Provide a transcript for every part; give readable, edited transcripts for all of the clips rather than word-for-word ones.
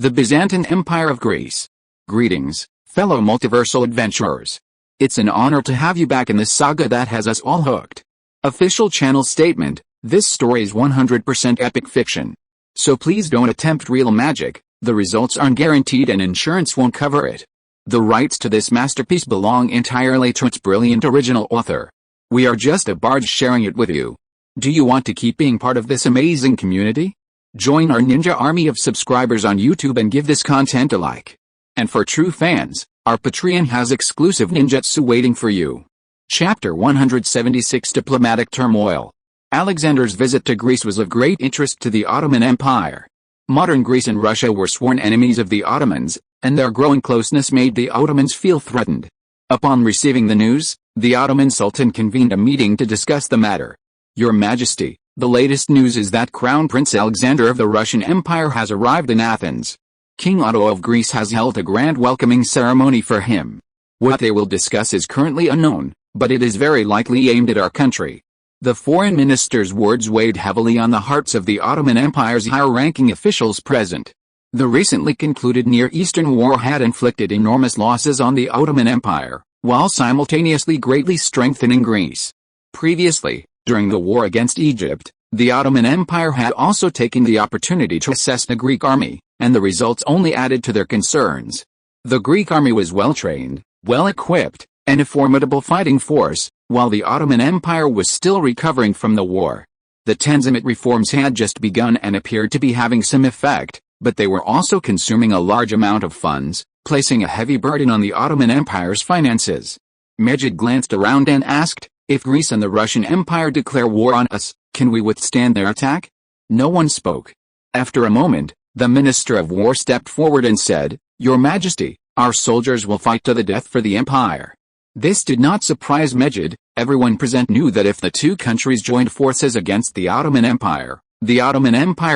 The Byzantine Empire of Greece. Greetings, fellow multiversal adventurers. It's an honor to have you back in this saga that has us all hooked. Official channel statement: this story is 100% epic fiction. So please don't attempt real magic, the results aren't guaranteed and insurance won't cover it. The rights to this masterpiece belong entirely to its brilliant original author. We are just a barge sharing it with you. Do you want to keep being part of this amazing community? Join our ninja army of subscribers on YouTube and give this content a like. And for true fans, our Patreon has exclusive ninjutsu waiting for you. Chapter 176: Diplomatic Turmoil. Alexander's visit to Greece was of great interest to the Ottoman Empire. Modern Greece and Russia were sworn enemies of the Ottomans, and their growing closeness made the Ottomans feel threatened. Upon receiving the news, the Ottoman Sultan convened a meeting to discuss the matter. Your Majesty, the latest news is that Crown Prince Alexander of the Russian Empire has arrived in Athens. King Otto of Greece has held a grand welcoming ceremony for him. What they will discuss is currently unknown, but it is very likely aimed at our country. The foreign minister's words weighed heavily on the hearts of the Ottoman Empire's higher-ranking officials present. The recently concluded Near Eastern War had inflicted enormous losses on the Ottoman Empire, while simultaneously greatly strengthening Greece. Previously, during the war against Egypt, the Ottoman Empire had also taken the opportunity to assess the Greek army, and the results only added to their concerns. The Greek army was well-trained, well-equipped, and a formidable fighting force, while the Ottoman Empire was still recovering from the war. The Tanzimat reforms had just begun and appeared to be having some effect, but they were also consuming a large amount of funds, placing a heavy burden on the Ottoman Empire's finances. Mejid glanced around and asked, "If Greece and the Russian Empire declare war on us, can we withstand their attack?" No one spoke. After a moment, the Minister of War stepped forward and said, "Your Majesty, our soldiers will fight to the death for the empire." This did not surprise Mejid. Everyone present knew that if the two countries joined forces against the Ottoman Empire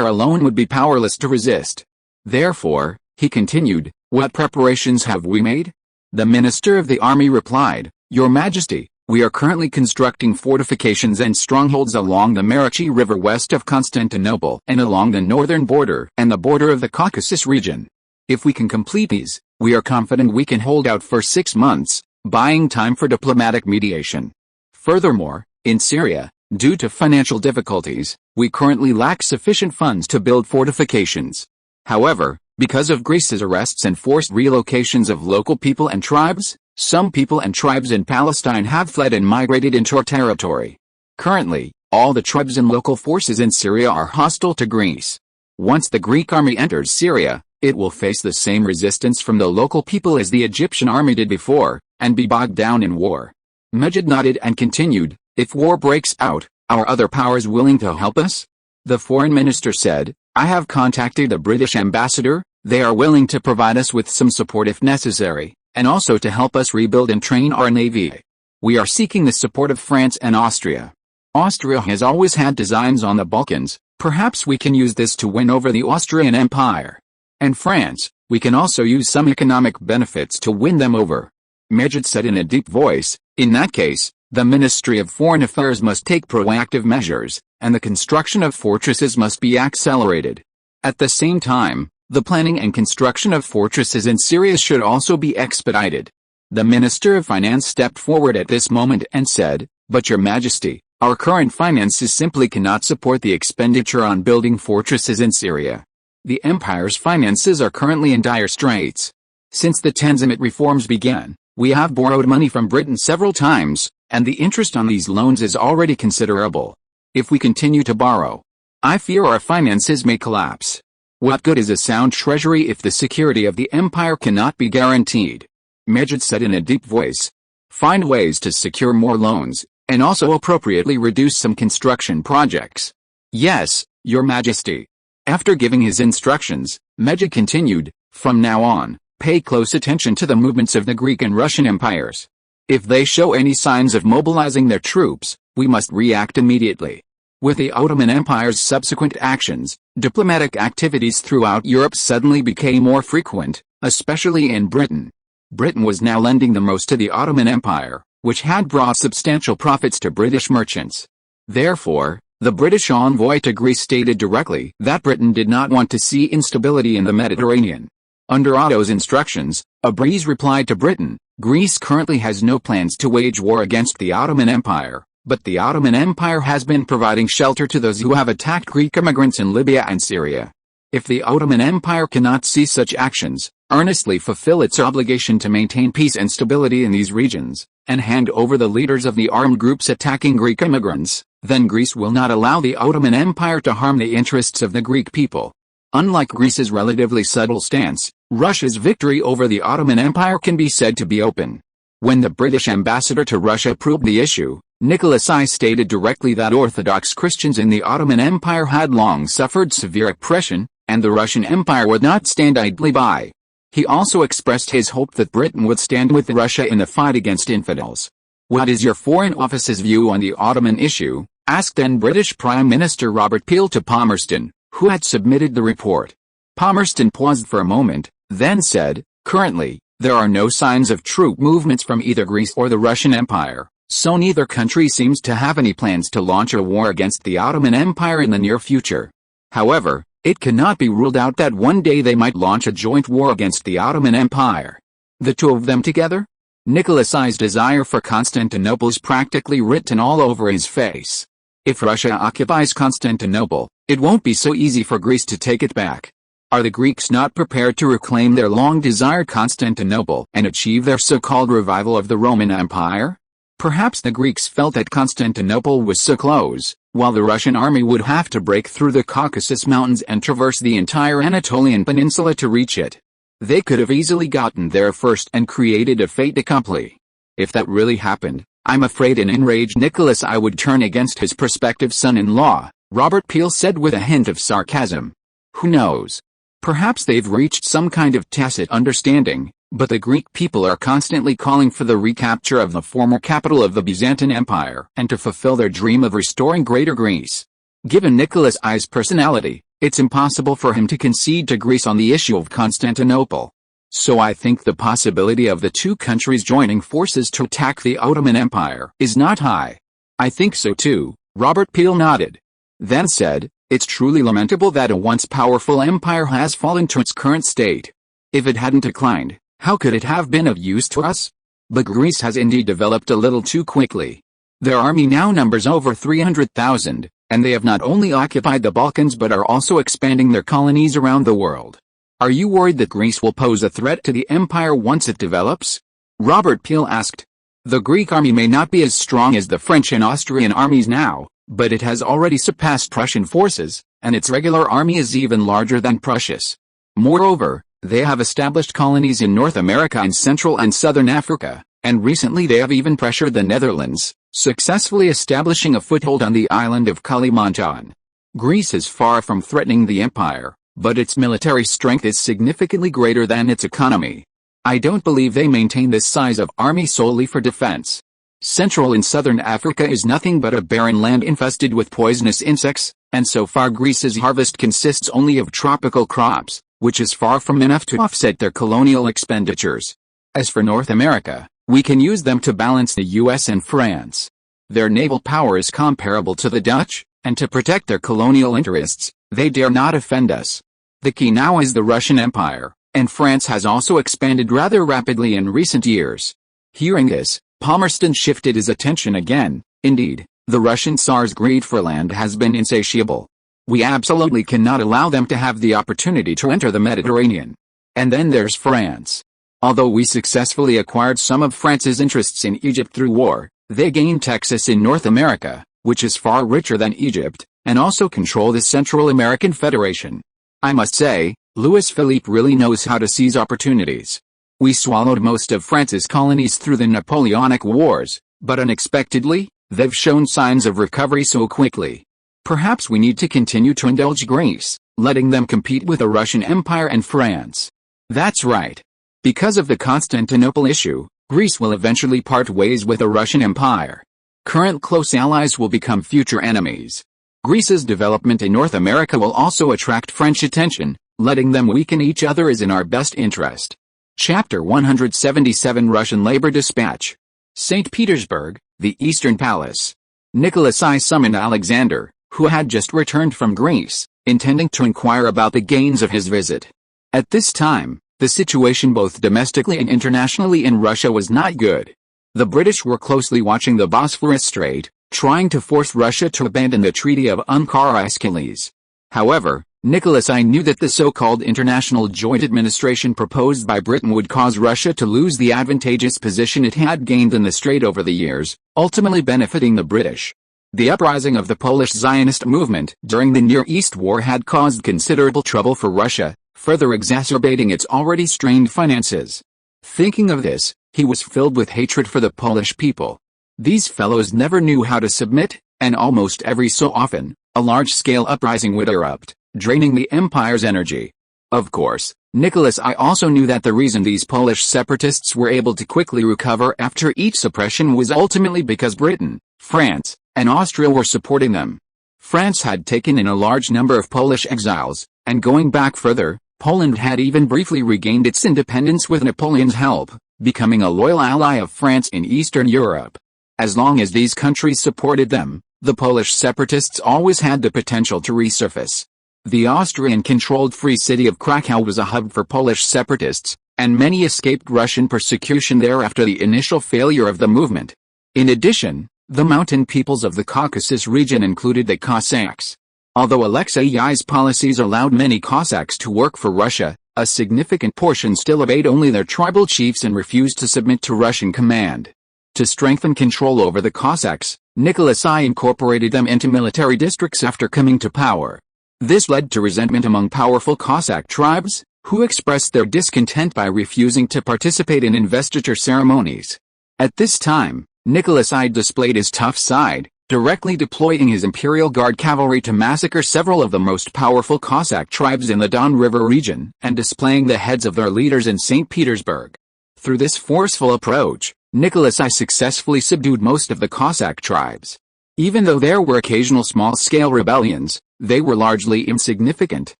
alone would be powerless to resist. Therefore, he continued, "What preparations have we made?" The Minister of the Army replied, "Your Majesty, we are currently constructing fortifications and strongholds along the Marichi River west of Constantinople and along the northern border and the border of the Caucasus region. If we can complete these, we are confident we can hold out for 6 months, buying time for diplomatic mediation. Furthermore, in Syria, due to financial difficulties, we currently lack sufficient funds to build fortifications. However, because of Greece's arrests and forced relocations of local people and tribes, some people and tribes in Palestine have fled and migrated into our territory. Currently, all the tribes and local forces in Syria are hostile to Greece. Once the Greek army enters Syria, it will face the same resistance from the local people as the Egyptian army did before, and be bogged down in war." Mejid nodded and continued, "If war breaks out, are other powers willing to help us?" The foreign minister said, "I have contacted the British ambassador. They are willing to provide us with some support if necessary, and also to help us rebuild and train our navy. We are seeking the support of France and Austria. Austria has always had designs on the Balkans, perhaps we can use this to win over the Austrian Empire. And France, we can also use some economic benefits to win them over." Mejid said in a deep voice, "In that case, the Ministry of Foreign Affairs must take proactive measures, and the construction of fortresses must be accelerated. At the same time, the planning and construction of fortresses in Syria should also be expedited." The Minister of Finance stepped forward at this moment and said, "But Your Majesty, our current finances simply cannot support the expenditure on building fortresses in Syria. The empire's finances are currently in dire straits. Since the Tanzimat reforms began, we have borrowed money from Britain several times, and the interest on these loans is already considerable. If we continue to borrow, I fear our finances may collapse. What good is a sound treasury if the security of the empire cannot be guaranteed?" Mejid said in a deep voice, "Find ways to secure more loans, and also appropriately reduce some construction projects." "Yes, Your Majesty." After giving his instructions, Mejid continued, "From now on, pay close attention to the movements of the Greek and Russian empires. If they show any signs of mobilizing their troops, we must react immediately." With the Ottoman Empire's subsequent actions, diplomatic activities throughout Europe suddenly became more frequent, especially in Britain. Britain was now lending the most to the Ottoman Empire, which had brought substantial profits to British merchants. Therefore, The British envoy to Greece stated directly that Britain did not want to see instability in the Mediterranean. Under Otto's instructions, a breeze replied to Britain, Greece currently has no plans to wage war against the Ottoman Empire, but the Ottoman Empire has been providing shelter to those who have attacked Greek immigrants in Libya and Syria. If the Ottoman Empire cannot see such actions, earnestly fulfill its obligation to maintain peace and stability in these regions, and hand over the leaders of the armed groups attacking Greek immigrants, then Greece will not allow the Ottoman Empire to harm the interests of the Greek people. Unlike Greece's relatively subtle stance, Russia's victory over the Ottoman Empire can be said to be open. When the British ambassador to Russia probed the issue, Nicholas I stated directly that Orthodox Christians in the Ottoman Empire had long suffered severe oppression, and the Russian Empire would not stand idly by. He also expressed his hope that Britain would stand with Russia in the fight against infidels. What is your Foreign Office's view on the Ottoman issue? Asked then British Prime Minister Robert Peel to Palmerston, who had submitted the report. Palmerston paused for a moment, then said, currently, there are no signs of troop movements from either Greece or the Russian Empire, so neither country seems to have any plans to launch a war against the Ottoman Empire in the near future. However, it cannot be ruled out that one day they might launch a joint war against the Ottoman Empire. The two of them together? Nicholas I's desire for Constantinople is practically written all over his face. If Russia occupies Constantinople, it won't be so easy for Greece to take it back. Are the Greeks not prepared to reclaim their long-desired Constantinople and achieve their so-called revival of the Roman Empire? Perhaps the Greeks felt that Constantinople was so close, while the Russian army would have to break through the Caucasus Mountains and traverse the entire Anatolian peninsula to reach it. They could have easily gotten there first and created a fait accompli. If that really happened, I'm afraid an enraged Nicholas I would turn against his prospective son-in-law, Robert Peel said with a hint of sarcasm. Who knows? Perhaps they've reached some kind of tacit understanding, but the Greek people are constantly calling for the recapture of the former capital of the Byzantine Empire and to fulfill their dream of restoring Greater Greece. Given Nicholas I's personality, it's impossible for him to concede to Greece on the issue of Constantinople. So I think the possibility of the two countries joining forces to attack the Ottoman Empire is not high. I think so too, Robert Peel nodded. Then said, it's truly lamentable that a once powerful empire has fallen to its current state. If it hadn't declined, how could it have been of use to us? But Greece has indeed developed a little too quickly. Their army now numbers over 300,000, and they have not only occupied the Balkans but are also expanding their colonies around the world. Are you worried that Greece will pose a threat to the empire once it develops? Robert Peel asked. The Greek army may not be as strong as the French and Austrian armies now, but it has already surpassed Prussian forces, and its regular army is even larger than Prussia's. Moreover, they have established colonies in North America and Central and Southern Africa, and recently they have even pressured the Netherlands, successfully establishing a foothold on the island of Kalimantan. Greece is far from threatening the empire, but its military strength is significantly greater than its economy. I don't believe they maintain this size of army solely for defense. Central and Southern Africa is nothing but a barren land infested with poisonous insects, and so far Greece's harvest consists only of tropical crops, which is far from enough to offset their colonial expenditures. As for North America, we can use them to balance the US and France. Their naval power is comparable to the Dutch, and to protect their colonial interests, they dare not offend us. The key now is the Russian Empire, and France has also expanded rather rapidly in recent years. Hearing this, Palmerston shifted his attention again. Indeed, the Russian Tsar's greed for land has been insatiable. We absolutely cannot allow them to have the opportunity to enter the Mediterranean. And then there's France. Although we successfully acquired some of France's interests in Egypt through war, they gained Texas in North America, which is far richer than Egypt, and also control the Central American Federation. I must say, Louis Philippe really knows how to seize opportunities. We swallowed most of France's colonies through the Napoleonic Wars, but unexpectedly, they've shown signs of recovery so quickly. Perhaps we need to continue to indulge Greece, letting them compete with the Russian Empire and France. That's right. Because of the Constantinople issue, Greece will eventually part ways with the Russian Empire. Current close allies will become future enemies. Greece's development in North America will also attract French attention, letting them weaken each other is in our best interest. Chapter 177 Russian Labor Dispatch. St. Petersburg, the Eastern Palace. Nicholas I summoned Alexander, who had just returned from Greece, intending to inquire about the gains of his visit. At this time, the situation both domestically and internationally in Russia was not good. The British were closely watching the Bosphorus Strait, trying to force Russia to abandon the Treaty of Ankara-Aeschylus. However, Nicholas I knew that the so-called International Joint Administration proposed by Britain would cause Russia to lose the advantageous position it had gained in the strait over the years, ultimately benefiting the British. The uprising of the Polish Zionist movement during the Near East War had caused considerable trouble for Russia, further exacerbating its already strained finances. Thinking of this, he was filled with hatred for the Polish people. These fellows never knew how to submit, and almost every so often, a large-scale uprising would erupt, draining the empire's energy. Of course, Nicholas I also knew that the reason these Polish separatists were able to quickly recover after each suppression was ultimately because Britain, France, and Austria were supporting them. France had taken in a large number of Polish exiles, and going back further, Poland had even briefly regained its independence with Napoleon's help, becoming a loyal ally of France in Eastern Europe. As long as these countries supported them, the Polish separatists always had the potential to resurface. The Austrian-controlled Free City of Krakow was a hub for Polish separatists, and many escaped Russian persecution there after the initial failure of the movement. In addition, the mountain peoples of the Caucasus region included the Cossacks. Although Alexei I's policies allowed many Cossacks to work for Russia, a significant portion still obeyed only their tribal chiefs and refused to submit to Russian command. To strengthen control over the Cossacks, Nicholas I incorporated them into military districts after coming to power. This led to resentment among powerful Cossack tribes, who expressed their discontent by refusing to participate in investiture ceremonies. At this time, Nicholas I displayed his tough side, directly deploying his Imperial Guard cavalry to massacre several of the most powerful Cossack tribes in the Don River region and displaying the heads of their leaders in St. Petersburg. Through this forceful approach, Nicholas I successfully subdued most of the Cossack tribes. Even though there were occasional small-scale rebellions, they were largely insignificant,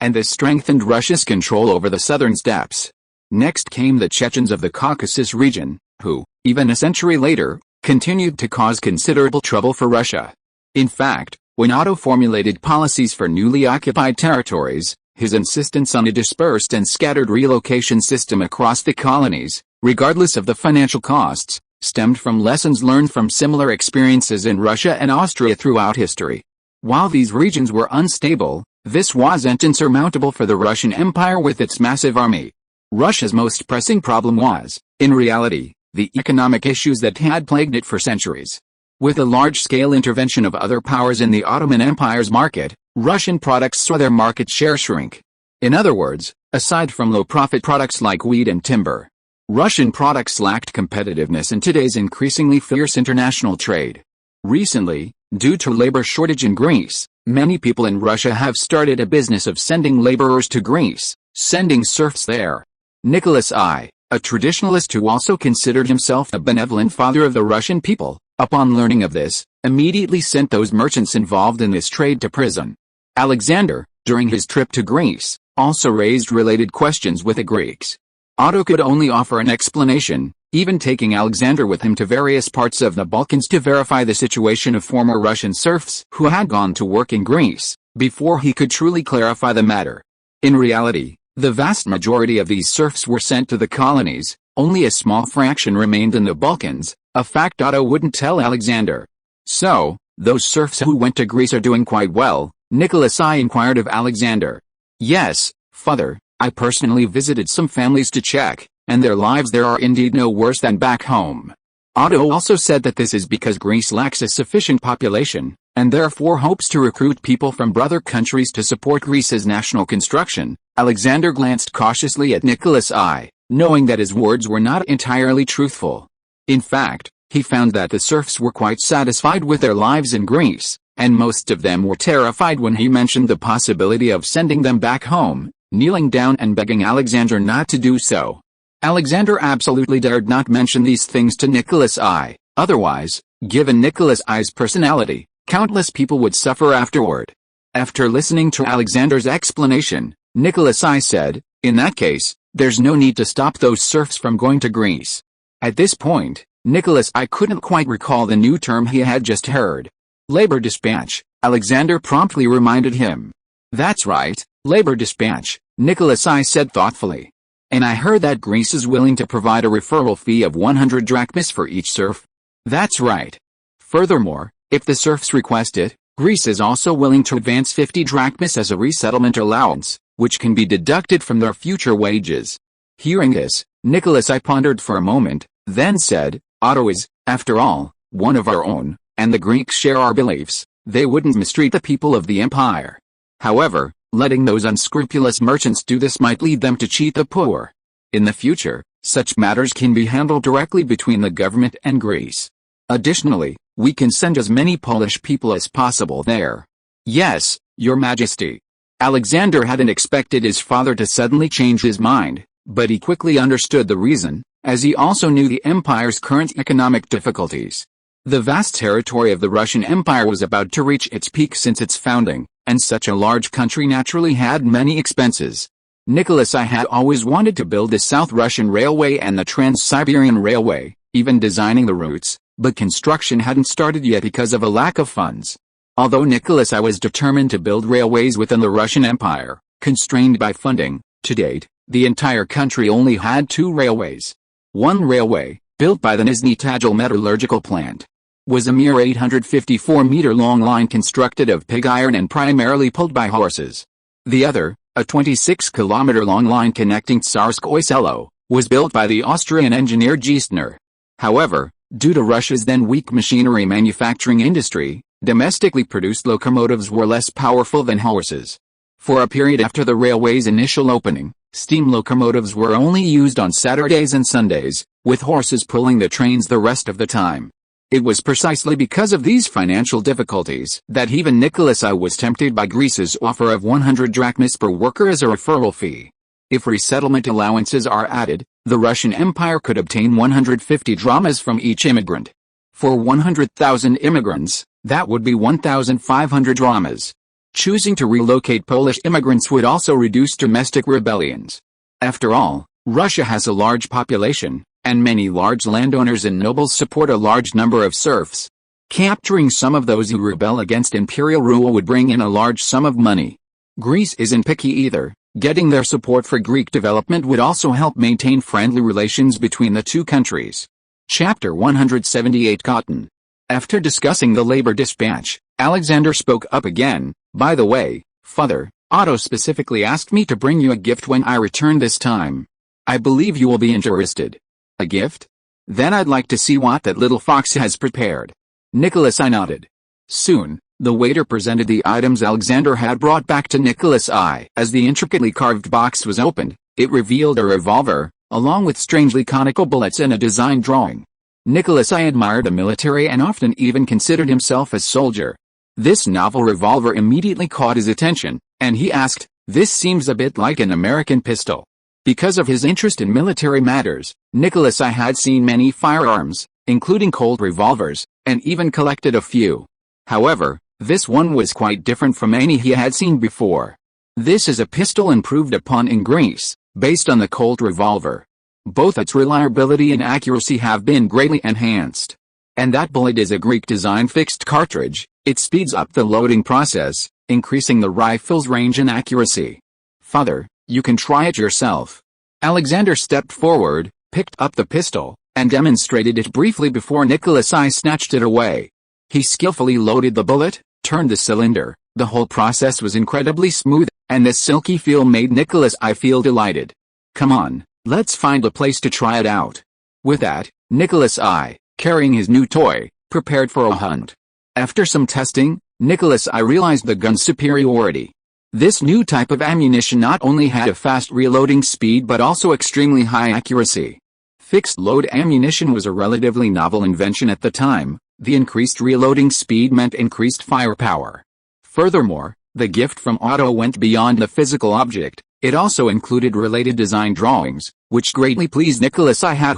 and this strengthened Russia's control over the southern steppes. Next came the Chechens of the Caucasus region, who, even a century later, continued to cause considerable trouble for Russia. In fact, when Otto formulated policies for newly occupied territories, his insistence on a dispersed and scattered relocation system across the colonies, regardless of the financial costs, stemmed from lessons learned from similar experiences in Russia and Austria throughout history. While these regions were unstable, this wasn't insurmountable for the Russian Empire with its massive army. Russia's most pressing problem was, in reality, the economic issues that had plagued it for centuries. With a large-scale intervention of other powers in the Ottoman Empire's market, Russian products saw their market share shrink. In other words, aside from low-profit products like wheat and timber, Russian products lacked competitiveness in today's increasingly fierce international trade. Recently, due to labor shortage in Greece, many people in Russia have started a business of sending laborers to Greece, sending serfs there. Nicholas I, a traditionalist who also considered himself a benevolent father of the Russian people, upon learning of this, immediately sent those merchants involved in this trade to prison. Alexander, during his trip to Greece, also raised related questions with the Greeks. Otto could only offer an explanation, even taking Alexander with him to various parts of the Balkans to verify the situation of former Russian serfs who had gone to work in Greece, before he could truly clarify the matter. In reality, the vast majority of these serfs were sent to the colonies, only a small fraction remained in the Balkans, a fact Otto wouldn't tell Alexander. So, those serfs who went to Greece are doing quite well, Nicholas I inquired of Alexander. Yes, father, I personally visited some families to check, and their lives there are indeed no worse than back home. Otto also said that this is because Greece lacks a sufficient population, and therefore hopes to recruit people from brother countries to support Greece's national construction. Alexander glanced cautiously at Nicholas I, knowing that his words were not entirely truthful. In fact, he found that the serfs were quite satisfied with their lives in Greece, and most of them were terrified when he mentioned the possibility of sending them back home, kneeling down and begging Alexander not to do so. Alexander absolutely dared not mention these things to Nicholas I, otherwise, given Nicholas I's personality, countless people would suffer afterward. After listening to Alexander's explanation, Nicholas I said, in that case, there's no need to stop those serfs from going to Greece. At this point, Nicholas I couldn't quite recall the new term he had just heard. Labor dispatch, Alexander promptly reminded him. That's right, labor dispatch, Nicholas I said thoughtfully. And I heard that Greece is willing to provide a referral fee of 100 drachmas for each serf. That's right. Furthermore, if the serfs request it, Greece is also willing to advance 50 drachmas as a resettlement allowance, which can be deducted from their future wages. Hearing this, Nicholas I pondered for a moment, then said, Otto is, after all, one of our own, and the Greeks share our beliefs. They wouldn't mistreat the people of the empire. However, letting those unscrupulous merchants do this might lead them to cheat the poor. In the future, such matters can be handled directly between the government and Greece. Additionally, we can send as many Polish people as possible there. Yes, Your Majesty. Alexander hadn't expected his father to suddenly change his mind, but he quickly understood the reason, as he also knew the empire's current economic difficulties. The vast territory of the Russian Empire was about to reach its peak since its founding, and such a large country naturally had many expenses. Nicholas I had always wanted to build the South Russian Railway and the Trans-Siberian Railway, even designing the routes, but construction hadn't started yet because of a lack of funds. Although Nicholas I was determined to build railways within the Russian Empire, constrained by funding, to date, the entire country only had 2 railways. One railway, built by the Nizhny Tagil metallurgical plant, was a mere 854-meter-long line constructed of pig iron and primarily pulled by horses. The other, a 26-kilometer-long line connecting Tsarskoye Selo, was built by the Austrian engineer Geistner. However, due to Russia's then weak machinery manufacturing industry, domestically produced locomotives were less powerful than horses. For a period after the railway's initial opening, steam locomotives were only used on Saturdays and Sundays, with horses pulling the trains the rest of the time. It was precisely because of these financial difficulties that even Nicholas I was tempted by Greece's offer of 100 drachmas per worker as a referral fee. If resettlement allowances are added, the Russian Empire could obtain 150 drachmas from each immigrant. For 100,000 immigrants, that would be 1,500 drachmas. Choosing to relocate Polish immigrants would also reduce domestic rebellions. After all, Russia has a large population, and many large landowners and nobles support a large number of serfs. Capturing some of those who rebel against imperial rule would bring in a large sum of money. Greece isn't picky either. Getting their support for Greek development would also help maintain friendly relations between the two countries. Chapter 178 Cotton. After discussing the labor dispatch, Alexander spoke up again. By the way, Father, Otto specifically asked me to bring you a gift when I return this time. I believe you will be interested. A gift? Then I'd like to see what that little fox has prepared. Nicholas I nodded. Soon, the waiter presented the items Alexander had brought back to Nicholas I. As the intricately carved box was opened, it revealed a revolver, along with strangely conical bullets and a design drawing. Nicholas I admired the military and often even considered himself a soldier. This novel revolver immediately caught his attention, and he asked, "This seems a bit like an American pistol." Because of his interest in military matters, Nicholas I had seen many firearms, including Colt revolvers, and even collected a few. However, this one was quite different from any he had seen before. This is a pistol improved upon in Greece, based on the Colt revolver. Both its reliability and accuracy have been greatly enhanced. And that bullet is a Greek-designed fixed cartridge. It speeds up the loading process, increasing the rifle's range and accuracy. Father, you can try it yourself. Alexander stepped forward, picked up the pistol, and demonstrated it briefly before Nicholas I snatched it away. He skillfully loaded the bullet, turned the cylinder. The whole process was incredibly smooth, and the silky feel made Nicholas I feel delighted. Come on, let's find a place to try it out. With that, Nicholas I, carrying his new toy, prepared for a hunt. After some testing, Nicholas I realized the gun's superiority. This new type of ammunition not only had a fast reloading speed but also extremely high accuracy. Fixed-load ammunition was a relatively novel invention at the time. The increased reloading speed meant increased firepower. Furthermore, the gift from Otto went beyond the physical object. It also included related design drawings, which greatly pleased Nicholas I had.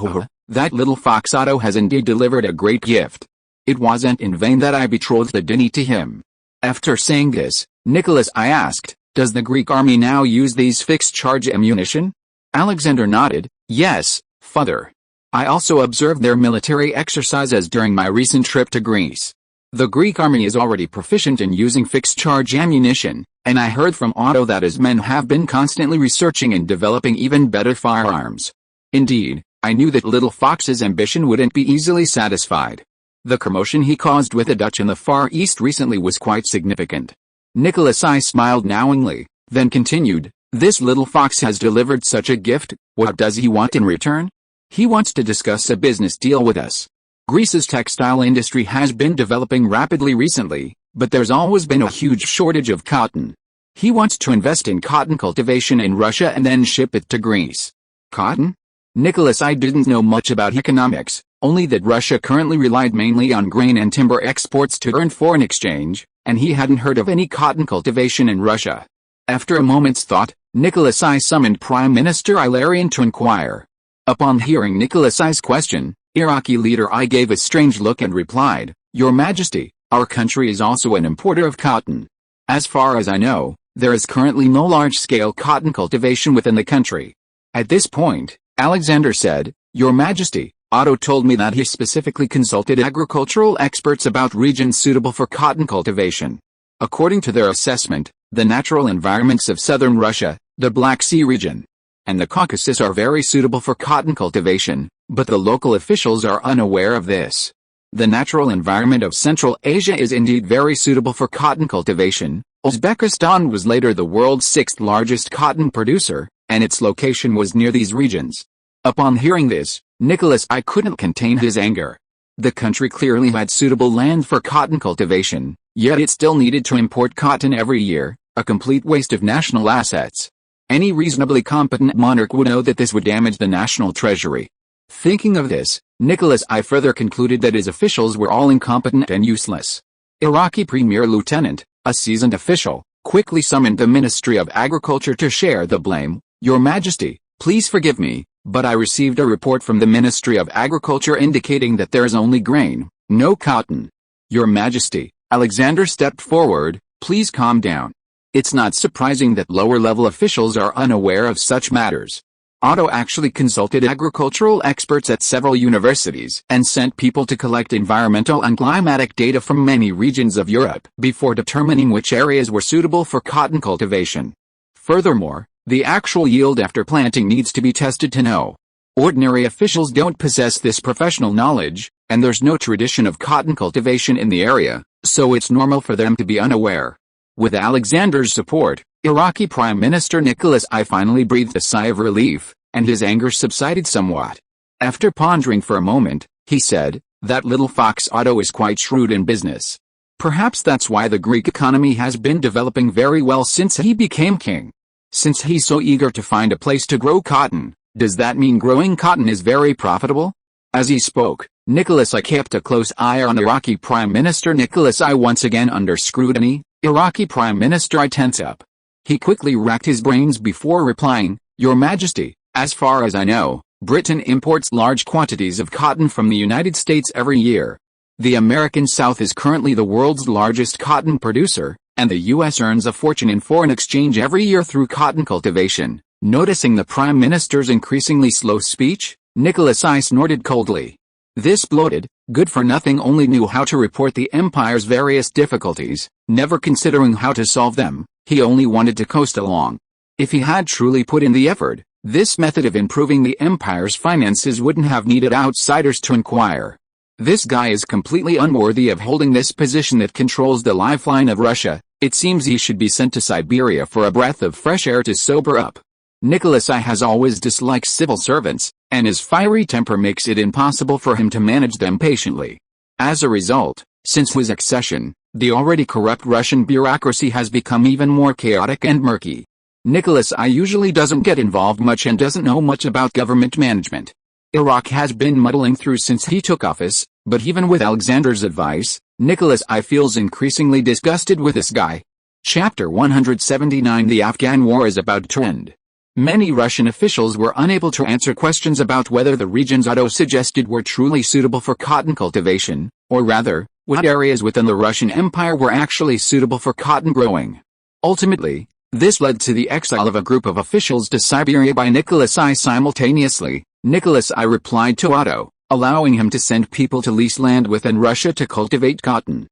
That little fox Otto has indeed delivered a great gift. It wasn't in vain that I betrothed the Dini to him. After saying this, Nicholas I asked, "Does the Greek army now use these fixed-charge ammunition?" Alexander nodded. "Yes, Father. I also observed their military exercises during my recent trip to Greece. The Greek army is already proficient in using fixed-charge ammunition, and I heard from Otto that his men have been constantly researching and developing even better firearms. Indeed, I knew that Little Fox's ambition wouldn't be easily satisfied. The commotion he caused with the Dutch in the Far East recently was quite significant. Nicholas I smiled knowingly, then continued, "This Little Fox has delivered such a gift, what does he want in return? He wants to discuss a business deal with us. Greece's textile industry has been developing rapidly recently, but there's always been a huge shortage of cotton. He wants to invest in cotton cultivation in Russia and then ship it to Greece." Cotton? Nicholas I didn't know much about economics, only that Russia currently relied mainly on grain and timber exports to earn foreign exchange, and he hadn't heard of any cotton cultivation in Russia. After a moment's thought, Nicholas I summoned Prime Minister Ilarion to inquire. Upon hearing Nicholas I's question, Iraqi leader I gave a strange look and replied, "Your Majesty, our country is also an importer of cotton. As far as I know, there is currently no large-scale cotton cultivation within the country." At this point, Alexander said, "Your Majesty, Otto told me that he specifically consulted agricultural experts about regions suitable for cotton cultivation. According to their assessment, the natural environments of southern Russia, the Black Sea region, and the Caucasus are very suitable for cotton cultivation, but the local officials are unaware of this. The natural environment of Central Asia is indeed very suitable for cotton cultivation. Uzbekistan was later the world's sixth largest cotton producer, and its location was near these regions." Upon hearing this, Nicholas I couldn't contain his anger. The country clearly had suitable land for cotton cultivation, yet it still needed to import cotton every year, a complete waste of national assets. Any reasonably competent monarch would know that this would damage the national treasury. Thinking of this, Nicholas I further concluded that his officials were all incompetent and useless. Iraqi Premier Lieutenant, a seasoned official, quickly summoned the Ministry of Agriculture to share the blame. "Your Majesty, please forgive me, but I received a report from the Ministry of Agriculture indicating that there is only grain, no cotton." "Your Majesty," Alexander stepped forward, "please calm down. It's not surprising that lower-level officials are unaware of such matters. Otto actually consulted agricultural experts at several universities and sent people to collect environmental and climatic data from many regions of Europe before determining which areas were suitable for cotton cultivation. Furthermore, the actual yield after planting needs to be tested to know. Ordinary officials don't possess this professional knowledge, and there's no tradition of cotton cultivation in the area, so it's normal for them to be unaware." With Alexander's support, Iraqi Prime Minister Nicholas I finally breathed a sigh of relief, and his anger subsided somewhat. After pondering for a moment, he said, "That little fox Otto is quite shrewd in business. Perhaps that's why the Greek economy has been developing very well since he became king. Since he's so eager to find a place to grow cotton, does that mean growing cotton is very profitable?" As he spoke, Nicholas I kept a close eye on Iraqi Prime Minister Nicholas I once again under scrutiny. Iraqi Prime Minister I tense up. He quickly racked his brains before replying, "Your Majesty, as far as I know, Britain imports large quantities of cotton from the United States every year. The American South is currently the world's largest cotton producer, and the U.S. earns a fortune in foreign exchange every year through cotton cultivation." Noticing the Prime Minister's increasingly slow speech, Nicholas I snorted coldly. This bloated, good-for-nothing only knew how to report the empire's various difficulties, never considering how to solve them. He only wanted to coast along. If he had truly put in the effort, this method of improving the empire's finances wouldn't have needed outsiders to inquire. This guy is completely unworthy of holding this position that controls the lifeline of Russia. It seems he should be sent to Siberia for a breath of fresh air to sober up. Nicholas I has always disliked civil servants, and his fiery temper makes it impossible for him to manage them patiently. As a result, since his accession, the already corrupt Russian bureaucracy has become even more chaotic and murky. Nicholas I usually doesn't get involved much and doesn't know much about government management. Iraq has been muddling through since he took office, but even with Alexander's advice, Nicholas I feels increasingly disgusted with this guy. Chapter 179 The Afghan War is about to end. Many Russian officials were unable to answer questions about whether the regions Otto suggested were truly suitable for cotton cultivation, or rather, what areas within the Russian Empire were actually suitable for cotton growing. Ultimately, this led to the exile of a group of officials to Siberia by Nicholas I simultaneously. Nicholas I replied to Otto, allowing him to send people to lease land within Russia to cultivate cotton.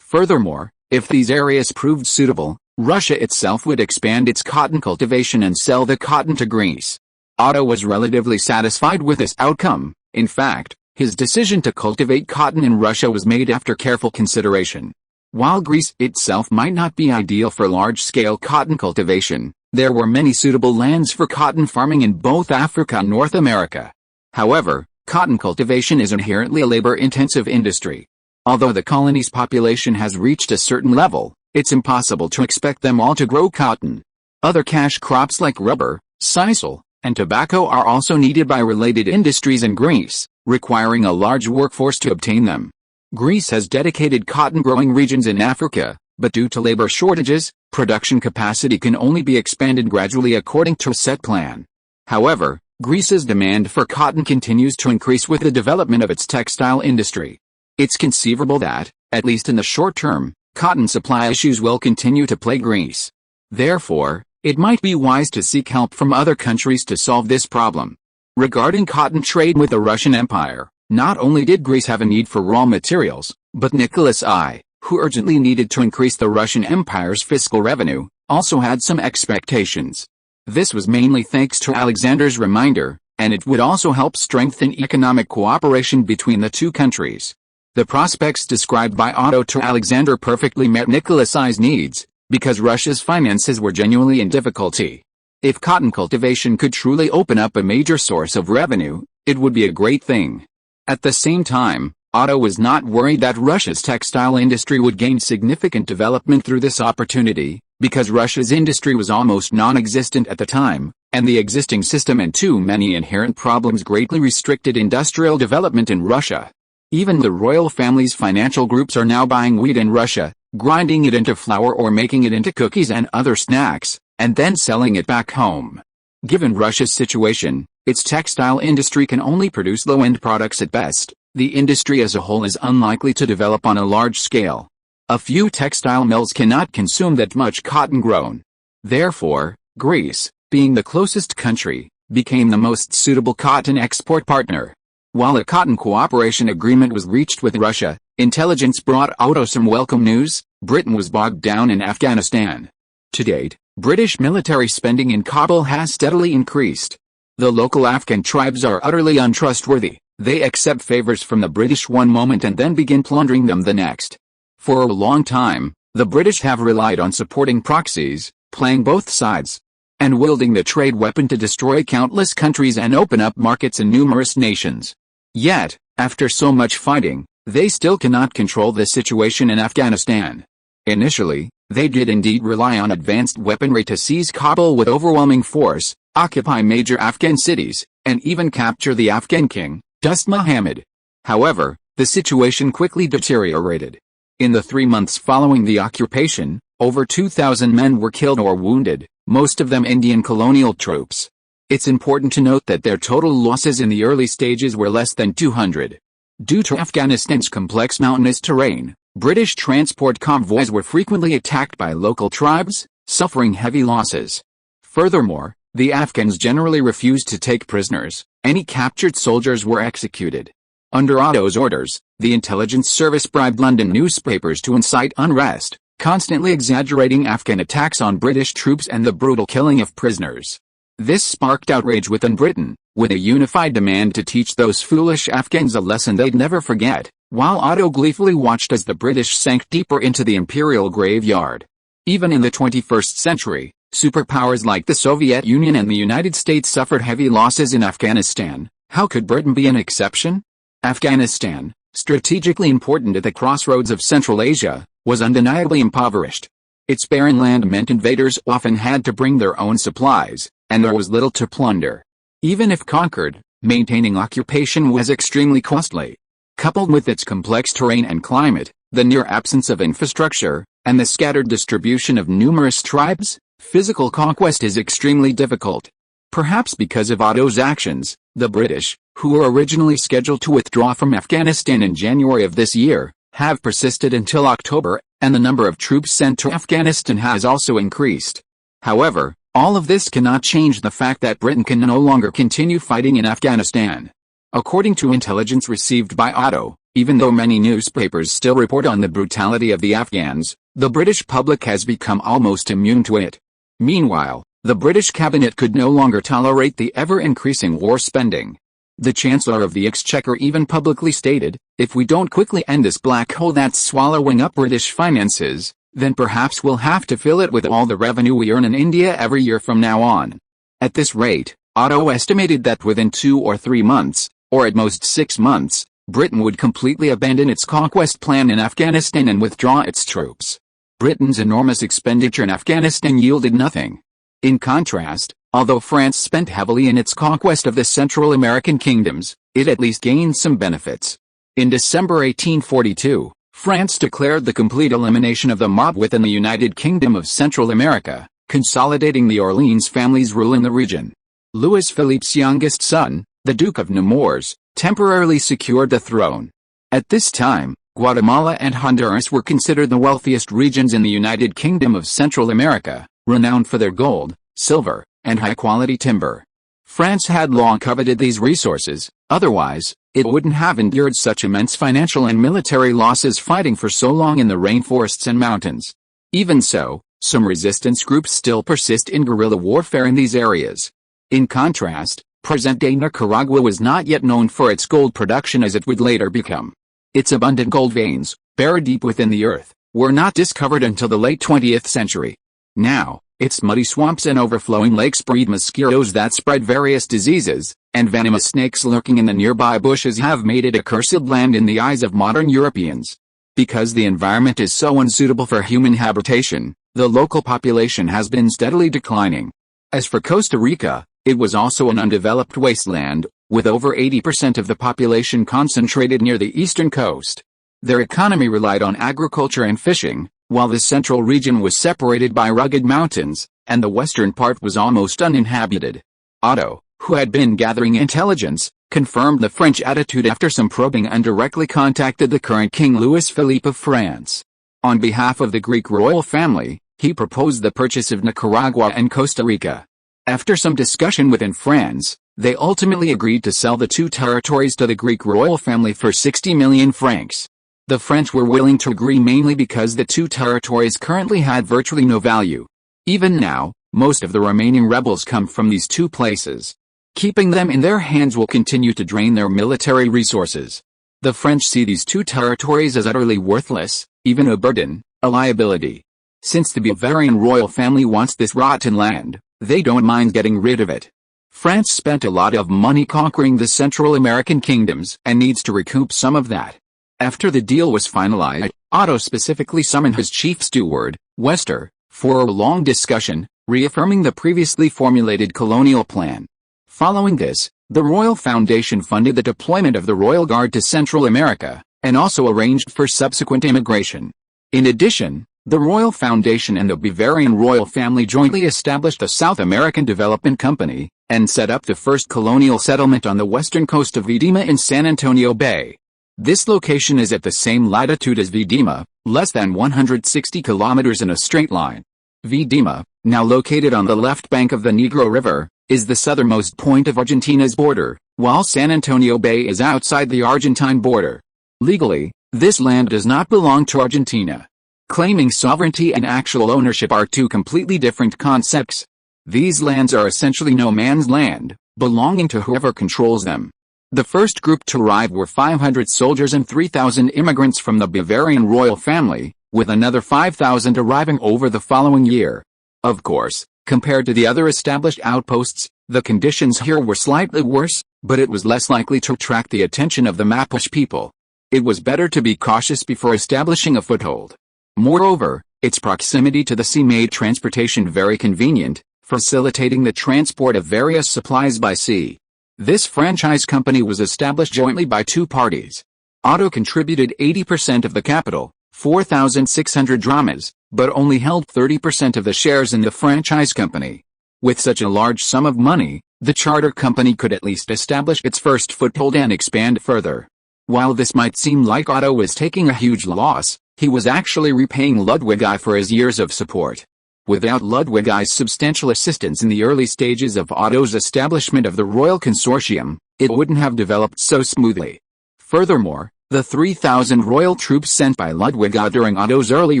Furthermore, if these areas proved suitable, Russia itself would expand its cotton cultivation and sell the cotton to Greece. Otto was relatively satisfied with this outcome. In fact, his decision to cultivate cotton in Russia was made after careful consideration. While Greece itself might not be ideal for large-scale cotton cultivation, there were many suitable lands for cotton farming in both Africa and North America. However, cotton cultivation is inherently a labor-intensive industry. Although the colony's population has reached a certain level, it's impossible to expect them all to grow cotton. Other cash crops like rubber, sisal, and tobacco are also needed by related industries in Greece, requiring a large workforce to obtain them. Greece has dedicated cotton-growing regions in Africa, but due to labor shortages, production capacity can only be expanded gradually according to a set plan. However, Greece's demand for cotton continues to increase with the development of its textile industry. It's conceivable that, at least in the short term, cotton supply issues will continue to plague Greece. Therefore, it might be wise to seek help from other countries to solve this problem. Regarding cotton trade with the Russian Empire, not only did Greece have a need for raw materials, but Nicholas I, who urgently needed to increase the Russian Empire's fiscal revenue, also had some expectations. This was mainly thanks to Alexander's reminder, and it would also help strengthen economic cooperation between the two countries. The prospects described by Otto to Alexander perfectly met Nicholas I's needs, because Russia's finances were genuinely in difficulty. If cotton cultivation could truly open up a major source of revenue, it would be a great thing. At the same time, Otto was not worried that Russia's textile industry would gain significant development through this opportunity, because Russia's industry was almost non-existent at the time, and the existing system and too many inherent problems greatly restricted industrial development in Russia. Even the royal family's financial groups are now buying wheat in Russia, grinding it into flour or making it into cookies and other snacks, and then selling it back home. Given Russia's situation, its textile industry can only produce low-end products at best. The industry as a whole is unlikely to develop on a large scale. A few textile mills cannot consume that much cotton grown. Therefore, Greece, being the closest country, became the most suitable cotton export partner. While a cotton cooperation agreement was reached with Russia, intelligence brought Otto some welcome news. Britain was bogged down in Afghanistan. To date, British military spending in Kabul has steadily increased. The local Afghan tribes are utterly untrustworthy. They accept favors from the British one moment and then begin plundering them the next. For a long time, the British have relied on supporting proxies, playing both sides, and wielding the trade weapon to destroy countless countries and open up markets in numerous nations. Yet, after so much fighting, they still cannot control the situation in Afghanistan. Initially, they did indeed rely on advanced weaponry to seize Kabul with overwhelming force, occupy major Afghan cities, and even capture the Afghan king, Dost Muhammad. However, the situation quickly deteriorated. In the 3 months following the occupation, over 2,000 men were killed or wounded, most of them Indian colonial troops. It's important to note that their total losses in the early stages were less than 200. Due to Afghanistan's complex mountainous terrain, British transport convoys were frequently attacked by local tribes, suffering heavy losses. Furthermore, the Afghans generally refused to take prisoners. Any captured soldiers were executed. Under Otto's orders, the intelligence service bribed London newspapers to incite unrest, constantly exaggerating Afghan attacks on British troops and the brutal killing of prisoners. This sparked outrage within Britain, with a unified demand to teach those foolish Afghans a lesson they'd never forget, while Otto gleefully watched as the British sank deeper into the imperial graveyard. Even in the 21st century, superpowers like the Soviet Union and the United States suffered heavy losses in Afghanistan. How could Britain be an exception? Afghanistan, strategically important at the crossroads of Central Asia, was undeniably impoverished. Its barren land meant invaders often had to bring their own supplies, and there was little to plunder. Even if conquered, maintaining occupation was extremely costly. Coupled with its complex terrain and climate, the near absence of infrastructure, and the scattered distribution of numerous tribes, physical conquest is extremely difficult. Perhaps because of Otto's actions, the British, who were originally scheduled to withdraw from Afghanistan in January of this year, have persisted until October, and the number of troops sent to Afghanistan has also increased. However, all of this cannot change the fact that Britain can no longer continue fighting in Afghanistan. According to intelligence received by Otto, Even though many newspapers still report on the brutality of the Afghans, the British public has become almost immune to it. Meanwhile, the British cabinet could no longer tolerate the ever-increasing war spending. The Chancellor of the Exchequer even publicly stated, "If we don't quickly end this black hole that's swallowing up British finances, then perhaps we'll have to fill it with all the revenue we earn in India every year from now on." At this rate, Otto estimated that within 2 or 3 months, or at most 6 months, Britain would completely abandon its conquest plan in Afghanistan and withdraw its troops. Britain's enormous expenditure in Afghanistan yielded nothing. In contrast, although France spent heavily in its conquest of the Central American kingdoms, it at least gained some benefits. In December 1842, France declared the complete elimination of the mob within the United Kingdom of Central America, consolidating the Orleans family's rule in the region. Louis Philippe's youngest son, the Duke of Nemours, temporarily secured the throne. At this time, Guatemala and Honduras were considered the wealthiest regions in the United Kingdom of Central America, renowned for their gold, silver, and high-quality timber. France had long coveted these resources, otherwise, it wouldn't have endured such immense financial and military losses fighting for so long in the rainforests and mountains. Even so, some resistance groups still persist in guerrilla warfare in these areas. In contrast, present-day Nicaragua was not yet known for its gold production as it would later become. Its abundant gold veins, buried deep within the earth, were not discovered until the late 20th century. Now, its muddy swamps and overflowing lakes breed mosquitoes that spread various diseases, and venomous snakes lurking in the nearby bushes have made it a cursed land in the eyes of modern Europeans. Because the environment is so unsuitable for human habitation, the local population has been steadily declining. As for Costa Rica, it was also an undeveloped wasteland, with over 80% of the population concentrated near the eastern coast. Their economy relied on agriculture and fishing, while the central region was separated by rugged mountains, and the western part was almost uninhabited. Otto, who had been gathering intelligence, confirmed the French attitude after some probing and directly contacted the current King Louis Philippe of France. On behalf of the Greek royal family, he proposed the purchase of Nicaragua and Costa Rica. After some discussion within France, they ultimately agreed to sell the two territories to the Greek royal family for 60 million francs. The French were willing to agree mainly because the two territories currently had virtually no value. Even now, most of the remaining rebels come from these two places. Keeping them in their hands will continue to drain their military resources. The French see these two territories as utterly worthless, even a burden, a liability. Since the Bavarian royal family wants this rotten land, they don't mind getting rid of it. France spent a lot of money conquering the Central American kingdoms and needs to recoup some of that. After the deal was finalized, Otto specifically summoned his chief steward, Wester, for a long discussion, reaffirming the previously formulated colonial plan. Following this, the Royal Foundation funded the deployment of the Royal Guard to Central America, and also arranged for subsequent immigration. In addition, the Royal Foundation and the Bavarian royal family jointly established the South American Development Company, and set up the first colonial settlement on the western coast of Vidima in San Antonio Bay. This location is at the same latitude as Vidima, less than 160 kilometers in a straight line. Vidima, now located on the left bank of the Negro River, is the southernmost point of Argentina's border, while San Antonio Bay is outside the Argentine border. Legally, this land does not belong to Argentina. Claiming sovereignty and actual ownership are two completely different concepts. These lands are essentially no man's land, belonging to whoever controls them. The first group to arrive were 500 soldiers and 3,000 immigrants from the Bavarian royal family, with another 5,000 arriving over the following year. Of course, compared to the other established outposts, the conditions here were slightly worse, but it was less likely to attract the attention of the Mapuche people. It was better to be cautious before establishing a foothold. Moreover, its proximity to the sea made transportation very convenient, facilitating the transport of various supplies by sea. This franchise company was established jointly by two parties. Otto contributed 80% of the capital, 4,600 dramas, but only held 30% of the shares in the franchise company. With such a large sum of money, the charter company could at least establish its first foothold and expand further. While this might seem like Otto was taking a huge loss, he was actually repaying Ludwig I for his years of support. Without Ludwig I's substantial assistance in the early stages of Otto's establishment of the Royal Consortium, it wouldn't have developed so smoothly. Furthermore, The 3,000 royal troops sent by Ludwig during Otto's early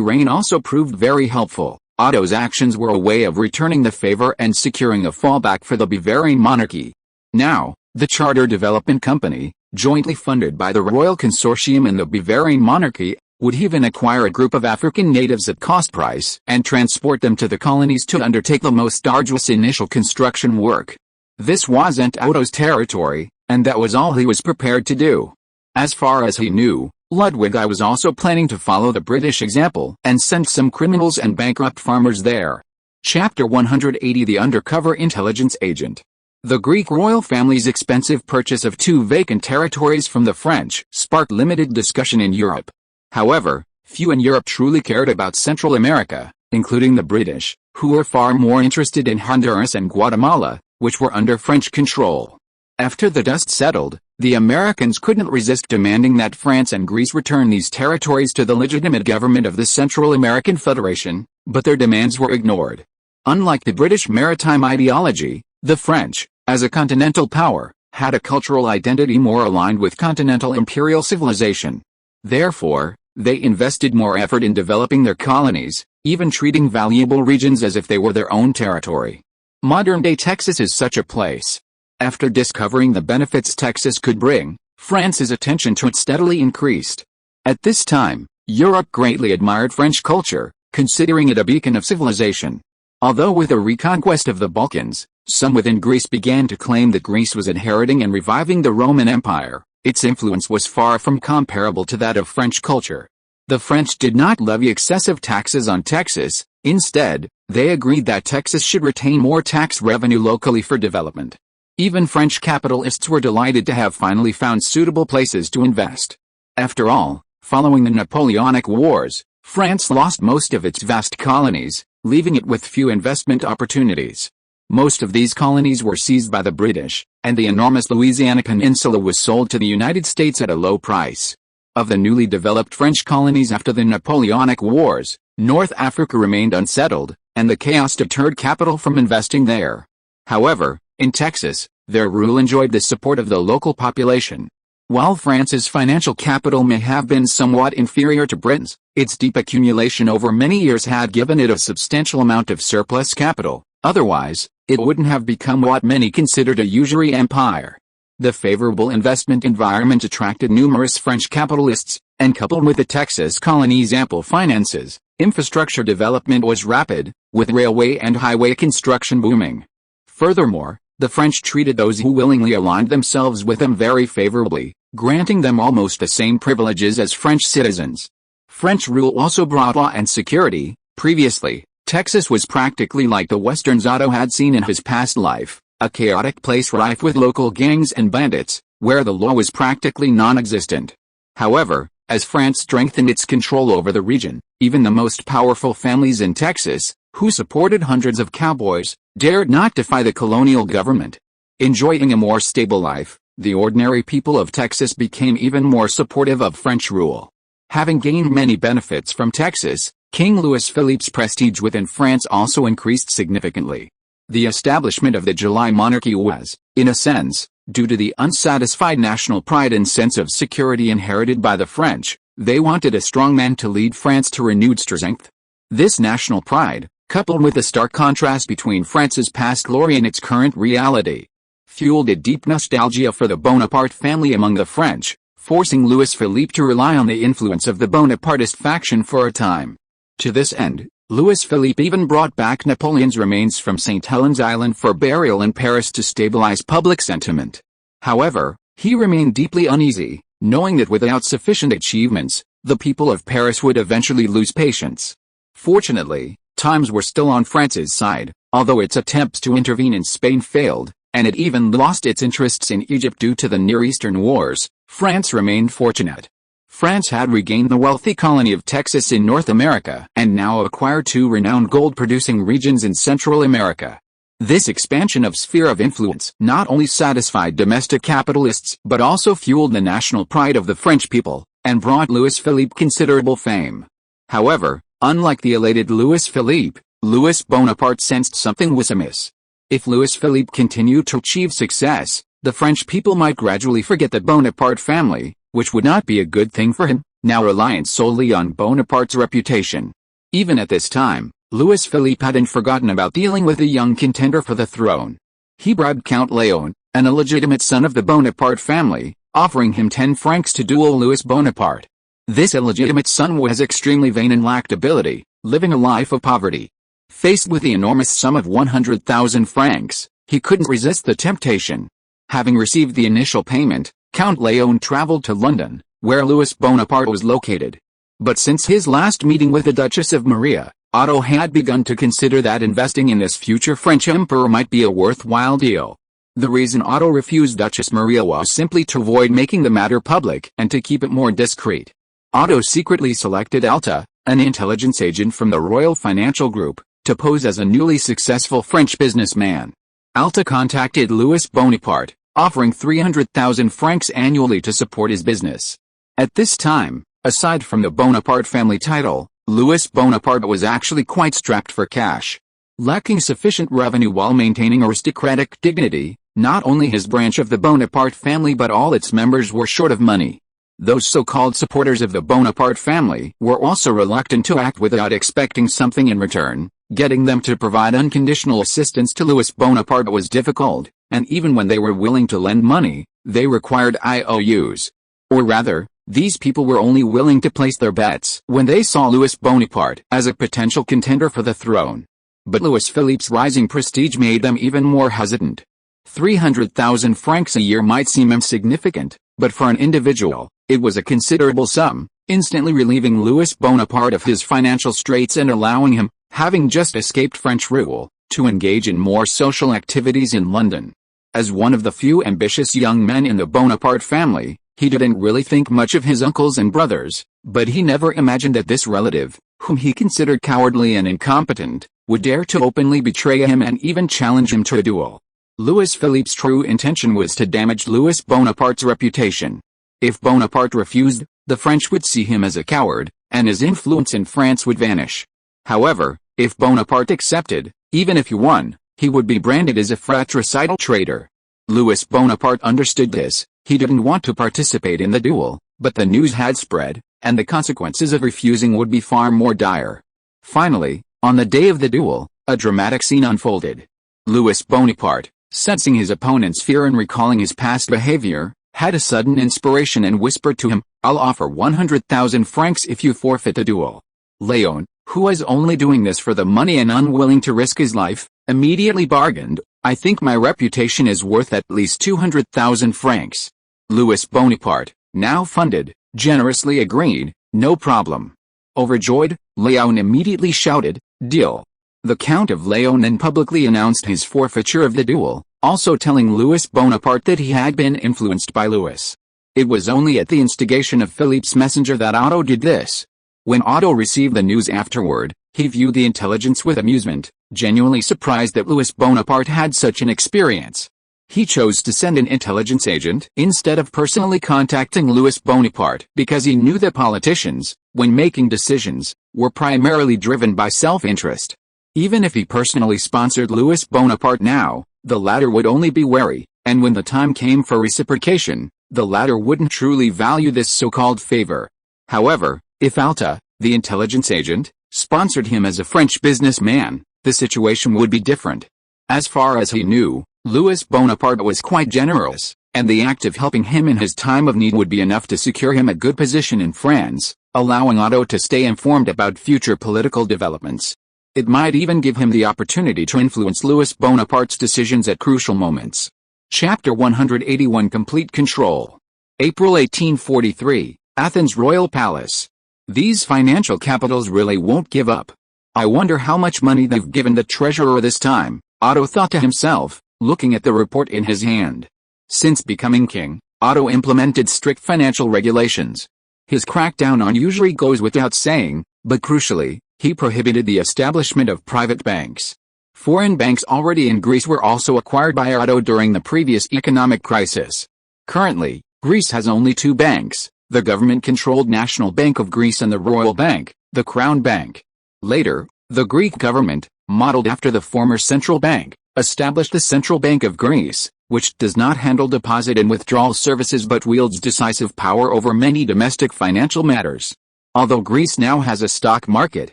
reign also proved very helpful. Otto's actions were a way of returning the favor and securing a fallback for the Bavarian monarchy. Now, the Charter Development Company, jointly funded by the Royal Consortium and the Bavarian monarchy, would even acquire a group of African natives at cost price and transport them to the colonies to undertake the most arduous initial construction work. This wasn't Otto's territory, and that was all he was prepared to do. As far as he knew, Ludwig I was also planning to follow the British example and send some criminals and bankrupt farmers there. Chapter 180 The Undercover Intelligence Agent. The Greek royal family's expensive purchase of 2 vacant territories from the French sparked limited discussion in Europe. However, few in Europe truly cared about Central America, including the British, who were far more interested in Honduras and Guatemala, which were under French control. After the dust settled, the Americans couldn't resist demanding that France and Greece return these territories to the legitimate government of the Central American Federation, but their demands were ignored. Unlike the British maritime ideology, the French, as a continental power, had a cultural identity more aligned with continental imperial civilization. Therefore, they invested more effort in developing their colonies, even treating valuable regions as if they were their own territory. Modern-day Texas is such a place. After discovering the benefits Texas could bring, France's attention to it steadily increased. At this time, Europe greatly admired French culture, considering it a beacon of civilization. Although with the reconquest of the Balkans, some within Greece began to claim that Greece was inheriting and reviving the Roman Empire, its influence was far from comparable to that of French culture. The French did not levy excessive taxes on Texas. Instead, they agreed that Texas should retain more tax revenue locally for development. Even French capitalists were delighted to have finally found suitable places to invest. After all, following the Napoleonic Wars, France lost most of its vast colonies, leaving it with few investment opportunities. Most of these colonies were seized by the British, and the enormous Louisiana Peninsula was sold to the United States at a low price. Of the newly developed French colonies after the Napoleonic Wars, North Africa remained unsettled, and the chaos deterred capital from investing there. However, in Texas, their rule enjoyed the support of the local population. While France's financial capital may have been somewhat inferior to Britain's, its deep accumulation over many years had given it a substantial amount of surplus capital. Otherwise, it wouldn't have become what many considered a usury empire. The favorable investment environment attracted numerous French capitalists, and coupled with the Texas colony's ample finances, infrastructure development was rapid, with railway and highway construction booming. Furthermore, the French treated those who willingly aligned themselves with them very favorably, granting them almost the same privileges as French citizens. French rule also brought law and security. Previously, Texas was practically like the westerns Otto had seen in his past life, a chaotic place rife with local gangs and bandits, where the law was practically non-existent. However, as France strengthened its control over the region, even the most powerful families in Texas, who supported hundreds of cowboys, dared not defy the colonial government. Enjoying a more stable life, the ordinary people of Texas became even more supportive of French rule. Having gained many benefits from Texas, King Louis Philippe's prestige within France also increased significantly. The establishment of the July monarchy was, in a sense, due to the unsatisfied national pride and sense of security inherited by the French. They wanted a strong man to lead France to renewed strength. This national pride, coupled with the stark contrast between France's past glory and its current reality, fueled a deep nostalgia for the Bonaparte family among the French, forcing Louis Philippe to rely on the influence of the Bonapartist faction for a time. To this end, Louis Philippe even brought back Napoleon's remains from St. Helens Island for burial in Paris to stabilize public sentiment. However, he remained deeply uneasy, knowing that without sufficient achievements, the people of Paris would eventually lose patience. Fortunately, times were still on France's side, although its attempts to intervene in Spain failed, and it even lost its interests in Egypt due to the Near Eastern wars. France remained fortunate. France had regained the wealthy colony of Texas in North America and now acquired 2 renowned gold-producing regions in Central America. This expansion of sphere of influence not only satisfied domestic capitalists but also fueled the national pride of the French people, and brought Louis Philippe considerable fame. However, unlike the elated Louis Philippe, Louis Bonaparte sensed something was amiss. If Louis Philippe continued to achieve success, the French people might gradually forget the Bonaparte family, which would not be a good thing for him, now reliant solely on Bonaparte's reputation. Even at this time, Louis Philippe hadn't forgotten about dealing with a young contender for the throne. He bribed Count Léon, an illegitimate son of the Bonaparte family, offering him 10 francs to duel Louis Bonaparte. This illegitimate son was extremely vain and lacked ability, living a life of poverty. Faced with the enormous sum of 100,000 francs, he couldn't resist the temptation. Having received the initial payment, Count Léon traveled to London, where Louis Bonaparte was located. But since his last meeting with the Duchess of Maria, Otto had begun to consider that investing in this future French emperor might be a worthwhile deal. The reason Otto refused Duchess Maria was simply to avoid making the matter public and to keep it more discreet. Otto secretly selected Alta, an intelligence agent from the Royal Financial Group, to pose as a newly successful French businessman. Alta contacted Louis Bonaparte, offering 300,000 francs annually to support his business. At this time, aside from the Bonaparte family title, Louis Bonaparte was actually quite strapped for cash. Lacking sufficient revenue while maintaining aristocratic dignity, not only his branch of the Bonaparte family but all its members were short of money. Those so-called supporters of the Bonaparte family were also reluctant to act without expecting something in return. Getting them to provide unconditional assistance to Louis Bonaparte was difficult, and even when they were willing to lend money, they required IOUs. Or rather, these people were only willing to place their bets when they saw Louis Bonaparte as a potential contender for the throne. But Louis Philippe's rising prestige made them even more hesitant. 300,000 francs a year might seem insignificant, but for an individual, it was a considerable sum, instantly relieving Louis Bonaparte of his financial straits and allowing him, having just escaped French rule, to engage in more social activities in London. As one of the few ambitious young men in the Bonaparte family, he didn't really think much of his uncles and brothers, but he never imagined that this relative, whom he considered cowardly and incompetent, would dare to openly betray him and even challenge him to a duel. Louis Philippe's true intention was to damage Louis Bonaparte's reputation. If Bonaparte refused, the French would see him as a coward, and his influence in France would vanish. However, if Bonaparte accepted, even if he won, he would be branded as a fratricidal traitor. Louis Bonaparte understood this. He didn't want to participate in the duel, but the news had spread, and the consequences of refusing would be far more dire. Finally, on the day of the duel, a dramatic scene unfolded. Louis Bonaparte, sensing his opponent's fear and recalling his past behavior, had a sudden inspiration and whispered to him, "I'll offer 100,000 francs if you forfeit the duel." Léon, who was only doing this for the money and unwilling to risk his life, immediately bargained, "I think my reputation is worth at least 200,000 francs. Louis Bonaparte, now funded, generously agreed, "No problem." Overjoyed, Léon immediately shouted, "Deal." The Count of Léon then publicly announced his forfeiture of the duel, also telling Louis Bonaparte that he had been influenced by Louis. It was only at the instigation of Philippe's messenger that Otto did this. When Otto received the news afterward, he viewed the intelligence with amusement, genuinely surprised that Louis Bonaparte had such an experience. He chose to send an intelligence agent instead of personally contacting Louis Bonaparte because he knew that politicians, when making decisions, were primarily driven by self-interest. Even if he personally sponsored Louis Bonaparte now, the latter would only be wary, and when the time came for reciprocation, the latter wouldn't truly value this so-called favor. However, if Alta, the intelligence agent, sponsored him as a French businessman, the situation would be different. As far as he knew, Louis Bonaparte was quite generous, and the act of helping him in his time of need would be enough to secure him a good position in France, allowing Otto to stay informed about future political developments. It might even give him the opportunity to influence Louis Bonaparte's decisions at crucial moments. Chapter 181 Complete Control. April 1843, Athens Royal Palace. These financial capitals really won't give up. I wonder how much money they've given the treasurer this time, Otto thought to himself, looking at the report in his hand. Since becoming king, Otto implemented strict financial regulations. His crackdown on usury goes without saying, but crucially, he prohibited the establishment of private banks. Foreign banks already in Greece were also acquired by Otto during the previous economic crisis. Currently, Greece has only two banks, the government-controlled National Bank of Greece and the Royal Bank, the Crown Bank. Later, the Greek government, modeled after the former central bank, established the Central Bank of Greece, which does not handle deposit and withdrawal services but wields decisive power over many domestic financial matters. Although Greece now has a stock market,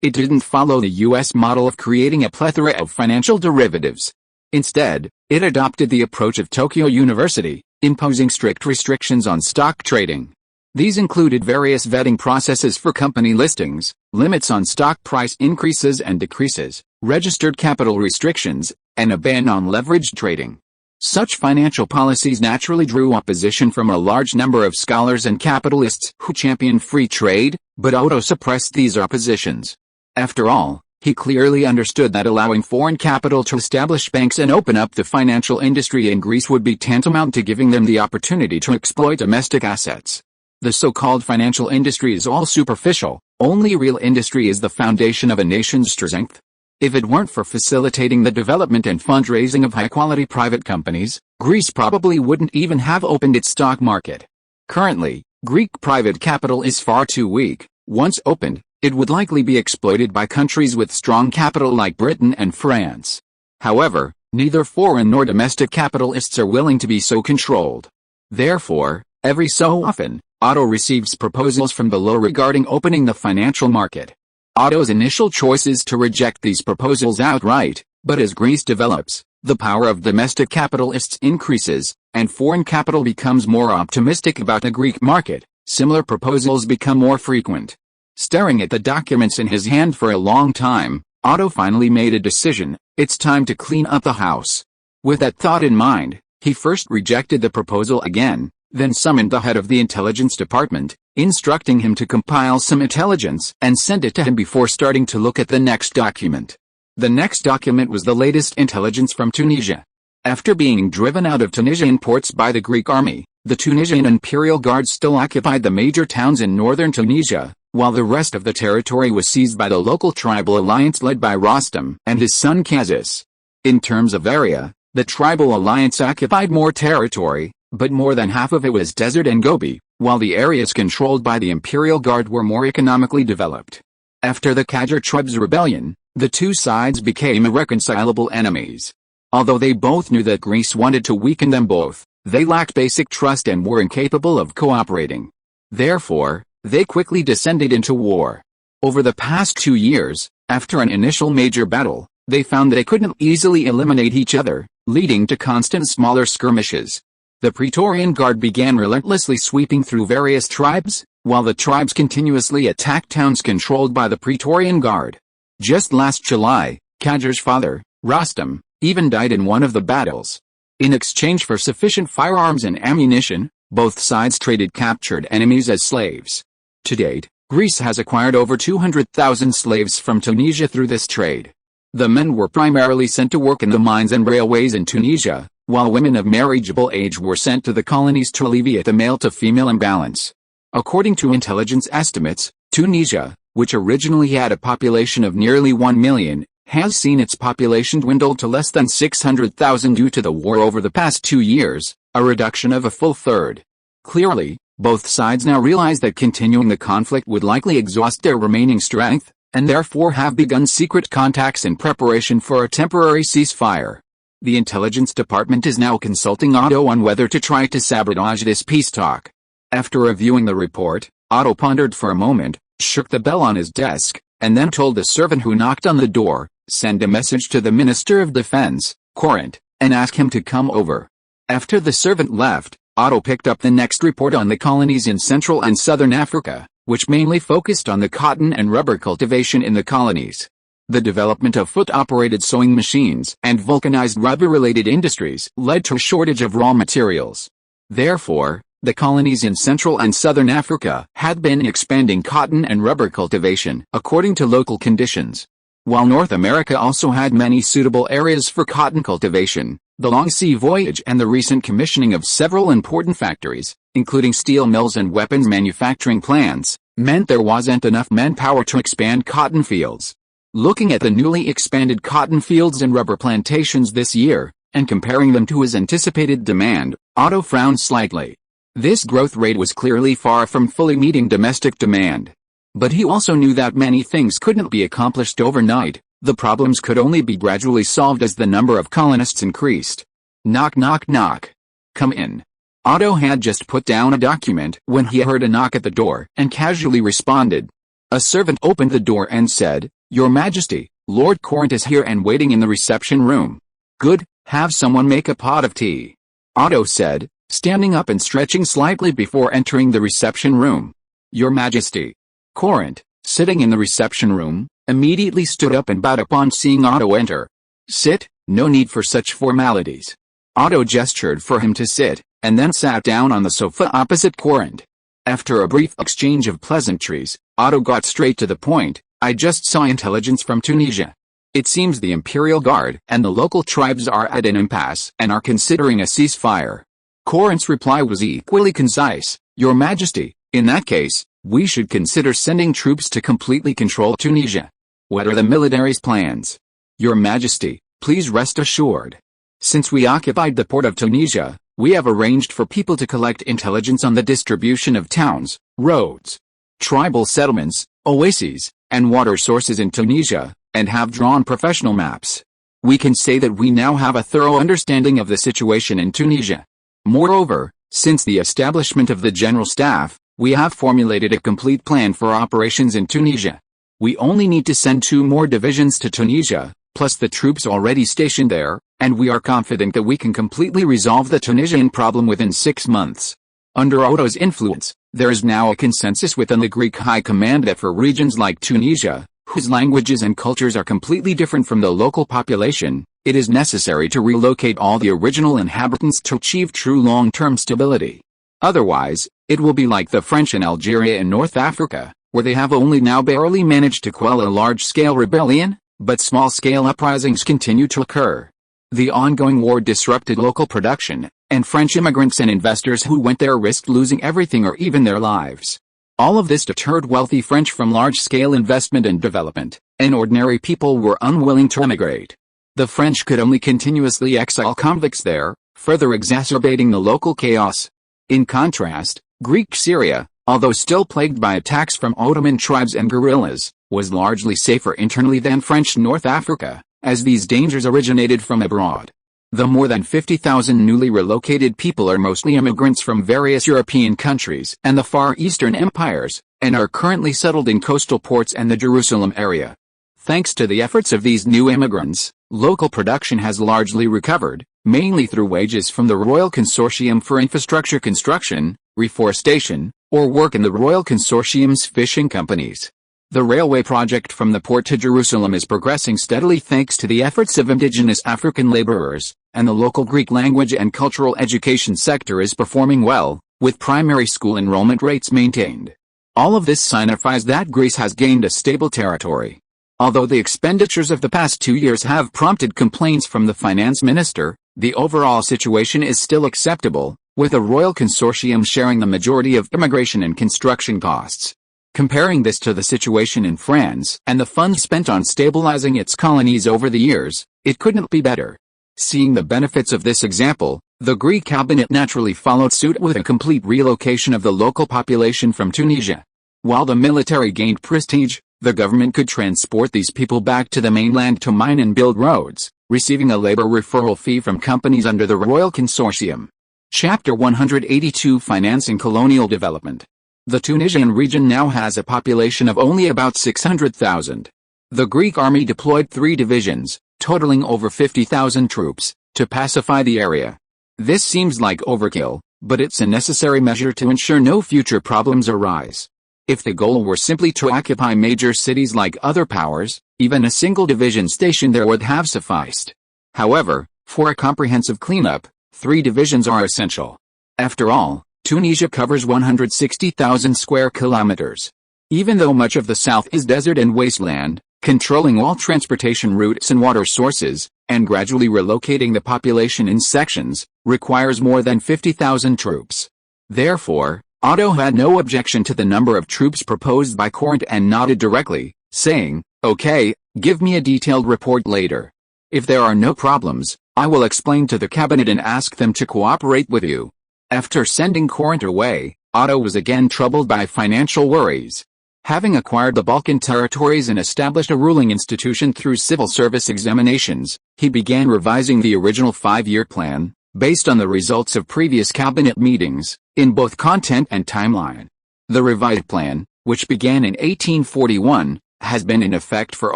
it didn't follow the US model of creating a plethora of financial derivatives. Instead, it adopted the approach of Tokyo University, imposing strict restrictions on stock trading. These included various vetting processes for company listings, limits on stock price increases and decreases, registered capital restrictions, and a ban on leveraged trading. Such financial policies naturally drew opposition from a large number of scholars and capitalists who championed free trade, but Otto suppressed these oppositions. After all, he clearly understood that allowing foreign capital to establish banks and open up the financial industry in Greece would be tantamount to giving them the opportunity to exploit domestic assets. The so-called financial industry is all superficial. Only real industry is the foundation of a nation's strength. If it weren't for facilitating the development and fundraising of high-quality private companies, Greece probably wouldn't even have opened its stock market. Currently, Greek private capital is far too weak. Once opened, it would likely be exploited by countries with strong capital like Britain and France. However, neither foreign nor domestic capitalists are willing to be so controlled. Therefore, every so often, Otto receives proposals from below regarding opening the financial market. Otto's initial choice is to reject these proposals outright, but as Greece develops, the power of domestic capitalists increases, and foreign capital becomes more optimistic about the Greek market. Similar proposals become more frequent. Staring at the documents in his hand for a long time, Otto finally made a decision. It's time to clean up the house. With that thought in mind, he first rejected the proposal again, then summoned the head of the intelligence department, instructing him to compile some intelligence and send it to him before starting to look at the next document. The next document was the latest intelligence from Tunisia. After being driven out of Tunisian ports by the Greek army, the Tunisian Imperial Guard still occupied the major towns in northern Tunisia, while the rest of the territory was seized by the local tribal alliance led by Rostam and his son Kazis. In terms of area, the tribal alliance occupied more territory, but more than half of it was desert and Gobi, while the areas controlled by the Imperial Guard were more economically developed. After the Qajar tribes' rebellion, the two sides became irreconcilable enemies. Although they both knew that Greece wanted to weaken them both, they lacked basic trust and were incapable of cooperating. Therefore, they quickly descended into war. Over the past 2 years, after an initial major battle, they found they couldn't easily eliminate each other, leading to constant smaller skirmishes. The Praetorian Guard began relentlessly sweeping through various tribes, while the tribes continuously attacked towns controlled by the Praetorian Guard. Just last July, Qajar's father, Rostam, even died in one of the battles. In exchange for sufficient firearms and ammunition, both sides traded captured enemies as slaves. To date, Greece has acquired over 200,000 slaves from Tunisia through this trade. The men were primarily sent to work in the mines and railways in Tunisia, while women of marriageable age were sent to the colonies to alleviate the male-to-female imbalance. According to intelligence estimates, Tunisia, which originally had a population of nearly 1 million, has seen its population dwindle to less than 600,000 due to the war over the past 2 years, a reduction of a full third. Clearly, both sides now realize that continuing the conflict would likely exhaust their remaining strength, and therefore have begun secret contacts in preparation for a temporary ceasefire. The intelligence department is now consulting Otto on whether to try to sabotage this peace talk. After reviewing the report, Otto pondered for a moment, shook the bell on his desk, and then told the servant who knocked on the door, send a message to the Minister of Defense, Corinth, and ask him to come over. After the servant left, Otto picked up the next report on the colonies in Central and Southern Africa, which mainly focused on the cotton and rubber cultivation in the colonies. The development of foot-operated sewing machines and vulcanized rubber-related industries led to a shortage of raw materials. Therefore, the colonies in Central and Southern Africa had been expanding cotton and rubber cultivation according to local conditions. While North America also had many suitable areas for cotton cultivation, the long sea voyage and the recent commissioning of several important factories, including steel mills and weapons manufacturing plants, meant there wasn't enough manpower to expand cotton fields. Looking at the newly expanded cotton fields and rubber plantations this year, and comparing them to his anticipated demand, Otto frowned slightly. This growth rate was clearly far from fully meeting domestic demand. But he also knew that many things couldn't be accomplished overnight. The problems could only be gradually solved as the number of colonists increased. Knock knock knock. Come in. Otto had just put down a document when he heard a knock at the door and casually responded. A servant opened the door and said, "Your Majesty, Lord Corinth is here and waiting in the reception room." "Good, have someone make a pot of tea," Otto said, standing up and stretching slightly before entering the reception room. "Your Majesty." Corinth, sitting in the reception room, immediately stood up and bowed upon seeing Otto enter. "Sit, no need for such formalities." Otto gestured for him to sit, and then sat down on the sofa opposite Corinth. After a brief exchange of pleasantries, Otto got straight to the point. "I just saw intelligence from Tunisia. It seems the Imperial Guard and the local tribes are at an impasse and are considering a ceasefire." Corinth's reply was equally concise. "Your Majesty, in that case, we should consider sending troops to completely control Tunisia." "What are the military's plans?" "Your Majesty, please rest assured. Since we occupied the port of Tunisia, we have arranged for people to collect intelligence on the distribution of towns, roads, tribal settlements, oases, and water sources in Tunisia, and have drawn professional maps. We can say that we now have a thorough understanding of the situation in Tunisia. Moreover, since the establishment of the General Staff, we have formulated a complete plan for operations in Tunisia. We only need to send 2 more divisions to Tunisia, plus the troops already stationed there, and we are confident that we can completely resolve the Tunisian problem within 6 months. Under Otto's influence, there is now a consensus within the Greek High Command that for regions like Tunisia, whose languages and cultures are completely different from the local population, it is necessary to relocate all the original inhabitants to achieve true long-term stability. Otherwise, it will be like the French in Algeria and North Africa, where they have only now barely managed to quell a large-scale rebellion, but small-scale uprisings continue to occur. The ongoing war disrupted local production, and French immigrants and investors who went there risked losing everything or even their lives. All of this deterred wealthy French from large-scale investment and development, and ordinary people were unwilling to emigrate. The French could only continuously exile convicts there, further exacerbating the local chaos. In contrast, Greek Syria, although still plagued by attacks from Ottoman tribes and guerrillas, was largely safer internally than French North Africa, as these dangers originated from abroad. The more than 50,000 newly relocated people are mostly immigrants from various European countries and the Far Eastern empires, and are currently settled in coastal ports and the Jerusalem area. Thanks to the efforts of these new immigrants, local production has largely recovered, mainly through wages from the Royal Consortium for Infrastructure Construction, Reforestation, or work in the Royal Consortium's fishing companies. The railway project from the port to Jerusalem is progressing steadily thanks to the efforts of indigenous African laborers, and the local Greek language and cultural education sector is performing well, with primary school enrollment rates maintained. All of this signifies that Greece has gained a stable territory. Although the expenditures of the past 2 years have prompted complaints from the finance minister, the overall situation is still acceptable, with the Royal Consortium sharing the majority of immigration and construction costs. Comparing this to the situation in France and the funds spent on stabilizing its colonies over the years, it couldn't be better. Seeing the benefits of this example, the Greek cabinet naturally followed suit with a complete relocation of the local population from Tunisia. While the military gained prestige, the government could transport these people back to the mainland to mine and build roads, receiving a labor referral fee from companies under the Royal Consortium. Chapter 182 Financing Colonial Development. The Tunisian region now has a population of only about 600,000. The Greek army deployed 3 divisions, totaling over 50,000 troops, to pacify the area. This seems like overkill, but it's a necessary measure to ensure no future problems arise. If the goal were simply to occupy major cities like other powers, even a single division stationed there would have sufficed. However, for a comprehensive cleanup, 3 divisions are essential. After all, Tunisia covers 160,000 square kilometers. Even though much of the south is desert and wasteland, controlling all transportation routes and water sources, and gradually relocating the population in sections, requires more than 50,000 troops. Therefore, Otto had no objection to the number of troops proposed by Corinth and nodded directly, saying, "Okay, give me a detailed report later. If there are no problems, I will explain to the cabinet and ask them to cooperate with you." After sending Corinth away, Otto was again troubled by financial worries. Having acquired the Balkan territories and established a ruling institution through civil service examinations, he began revising the original 5-year plan, based on the results of previous cabinet meetings, in both content and timeline. The revised plan, which began in 1841, has been in effect for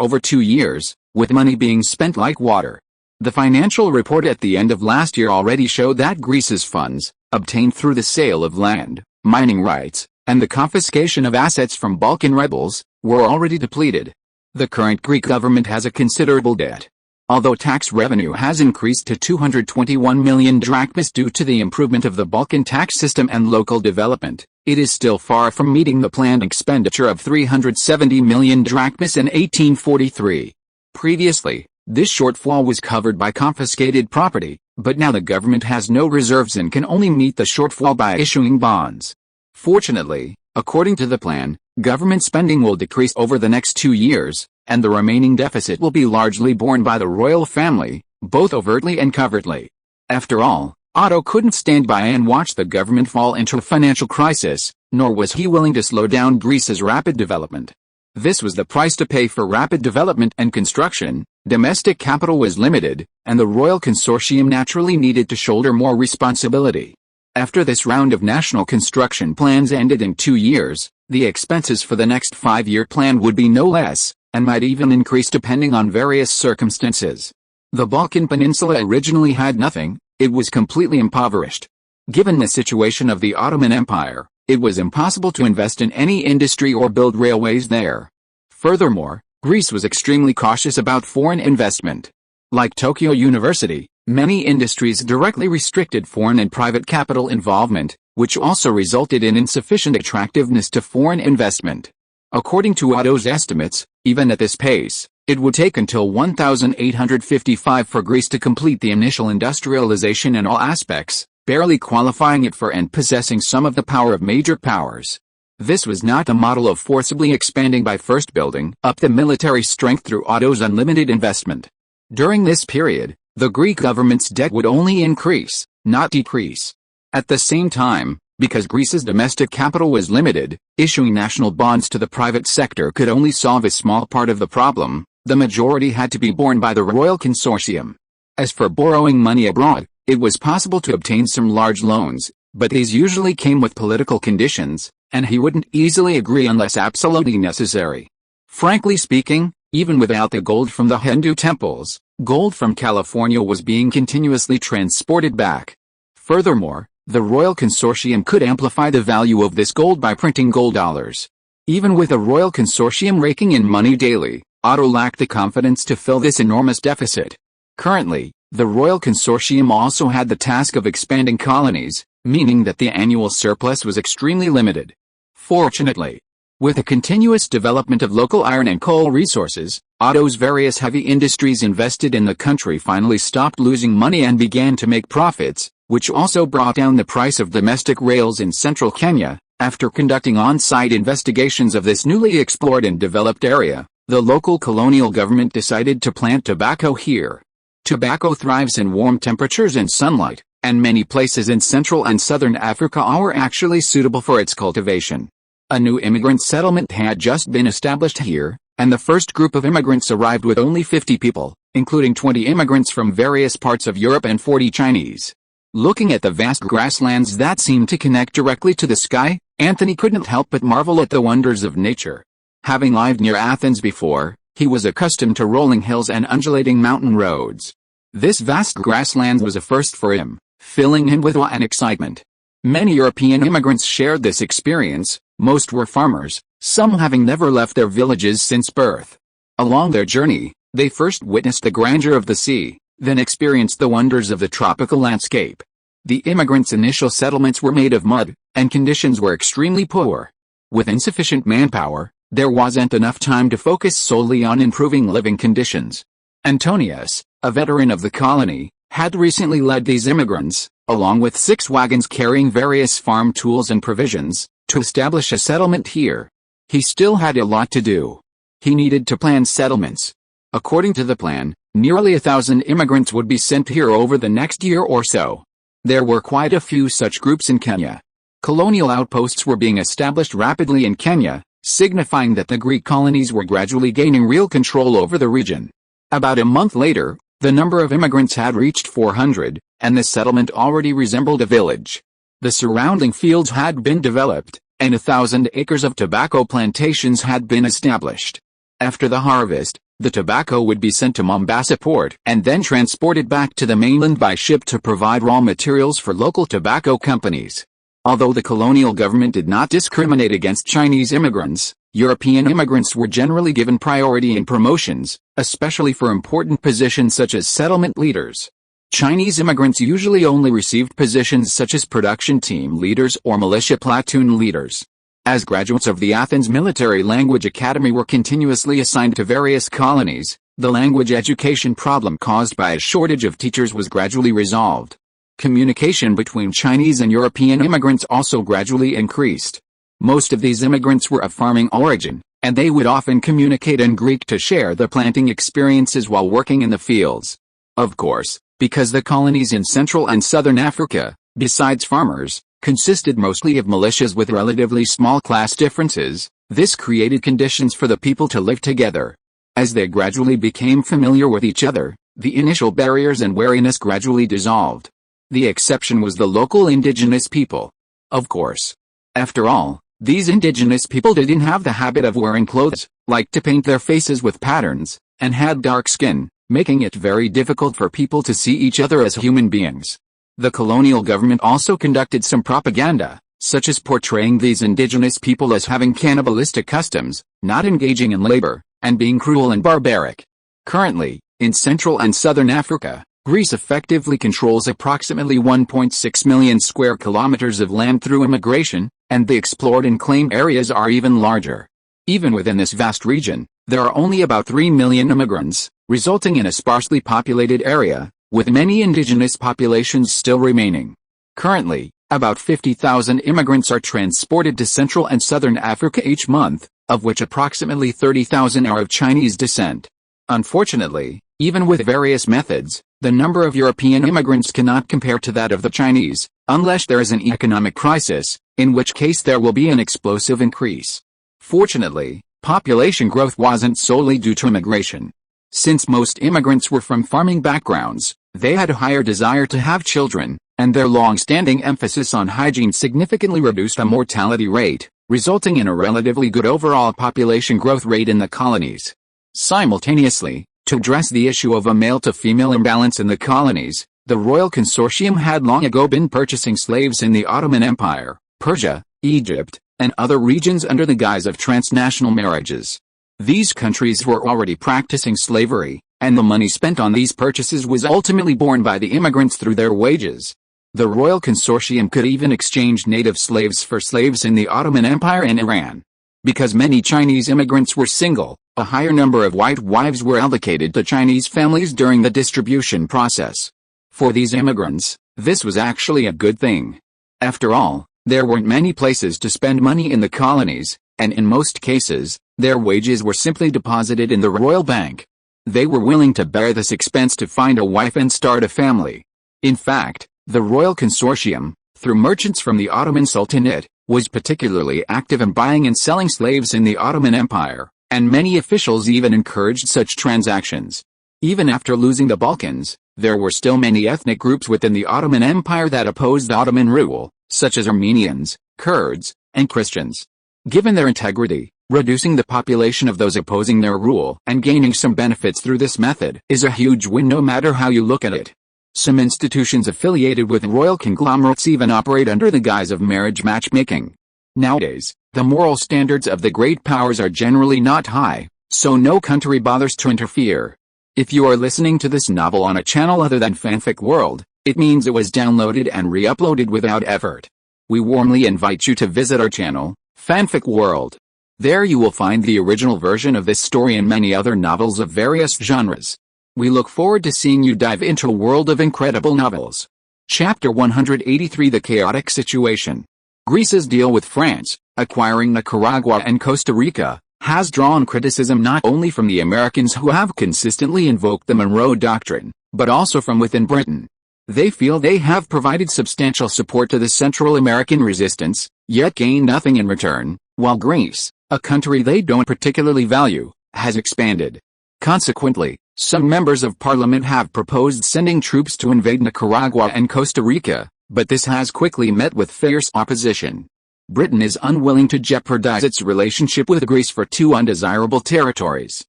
over 2 years, with money being spent like water. The financial report at the end of last year already showed that Greece's funds, obtained through the sale of land, mining rights, and the confiscation of assets from Balkan rebels, were already depleted. The current Greek government has a considerable debt. Although tax revenue has increased to 221 million drachmas due to the improvement of the Balkan tax system and local development, it is still far from meeting the planned expenditure of 370 million drachmas in 1843. Previously, this shortfall was covered by confiscated property, but now the government has no reserves and can only meet the shortfall by issuing bonds. Fortunately, according to the plan, government spending will decrease over the next 2 years, and the remaining deficit will be largely borne by the royal family, both overtly and covertly. After all, Otto couldn't stand by and watch the government fall into a financial crisis, nor was he willing to slow down Greece's rapid development. This was the price to pay for rapid development and construction. Domestic capital was limited, and the royal consortium naturally needed to shoulder more responsibility. After this round of national construction plans ended in 2 years, the expenses for the next 5-year plan would be no less, and might even increase depending on various circumstances. The Balkan Peninsula originally had nothing, it was completely impoverished. Given the situation of the Ottoman Empire, it was impossible to invest in any industry or build railways there. Furthermore, Greece was extremely cautious about foreign investment. Like Tokyo University, many industries directly restricted foreign and private capital involvement, which also resulted in insufficient attractiveness to foreign investment. According to Otto's estimates, even at this pace, it would take until 1855 for Greece to complete the initial industrialization in all aspects, barely qualifying it for and possessing some of the power of major powers. This was not the model of forcibly expanding by first building up the military strength through Otto's unlimited investment. During this period, the Greek government's debt would only increase, not decrease. At the same time, because Greece's domestic capital was limited, issuing national bonds to the private sector could only solve a small part of the problem. The majority had to be borne by the royal consortium. As for borrowing money abroad, it was possible to obtain some large loans, but these usually came with political conditions, and he wouldn't easily agree unless absolutely necessary. Frankly speaking, even without the gold from the Hindu temples, gold from California was being continuously transported back. Furthermore, the royal consortium could amplify the value of this gold by printing gold dollars. Even with a royal consortium raking in money daily, Otto lacked the confidence to fill this enormous deficit. Currently, the royal consortium also had the task of expanding colonies, meaning that the annual surplus was extremely limited. Fortunately, with the continuous development of local iron and coal resources, Otto's various heavy industries invested in the country finally stopped losing money and began to make profits, which also brought down the price of domestic rails in central Kenya. After conducting on-site investigations of this newly explored and developed area, the local colonial government decided to plant tobacco here. Tobacco thrives in warm temperatures and sunlight, and many places in Central and Southern Africa are actually suitable for its cultivation. A new immigrant settlement had just been established here, and the first group of immigrants arrived with only 50 people, including 20 immigrants from various parts of Europe and 40 Chinese. Looking at the vast grasslands that seemed to connect directly to the sky, Anthony couldn't help but marvel at the wonders of nature. Having lived near Athens before, he was accustomed to rolling hills and undulating mountain roads. This vast grassland was a first for him, filling him with awe and excitement. Many European immigrants shared this experience. Most were farmers, some having never left their villages since birth. Along their journey, they first witnessed the grandeur of the sea, then experienced the wonders of the tropical landscape. The immigrants' initial settlements were made of mud, and conditions were extremely poor. With insufficient manpower, there wasn't enough time to focus solely on improving living conditions. Antonius, a veteran of the colony, had recently led these immigrants, along with 6 wagons carrying various farm tools and provisions, to establish a settlement here. He still had a lot to do. He needed to plan settlements. According to the plan, nearly 1,000 immigrants would be sent here over the next year or so. There were quite a few such groups in Kenya. Colonial outposts were being established rapidly in Kenya, signifying that the Greek colonies were gradually gaining real control over the region. About a month later, the number of immigrants had reached 400, and the settlement already resembled a village. The surrounding fields had been developed, and 1,000 acres of tobacco plantations had been established. After the harvest, the tobacco would be sent to Mombasa port and then transported back to the mainland by ship to provide raw materials for local tobacco companies. Although the colonial government did not discriminate against Chinese immigrants, European immigrants were generally given priority in promotions, especially for important positions such as settlement leaders. Chinese immigrants usually only received positions such as production team leaders or militia platoon leaders. As graduates of the Athens Military Language Academy were continuously assigned to various colonies, the language education problem caused by a shortage of teachers was gradually resolved. Communication between Chinese and European immigrants also gradually increased. Most of these immigrants were of farming origin, and they would often communicate in Greek to share their planting experiences while working in the fields. Of course, because the colonies in Central and Southern Africa, besides farmers, consisted mostly of militias with relatively small class differences, this created conditions for the people to live together. As they gradually became familiar with each other, the initial barriers and wariness gradually dissolved. The exception was the local indigenous people. Of course. After all, these indigenous people didn't have the habit of wearing clothes, liked to paint their faces with patterns, and had dark skin, making it very difficult for people to see each other as human beings. The colonial government also conducted some propaganda, such as portraying these indigenous people as having cannibalistic customs, not engaging in labor, and being cruel and barbaric. Currently, in Central and Southern Africa, Greece effectively controls approximately 1.6 million square kilometers of land through immigration, and the explored and claimed areas are even larger. Even within this vast region, there are only about 3 million immigrants, resulting in a sparsely populated area, with many indigenous populations still remaining. Currently, about 50,000 immigrants are transported to Central and Southern Africa each month, of which approximately 30,000 are of Chinese descent. Unfortunately, even with various methods, the number of European immigrants cannot compare to that of the Chinese, unless there is an economic crisis, in which case there will be an explosive increase. Fortunately, population growth wasn't solely due to immigration. Since most immigrants were from farming backgrounds, they had a higher desire to have children, and their long-standing emphasis on hygiene significantly reduced the mortality rate, resulting in a relatively good overall population growth rate in the colonies. Simultaneously, to address the issue of a male-to-female imbalance in the colonies, the Royal Consortium had long ago been purchasing slaves in the Ottoman Empire, Persia, Egypt, and other regions under the guise of transnational marriages. These countries were already practicing slavery, and the money spent on these purchases was ultimately borne by the immigrants through their wages. The Royal Consortium could even exchange native slaves for slaves in the Ottoman Empire and Iran. Because many Chinese immigrants were single, a higher number of white wives were allocated to Chinese families during the distribution process. For these immigrants, this was actually a good thing. After all, there weren't many places to spend money in the colonies, and in most cases, their wages were simply deposited in the royal bank. They were willing to bear this expense to find a wife and start a family. In fact, the Royal Consortium, through merchants from the Ottoman Sultanate, was particularly active in buying and selling slaves in the Ottoman Empire, and many officials even encouraged such transactions. Even after losing the Balkans, there were still many ethnic groups within the Ottoman Empire that opposed Ottoman rule, such as Armenians, Kurds, and Christians. Given their integrity, reducing the population of those opposing their rule and gaining some benefits through this method is a huge win no matter how you look at it. Some institutions affiliated with royal conglomerates even operate under the guise of marriage matchmaking. Nowadays, the moral standards of the great powers are generally not high, so no country bothers to interfere. If you are listening to this novel on a channel other than Fanfic World, it means it was downloaded and re-uploaded without effort. We warmly invite you to visit our channel, Fanfic World. There you will find the original version of this story and many other novels of various genres. We look forward to seeing you dive into a world of incredible novels. Chapter 183: The Chaotic Situation. Greece's deal with France, acquiring Nicaragua and Costa Rica, has drawn criticism not only from the Americans who have consistently invoked the Monroe Doctrine, but also from within Britain. They feel they have provided substantial support to the Central American resistance, yet gained nothing in return, while Greece, a country they don't particularly value, has expanded. Consequently, some members of parliament have proposed sending troops to invade Nicaragua and Costa Rica, but this has quickly met with fierce opposition. Britain is unwilling to jeopardize its relationship with Greece for two undesirable territories.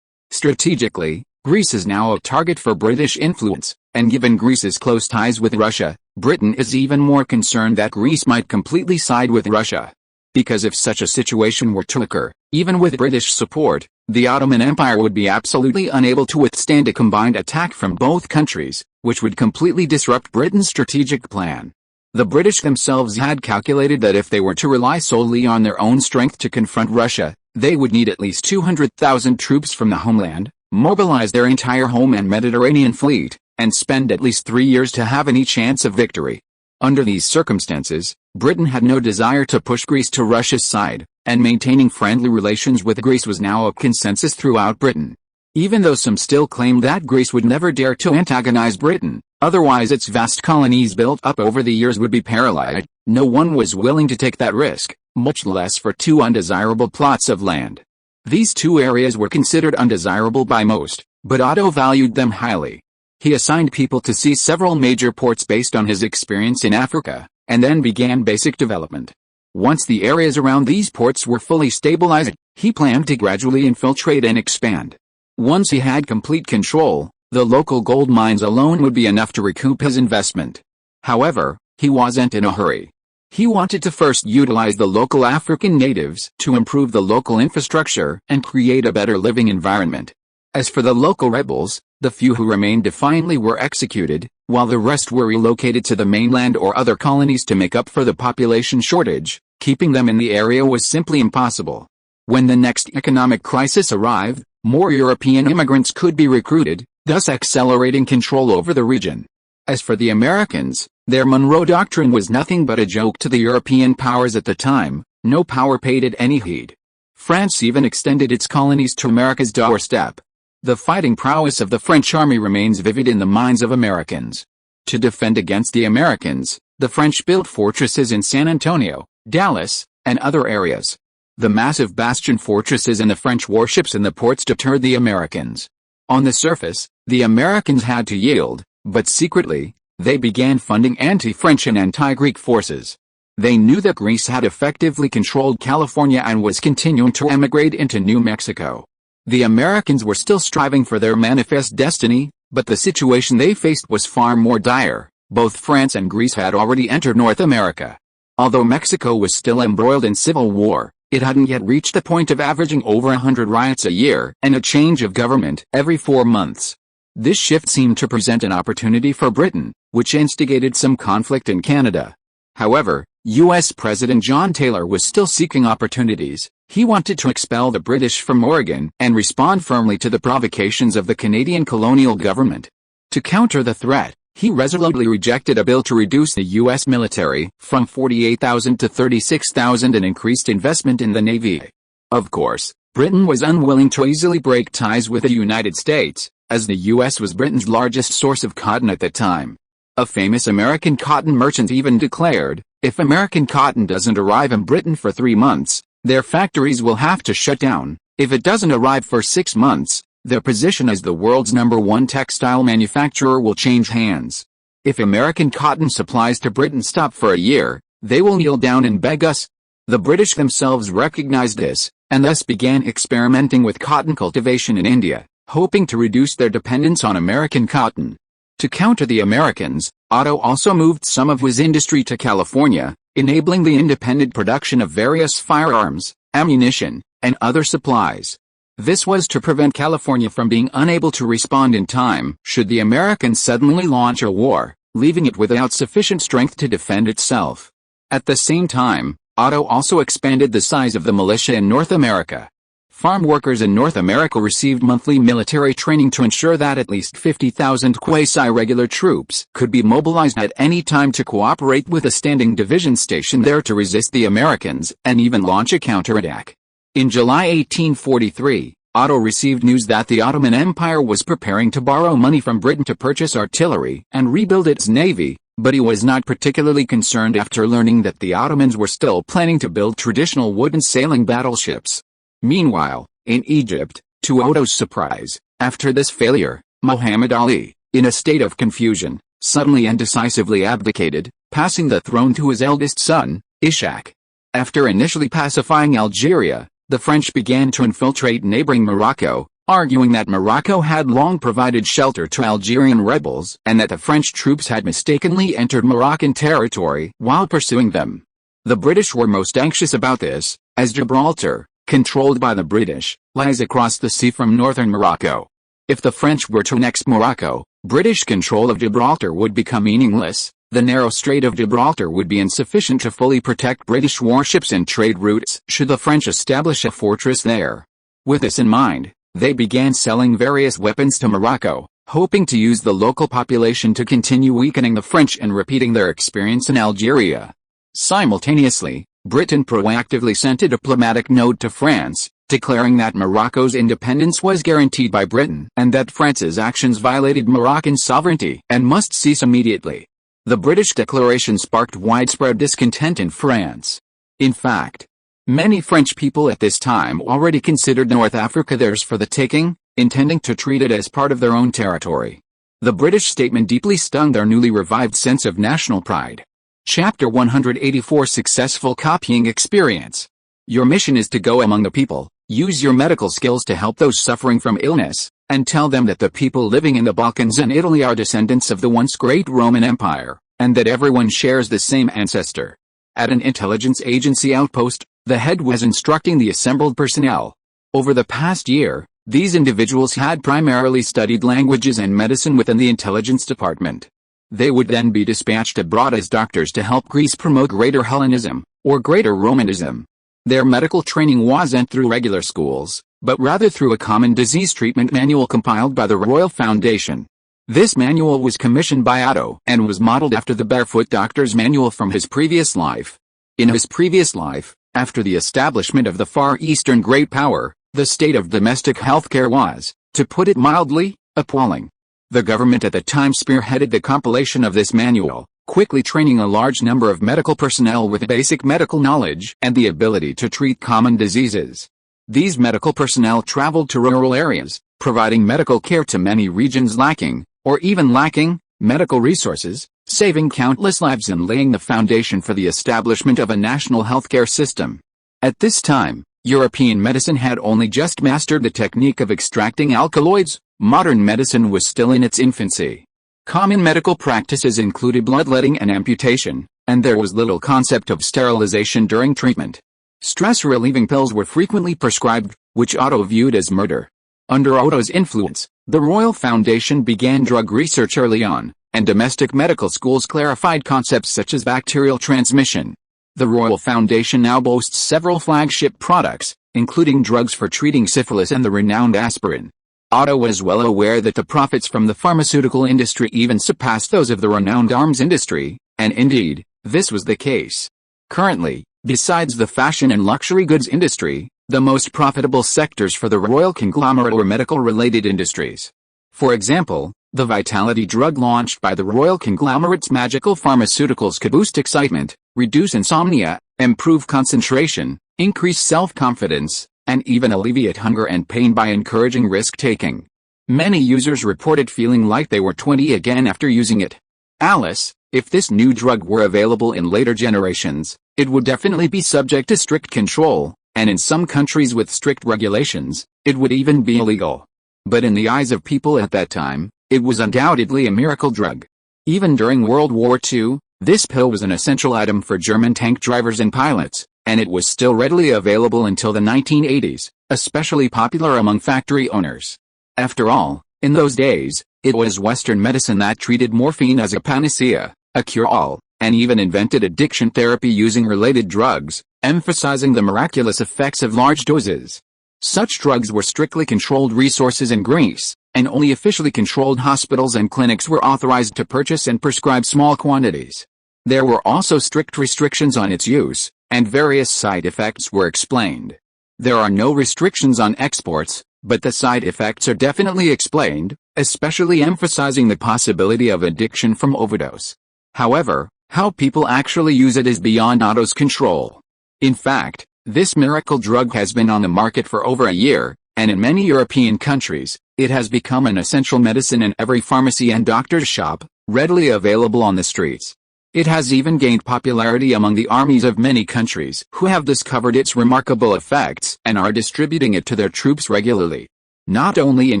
Strategically, Greece is now a target for British influence, and given Greece's close ties with Russia, Britain is even more concerned that Greece might completely side with Russia. Because if such a situation were to occur, even with British support, the Ottoman Empire would be absolutely unable to withstand a combined attack from both countries, which would completely disrupt Britain's strategic plan. The British themselves had calculated that if they were to rely solely on their own strength to confront Russia, they would need at least 200,000 troops from the homeland, mobilize their entire home and Mediterranean fleet, and spend at least 3 years to have any chance of victory. Under these circumstances, Britain had no desire to push Greece to Russia's side, and maintaining friendly relations with Greece was now a consensus throughout Britain. Even though some still claimed that Greece would never dare to antagonize Britain, otherwise its vast colonies built up over the years would be paralyzed, no one was willing to take that risk, much less for two undesirable plots of land. These two areas were considered undesirable by most, but Otto valued them highly. He assigned people to see several major ports based on his experience in Africa, and then began basic development. Once the areas around these ports were fully stabilized, he planned to gradually infiltrate and expand. Once he had complete control, the local gold mines alone would be enough to recoup his investment. However, he wasn't in a hurry. He wanted to first utilize the local African natives to improve the local infrastructure and create a better living environment. As for the local rebels, the few who remained defiantly were executed, while the rest were relocated to the mainland or other colonies to make up for the population shortage. Keeping them in the area was simply impossible. When the next economic crisis arrived, more European immigrants could be recruited, thus accelerating control over the region. As for the Americans, their Monroe Doctrine was nothing but a joke to the European powers at the time. No power paid it any heed. France even extended its colonies to America's doorstep. The fighting prowess of the French army remains vivid in the minds of Americans. To defend against the Americans, the French built fortresses in San Antonio, Dallas, and other areas. The massive bastion fortresses and the French warships in the ports deterred the Americans. On the surface, the Americans had to yield, but secretly, they began funding anti-French and anti-Greek forces. They knew that Greece had effectively controlled California and was continuing to emigrate into New Mexico. The Americans were still striving for their manifest destiny, but the situation they faced was far more dire. Both France and Greece had already entered North America. Although Mexico was still embroiled in civil war, it hadn't yet reached the point of averaging over 100 riots a year and a change of government every 4 months. This shift seemed to present an opportunity for Britain, which instigated some conflict in Canada. However, U.S. President John Taylor was still seeking opportunities. He wanted to expel the British from Oregon and respond firmly to the provocations of the Canadian colonial government. To counter the threat, he resolutely rejected a bill to reduce the U.S. military from 48,000 to 36,000 and increased investment in the Navy. Of course, Britain was unwilling to easily break ties with the United States, as the U.S. was Britain's largest source of cotton at the time. A famous American cotton merchant even declared, "If American cotton doesn't arrive in Britain for 3 months, their factories will have to shut down. If it doesn't arrive for 6 months, their position as the world's #1 textile manufacturer will change hands. If American cotton supplies to Britain stop for a year, they will kneel down and beg us." The British themselves recognized this, and thus began experimenting with cotton cultivation in India, hoping to reduce their dependence on American cotton. To counter the Americans, Otto also moved some of his industry to California, enabling the independent production of various firearms, ammunition, and other supplies. This was to prevent California from being unable to respond in time should the Americans suddenly launch a war, leaving it without sufficient strength to defend itself. At the same time, Otto also expanded the size of the militia in North America. Farm workers in North America received monthly military training to ensure that at least 50,000 quasi-regular troops could be mobilized at any time to cooperate with a standing division stationed there to resist the Americans and even launch a counterattack. In July 1843, Otto received news that the Ottoman Empire was preparing to borrow money from Britain to purchase artillery and rebuild its navy, but he was not particularly concerned after learning that the Ottomans were still planning to build traditional wooden sailing battleships. Meanwhile, in Egypt, to Otto's surprise, after this failure, Muhammad Ali, in a state of confusion, suddenly and decisively abdicated, passing the throne to his eldest son, Ishaq. After initially pacifying Algeria, the French began to infiltrate neighboring Morocco, arguing that Morocco had long provided shelter to Algerian rebels and that the French troops had mistakenly entered Moroccan territory while pursuing them. The British were most anxious about this, as Gibraltar, controlled by the British, lies across the sea from northern Morocco. If the French were to annex Morocco, British control of Gibraltar would become meaningless. The narrow Strait of Gibraltar would be insufficient to fully protect British warships and trade routes should the French establish a fortress there. With this in mind, they began selling various weapons to Morocco, hoping to use the local population to continue weakening the French and repeating their experience in Algeria. Simultaneously, Britain proactively sent a diplomatic note to France, declaring that Morocco's independence was guaranteed by Britain and that France's actions violated Moroccan sovereignty and must cease immediately. The British declaration sparked widespread discontent in France. In fact, many French people at this time already considered North Africa theirs for the taking, intending to treat it as part of their own territory. The British statement deeply stung their newly revived sense of national pride. Chapter 184 Successful Copying Experience. Your mission is to go among the people, use your medical skills to help those suffering from illness, and tell them that the people living in the Balkans and Italy are descendants of the once great Roman Empire, and that everyone shares the same ancestor. At an intelligence agency outpost, the head was instructing the assembled personnel. Over the past year, these individuals had primarily studied languages and medicine within the intelligence department. They would then be dispatched abroad as doctors to help Greece promote Greater Hellenism, or Greater Romanism. Their medical training wasn't through regular schools, but rather through a common disease treatment manual compiled by the Royal Foundation. This manual was commissioned by Otto and was modeled after the Barefoot Doctor's manual from his previous life. In his previous life, after the establishment of the Far Eastern Great Power, the state of domestic healthcare was, to put it mildly, appalling. The government at the time spearheaded the compilation of this manual, quickly training a large number of medical personnel with basic medical knowledge and the ability to treat common diseases. These medical personnel traveled to rural areas, providing medical care to many regions lacking, or even lacking, medical resources, saving countless lives and laying the foundation for the establishment of a national healthcare system. At this time, European medicine had only just mastered the technique of extracting alkaloids. Modern medicine was still in its infancy. Common medical practices included bloodletting and amputation, and there was little concept of sterilization during treatment. Stress-relieving pills were frequently prescribed, which Otto viewed as murder. Under Otto's influence, the Royal Foundation began drug research early on, and domestic medical schools clarified concepts such as bacterial transmission. The Royal Foundation now boasts several flagship products, including drugs for treating syphilis and the renowned aspirin. Otto was well aware that the profits from the pharmaceutical industry even surpassed those of the renowned arms industry, and indeed, this was the case. Currently, besides the fashion and luxury goods industry, the most profitable sectors for the royal conglomerate were medical-related industries. For example, the vitality drug launched by the royal conglomerate's magical pharmaceuticals could boost excitement, reduce insomnia, improve concentration, increase self-confidence, and even alleviate hunger and pain by encouraging risk-taking. Many users reported feeling like they were 20 again after using it. Alice, if this new drug were available in later generations, it would definitely be subject to strict control, and in some countries with strict regulations, it would even be illegal. But in the eyes of people at that time, it was undoubtedly a miracle drug. Even during World War II, this pill was an essential item for German tank drivers and pilots, and it was still readily available until the 1980s, especially popular among factory owners. After all, in those days, it was Western medicine that treated morphine as a panacea, a cure-all, and even invented addiction therapy using related drugs, emphasizing the miraculous effects of large doses. Such drugs were strictly controlled resources in Greece, and only officially controlled hospitals and clinics were authorized to purchase and prescribe small quantities. There were also strict restrictions on its use, and various side effects were explained. There are no restrictions on exports, but the side effects are definitely explained, especially emphasizing the possibility of addiction from overdose. However, how people actually use it is beyond Otto's control. In fact, This miracle drug has been on the market for over a year, and in many European countries, it has become an essential medicine in every pharmacy and doctor's shop, readily available on the streets. It has even gained popularity among the armies of many countries who have discovered its remarkable effects and are distributing it to their troops regularly. Not only in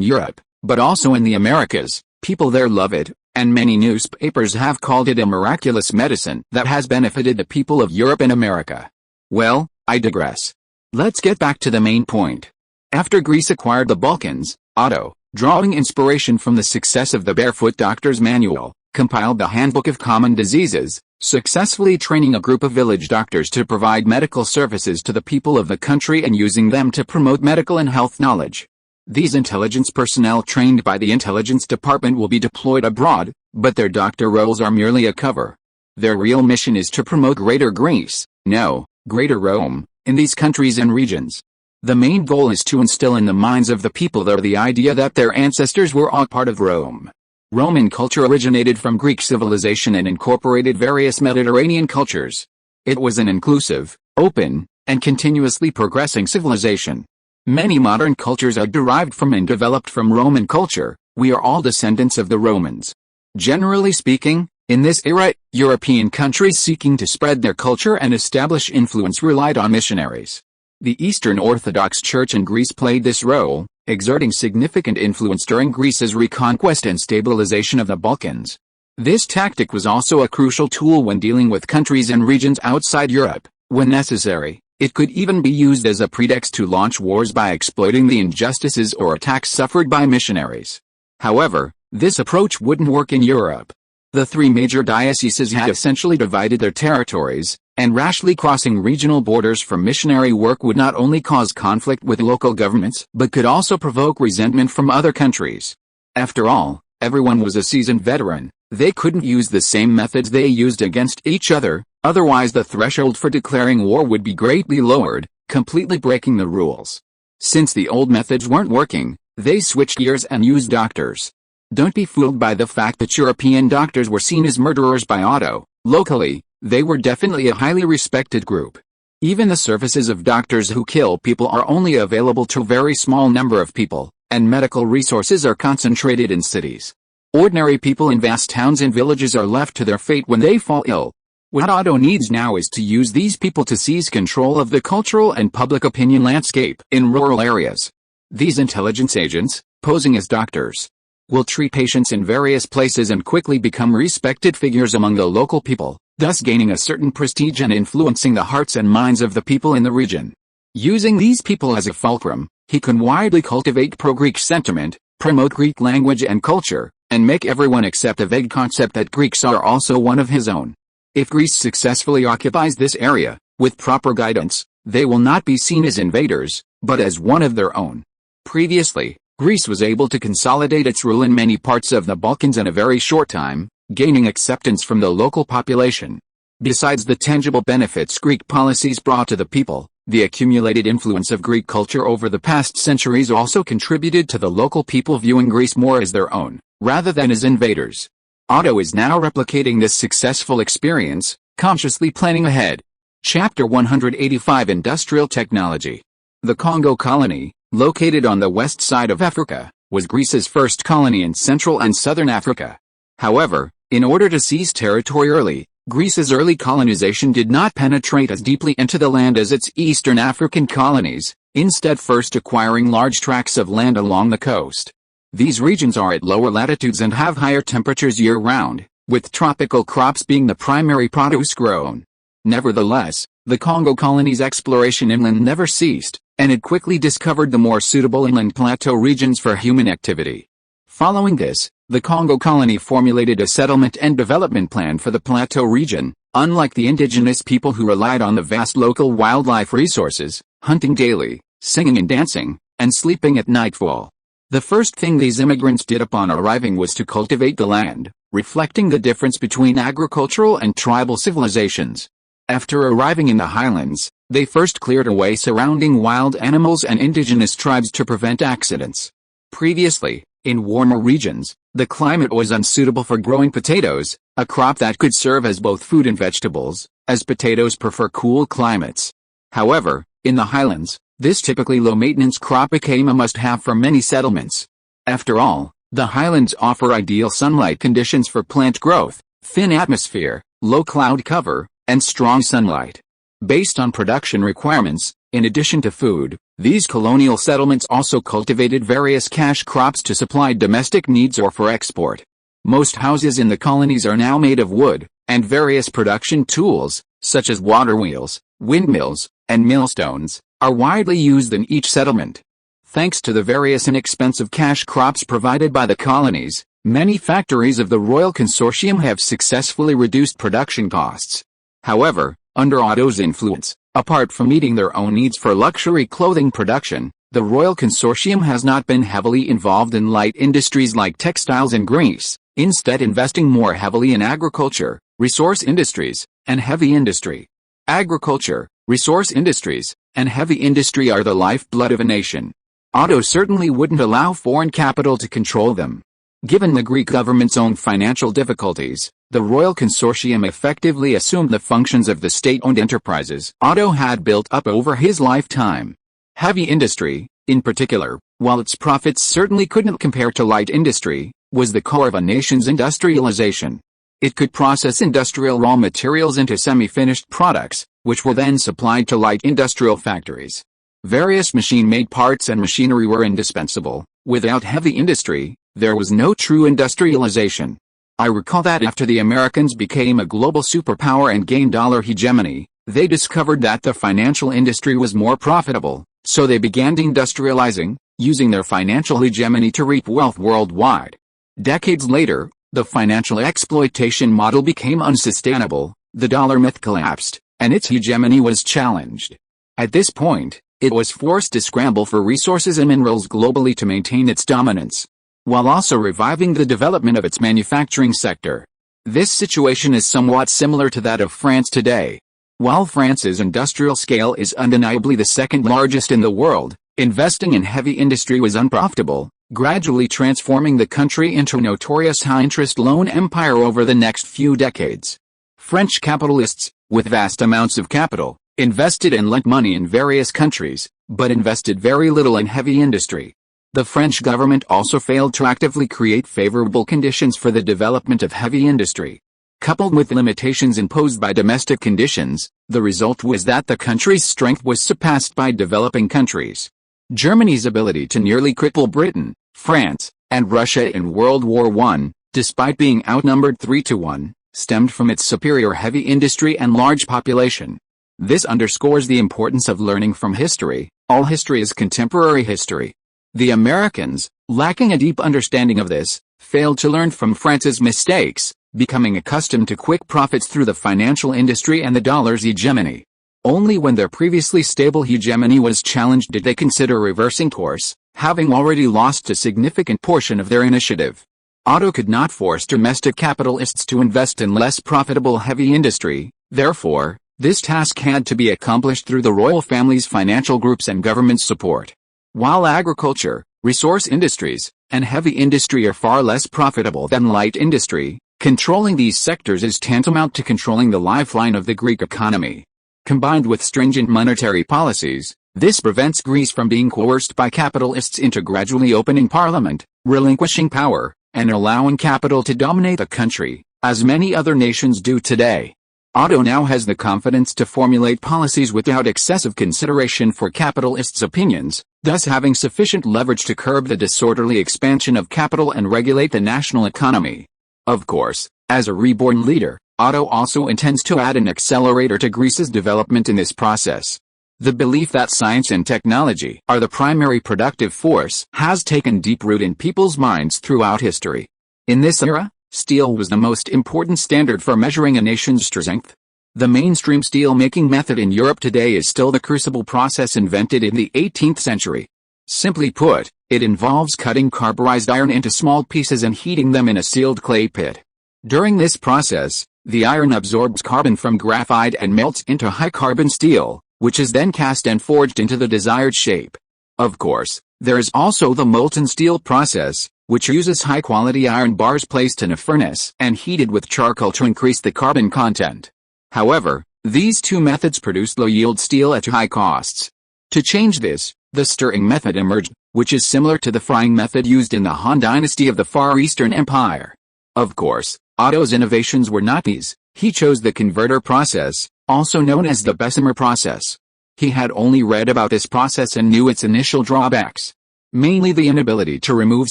Europe, but also in the Americas, people there love it, and many newspapers have called it a miraculous medicine that has benefited the people of Europe and America. Well, I digress. Let's get back to the main point. After Greece acquired the Balkans, Otto, drawing inspiration from the success of the Barefoot Doctor's Manual, compiled the Handbook of Common Diseases, successfully training a group of village doctors to provide medical services to the people of the country and using them to promote medical and health knowledge. These intelligence personnel trained by the intelligence department will be deployed abroad, but their doctor roles are merely a cover. Their real mission is to promote Greater Greece, no, Greater Rome, in these countries and regions. The main goal is to instill in the minds of the people there the idea that their ancestors were all part of Rome. Roman culture originated from Greek civilization and incorporated various Mediterranean cultures. It was an inclusive, open, and continuously progressing civilization. Many modern cultures are derived from and developed from Roman culture. We are all descendants of the Romans. Generally speaking, in this era, European countries seeking to spread their culture and establish influence relied on missionaries. The Eastern Orthodox Church in Greece played this role, exerting significant influence during Greece's reconquest and stabilization of the Balkans. This tactic was also a crucial tool when dealing with countries and regions outside Europe. When necessary, it could even be used as a pretext to launch wars by exploiting the injustices or attacks suffered by missionaries. However, this approach wouldn't work in Europe. The three major dioceses had essentially divided their territories, and rashly crossing regional borders for missionary work would not only cause conflict with local governments but could also provoke resentment from other countries. After all, everyone was a seasoned veteran. They couldn't use the same methods they used against each other, otherwise the threshold for declaring war would be greatly lowered, completely breaking the rules. Since the old methods weren't working, they switched gears and used doctors. Don't be fooled by the fact that European doctors were seen as murderers by Otto. Locally, they were definitely a highly respected group. Even the services of doctors who kill people are only available to a very small number of people, and medical resources are concentrated in cities. Ordinary people in vast towns and villages are left to their fate when they fall ill. What Otto needs now is to use these people to seize control of the cultural and public opinion landscape in rural areas. These intelligence agents, posing as doctors, will treat patients in various places and quickly become respected figures among the local people, thus gaining a certain prestige and influencing the hearts and minds of the people in the region. Using these people as a fulcrum, he can widely cultivate pro-Greek sentiment, promote Greek language and culture, and make everyone accept a vague concept that Greeks are also one of his own. If Greece successfully occupies this area, with proper guidance, they will not be seen as invaders, but as one of their own. Previously, Greece was able to consolidate its rule in many parts of the Balkans in a very short time, gaining acceptance from the local population. Besides the tangible benefits Greek policies brought to the people, the accumulated influence of Greek culture over the past centuries also contributed to the local people viewing Greece more as their own, rather than as invaders. Otto is now replicating this successful experience, consciously planning ahead. Chapter 185 Industrial Technology. The Congo colony, located on the west side of Africa, was Greece's first colony in Central and Southern Africa. However, in order to seize territory early, Greece's early colonization did not penetrate as deeply into the land as its Eastern African colonies, instead first acquiring large tracts of land along the coast. These regions are at lower latitudes and have higher temperatures year-round, with tropical crops being the primary produce grown. Nevertheless, the Congo colony's exploration inland never ceased, and it quickly discovered the more suitable inland plateau regions for human activity. Following this, the Congo colony formulated a settlement and development plan for the plateau region. Unlike the indigenous people who relied on the vast local wildlife resources, hunting daily, singing and dancing, and sleeping at nightfall. The first thing these immigrants did upon arriving was to cultivate the land, reflecting the difference between agricultural and tribal civilizations. After arriving in the highlands, they first cleared away surrounding wild animals and indigenous tribes to prevent accidents. Previously, in warmer regions, the climate was unsuitable for growing potatoes, a crop that could serve as both food and vegetables, as potatoes prefer cool climates. However, In the highlands, this typically low-maintenance crop became a must-have for many settlements. After all, the highlands offer ideal sunlight conditions for plant growth, thin atmosphere, low cloud cover, and strong sunlight. Based on production requirements, in addition to food, these colonial settlements also cultivated various cash crops to supply domestic needs or for export. Most houses in the colonies are now made of wood, and various production tools, such as water wheels, windmills, and millstones, are widely used in each settlement. Thanks to the various inexpensive cash crops provided by the colonies, many factories of the Royal Consortium have successfully reduced production costs. However, under Otto's influence, apart from meeting their own needs for luxury clothing production, the Royal Consortium has not been heavily involved in light industries like textiles in Greece, instead investing more heavily in agriculture, resource industries, and heavy industry. Agriculture, resource industries, and heavy industry are the lifeblood of a nation. Otto certainly wouldn't allow foreign capital to control them. Given the Greek government's own financial difficulties, the Royal Consortium effectively assumed the functions of the state-owned enterprises Otto had built up over his lifetime. Heavy industry, in particular, while its profits certainly couldn't compare to light industry, was the core of a nation's industrialization. It could process industrial raw materials into semi-finished products, which were then supplied to light industrial factories. Various machine-made parts and machinery were indispensable. Without heavy industry, there was no true industrialization. I recall that after the Americans became a global superpower and gained dollar hegemony, they discovered that the financial industry was more profitable, so they began industrializing, using their financial hegemony to reap wealth worldwide. Decades later, the financial exploitation model became unsustainable, the dollar myth collapsed, and its hegemony was challenged. At this point, it was forced to scramble for resources and minerals globally to maintain its dominance, while also reviving the development of its manufacturing sector. This situation is somewhat similar to that of France today. While France's industrial scale is undeniably the second largest in the world, investing in heavy industry was unprofitable, gradually transforming the country into a notorious high-interest loan empire over the next few decades. French capitalists, with vast amounts of capital, invested and lent money in various countries, but invested very little in heavy industry. The French government also failed to actively create favorable conditions for the development of heavy industry. Coupled with limitations imposed by domestic conditions, the result was that the country's strength was surpassed by developing countries. Germany's ability to nearly cripple Britain, France, and Russia in World War I, despite being outnumbered 3-1, stemmed from its superior heavy industry and large population. This underscores the importance of learning from history. All history is contemporary history. The Americans, lacking a deep understanding of this, failed to learn from France's mistakes, becoming accustomed to quick profits through the financial industry and the dollar's hegemony. Only when their previously stable hegemony was challenged did they consider reversing course, having already lost a significant portion of their initiative. Otto could not force domestic capitalists to invest in less profitable heavy industry, therefore, this task had to be accomplished through the royal family's financial groups and government support. While agriculture, resource industries, and heavy industry are far less profitable than light industry, controlling these sectors is tantamount to controlling the lifeline of the Greek economy. Combined with stringent monetary policies, this prevents Greece from being coerced by capitalists into gradually opening parliament, relinquishing power, and allowing capital to dominate the country, as many other nations do today. Otto now has the confidence to formulate policies without excessive consideration for capitalists' opinions, thus having sufficient leverage to curb the disorderly expansion of capital and regulate the national economy. Of course, as a reborn leader, Otto also intends to add an accelerator to Greece's development in this process. The belief that science and technology are the primary productive force has taken deep root in people's minds throughout history. In this era, steel was the most important standard for measuring a nation's strength. The mainstream steel-making method in Europe today is still the crucible process invented in the 18th century. Simply put, it involves cutting carburized iron into small pieces and heating them in a sealed clay pit. During this process, the iron absorbs carbon from graphite and melts into high-carbon steel, which is then cast and forged into the desired shape. Of course, there is also the molten steel process, which uses high-quality iron bars placed in a furnace and heated with charcoal to increase the carbon content. However, These two methods produced low-yield steel at high costs. To change this, the stirring method emerged, which is similar to the frying method used in the Han Dynasty of the Far Eastern Empire. Of course, Otto's innovations were not these. He chose the converter process, also known as the Bessemer process. He had only read about this process and knew its initial drawbacks. Mainly the inability to remove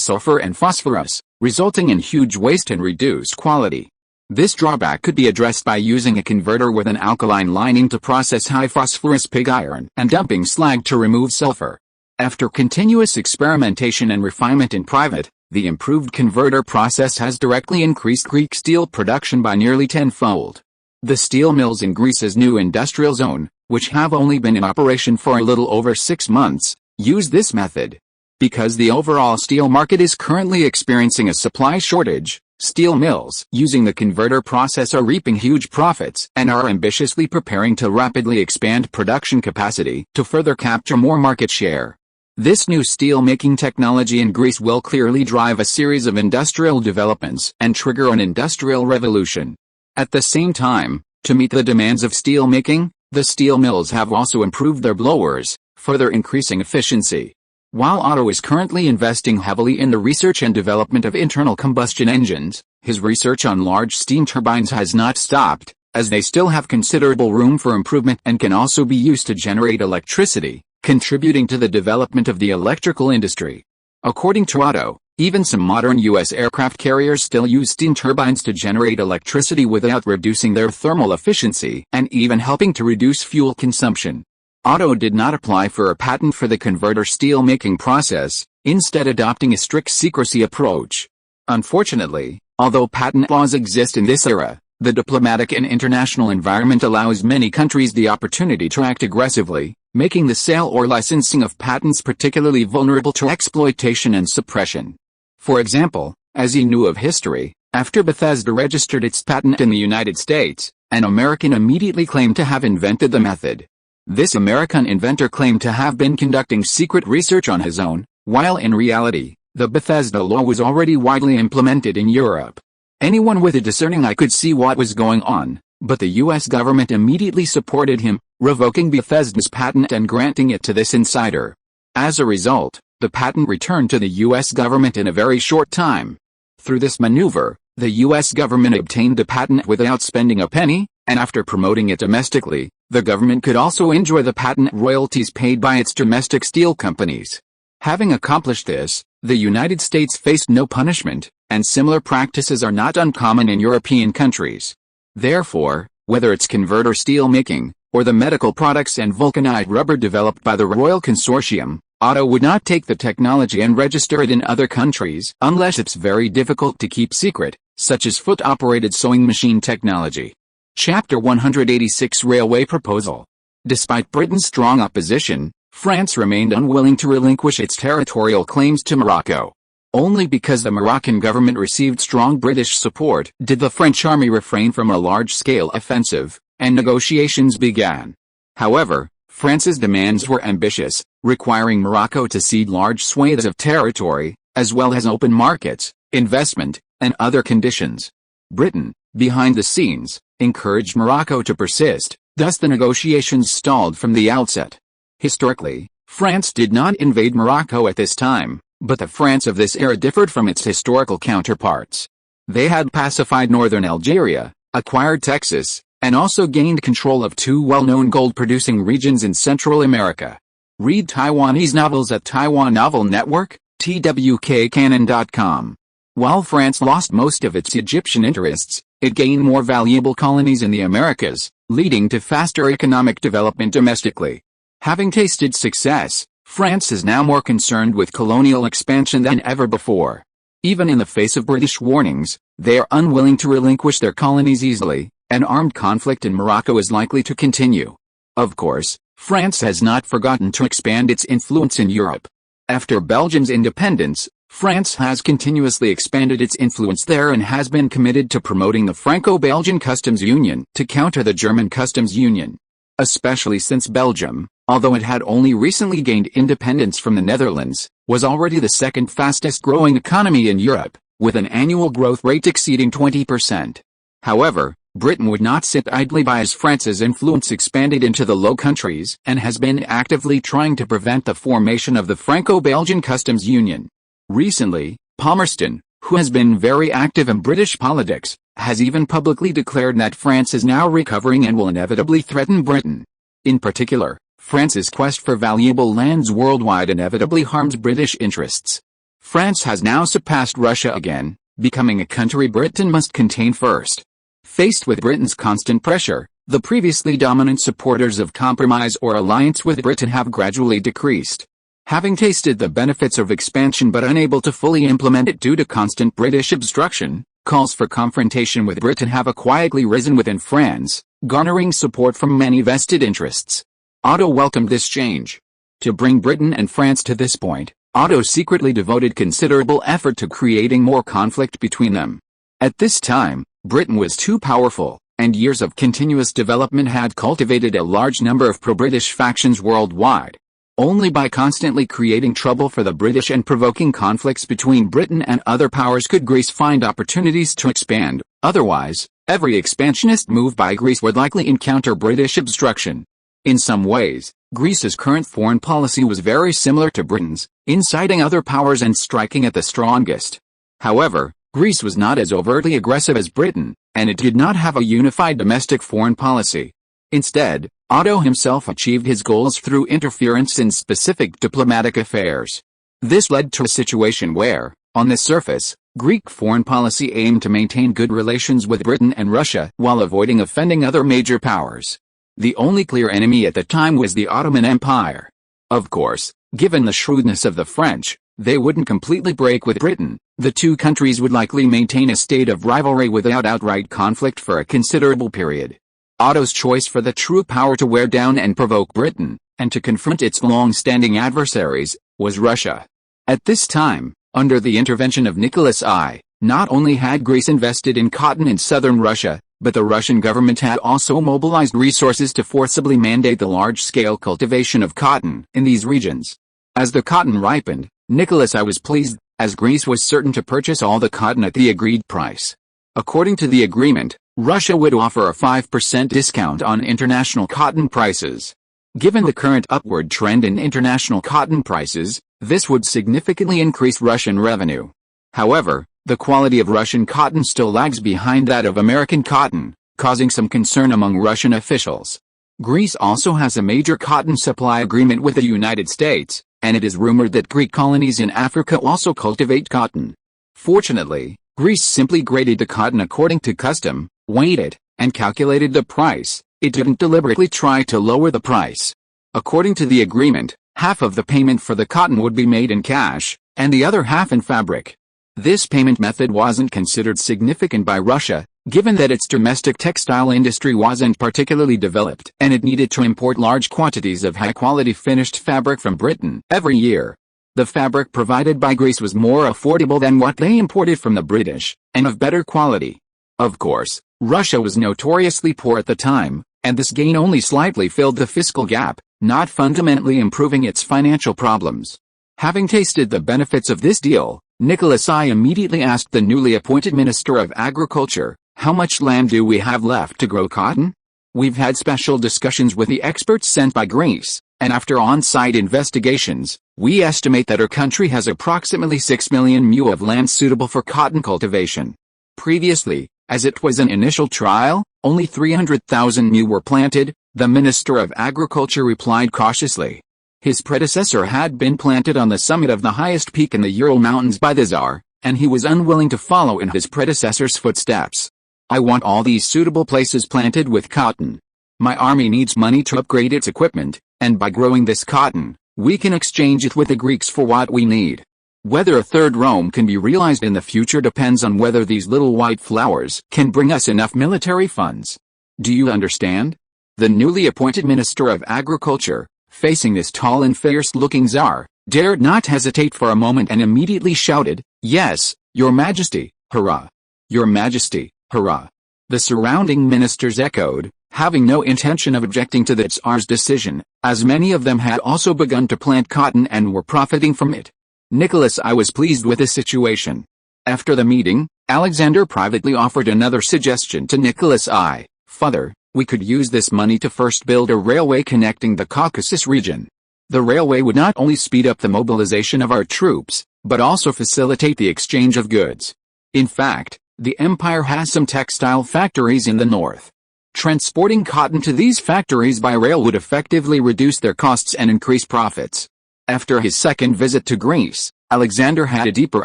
sulfur and phosphorus, resulting in huge waste and reduced quality. This drawback could be addressed by using a converter with an alkaline lining to process high phosphorus pig iron and dumping slag to remove sulfur. After continuous experimentation and refinement in private, the improved converter process has directly increased Greek steel production by nearly tenfold. The steel mills in Greece's new industrial zone, which have only been in operation for a little over 6 months, use this method. Because the overall steel market is currently experiencing a supply shortage, steel mills using the converter process are reaping huge profits and are ambitiously preparing to rapidly expand production capacity to further capture more market share. This new steel-making technology in Greece will clearly drive a series of industrial developments and trigger an industrial revolution. At the same time, to meet the demands of steel making, the steel mills have also improved their blowers, further increasing efficiency. While Otto is currently investing heavily in the research and development of internal combustion engines, his research on large steam turbines has not stopped, as they still have considerable room for improvement and can also be used to generate electricity, contributing to the development of the electrical industry. According to Otto, even some modern U.S. aircraft carriers still use steam turbines to generate electricity without reducing their thermal efficiency and even helping to reduce fuel consumption. Otto did not apply for a patent for the converter steel-making process, instead adopting a strict secrecy approach. Unfortunately, although patent laws exist in this era, the diplomatic and international environment allows many countries the opportunity to act aggressively, making the sale or licensing of patents particularly vulnerable to exploitation and suppression. For example, as he knew of history, after Bethesda registered its patent in the United States, an American immediately claimed to have invented the method. This American inventor claimed to have been conducting secret research on his own, while in reality, the Bethesda law was already widely implemented in Europe. Anyone with a discerning eye could see what was going on, but the U.S. government immediately supported him, revoking Bethesda's patent and granting it to this insider. As a result, the patent returned to the U.S. government in a very short time. Through this maneuver, the U.S. government obtained the patent without spending a penny, and after promoting it domestically, the government could also enjoy the patent royalties paid by its domestic steel companies. Having accomplished this, the United States faced no punishment, and similar practices are not uncommon in European countries. Therefore, whether it's converter steel making, or the medical products and vulcanized rubber developed by the Royal Consortium, Otto would not take the technology and register it in other countries unless it's very difficult to keep secret, such as foot-operated sewing machine technology. Chapter 186 Railway Proposal. Despite Britain's strong opposition, France remained unwilling to relinquish its territorial claims to Morocco. Only because the Moroccan government received strong British support did the French army refrain from a large-scale offensive, and negotiations began. However, France's demands were ambitious, requiring Morocco to cede large swathes of territory, as well as open markets, investment, and other conditions. Britain, behind the scenes, encouraged Morocco to persist, thus the negotiations stalled from the outset. Historically, France did not invade Morocco at this time, but the France of this era differed from its historical counterparts. They had pacified northern Algeria, acquired Texas, and also gained control of two well-known gold-producing regions in Central America. Read Taiwanese novels at Taiwan Novel Network, twkcanon.com. While France lost most of its Egyptian interests, it gained more valuable colonies in the Americas, leading to faster economic development domestically. Having tasted success, France is now more concerned with colonial expansion than ever before. Even in the face of British warnings, they are unwilling to relinquish their colonies easily, and armed conflict in Morocco is likely to continue. Of course, France has not forgotten to expand its influence in Europe. After Belgium's independence, France has continuously expanded its influence there and has been committed to promoting the Franco-Belgian customs union to counter the German customs union. Especially since Belgium, although it had only recently gained independence from the Netherlands, was already the second fastest growing economy in Europe, with an annual growth rate exceeding 20%. However, Britain would not sit idly by as France's influence expanded into the Low Countries and has been actively trying to prevent the formation of the Franco-Belgian Customs Union. Recently, Palmerston, who has been very active in British politics, has even publicly declared that France is now recovering and will inevitably threaten Britain. In particular, France's quest for valuable lands worldwide inevitably harms British interests. France has now surpassed Russia again, becoming a country Britain must contain first. Faced with Britain's constant pressure, the previously dominant supporters of compromise or alliance with Britain have gradually decreased. Having tasted the benefits of expansion but unable to fully implement it due to constant British obstruction, calls for confrontation with Britain have quietly risen within France, garnering support from many vested interests. Otto welcomed this change. To bring Britain and France to this point, Otto secretly devoted considerable effort to creating more conflict between them. At this time, Britain was too powerful, and years of continuous development had cultivated a large number of pro-British factions worldwide. Only by constantly creating trouble for the British and provoking conflicts between Britain and other powers could Greece find opportunities to expand. Otherwise, every expansionist move by Greece would likely encounter British obstruction. In some ways, Greece's current foreign policy was very similar to Britain's, inciting other powers and striking at the strongest. However, Greece was not as overtly aggressive as Britain, and it did not have a unified domestic foreign policy. Instead, Otto himself achieved his goals through interference in specific diplomatic affairs. This led to a situation where, on the surface, Greek foreign policy aimed to maintain good relations with Britain and Russia while avoiding offending other major powers. The only clear enemy at the time was the Ottoman Empire. Of course, given the shrewdness of the French, they wouldn't completely break with Britain. The two countries would likely maintain a state of rivalry without outright conflict for a considerable period. Otto's choice for the true power to wear down and provoke Britain, and to confront its long-standing adversaries, was Russia. At this time, under the intervention of Nicholas I, not only had Greece invested in cotton in southern Russia, but the Russian government had also mobilized resources to forcibly mandate the large-scale cultivation of cotton in these regions. As the cotton ripened, Nicholas I was pleased, as Greece was certain to purchase all the cotton at the agreed price. According to the agreement, Russia would offer a 5% discount on international cotton prices. Given the current upward trend in international cotton prices, this would significantly increase Russian revenue. However, the quality of Russian cotton still lags behind that of American cotton, causing some concern among Russian officials. Greece also has a major cotton supply agreement with the United States, and it is rumored that Greek colonies in Africa also cultivate cotton. Fortunately, Greece simply graded the cotton according to custom, weighed it, and calculated the price. It didn't deliberately try to lower the price. According to the agreement, half of the payment for the cotton would be made in cash, and the other half in fabric. This payment method wasn't considered significant by Russia, given that its domestic textile industry wasn't particularly developed and it needed to import large quantities of high-quality finished fabric from Britain every year. The fabric provided by Greece was more affordable than what they imported from the British, and of better quality. Of course, Russia was notoriously poor at the time, and this gain only slightly filled the fiscal gap, not fundamentally improving its financial problems. Having tasted the benefits of this deal, Nicholas I immediately asked the newly appointed Minister of Agriculture, "How much land do we have left to grow cotton?" "We've had special discussions with the experts sent by Greece, and after on-site investigations, we estimate that our country has approximately 6 million mu of land suitable for cotton cultivation. Previously, as it was an initial trial, only 300,000 mu were planted," the Minister of Agriculture replied cautiously. His predecessor had been planted on the summit of the highest peak in the Ural Mountains by the Tsar, and he was unwilling to follow in his predecessor's footsteps. "I want all these suitable places planted with cotton. My army needs money to upgrade its equipment, and by growing this cotton, we can exchange it with the Greeks for what we need. Whether a third Rome can be realized in the future depends on whether these little white flowers can bring us enough military funds. Do you understand?" The newly appointed Minister of Agriculture, facing this tall and fierce-looking Tsar, dared not hesitate for a moment and immediately shouted, "Yes, Your Majesty, hurrah! Your Majesty, hurrah!" The surrounding ministers echoed, having no intention of objecting to the Tsar's decision, as many of them had also begun to plant cotton and were profiting from it. Nicholas I was pleased with the situation. After the meeting, Alexander privately offered another suggestion to Nicholas I. Father, we could use this money to first build a railway connecting the Caucasus region. The railway would not only speed up the mobilization of our troops, but also facilitate the exchange of goods. In fact, the empire has some textile factories in the north. Transporting cotton to these factories by rail would effectively reduce their costs and increase profits. After his second visit to Greece, Alexander had a deeper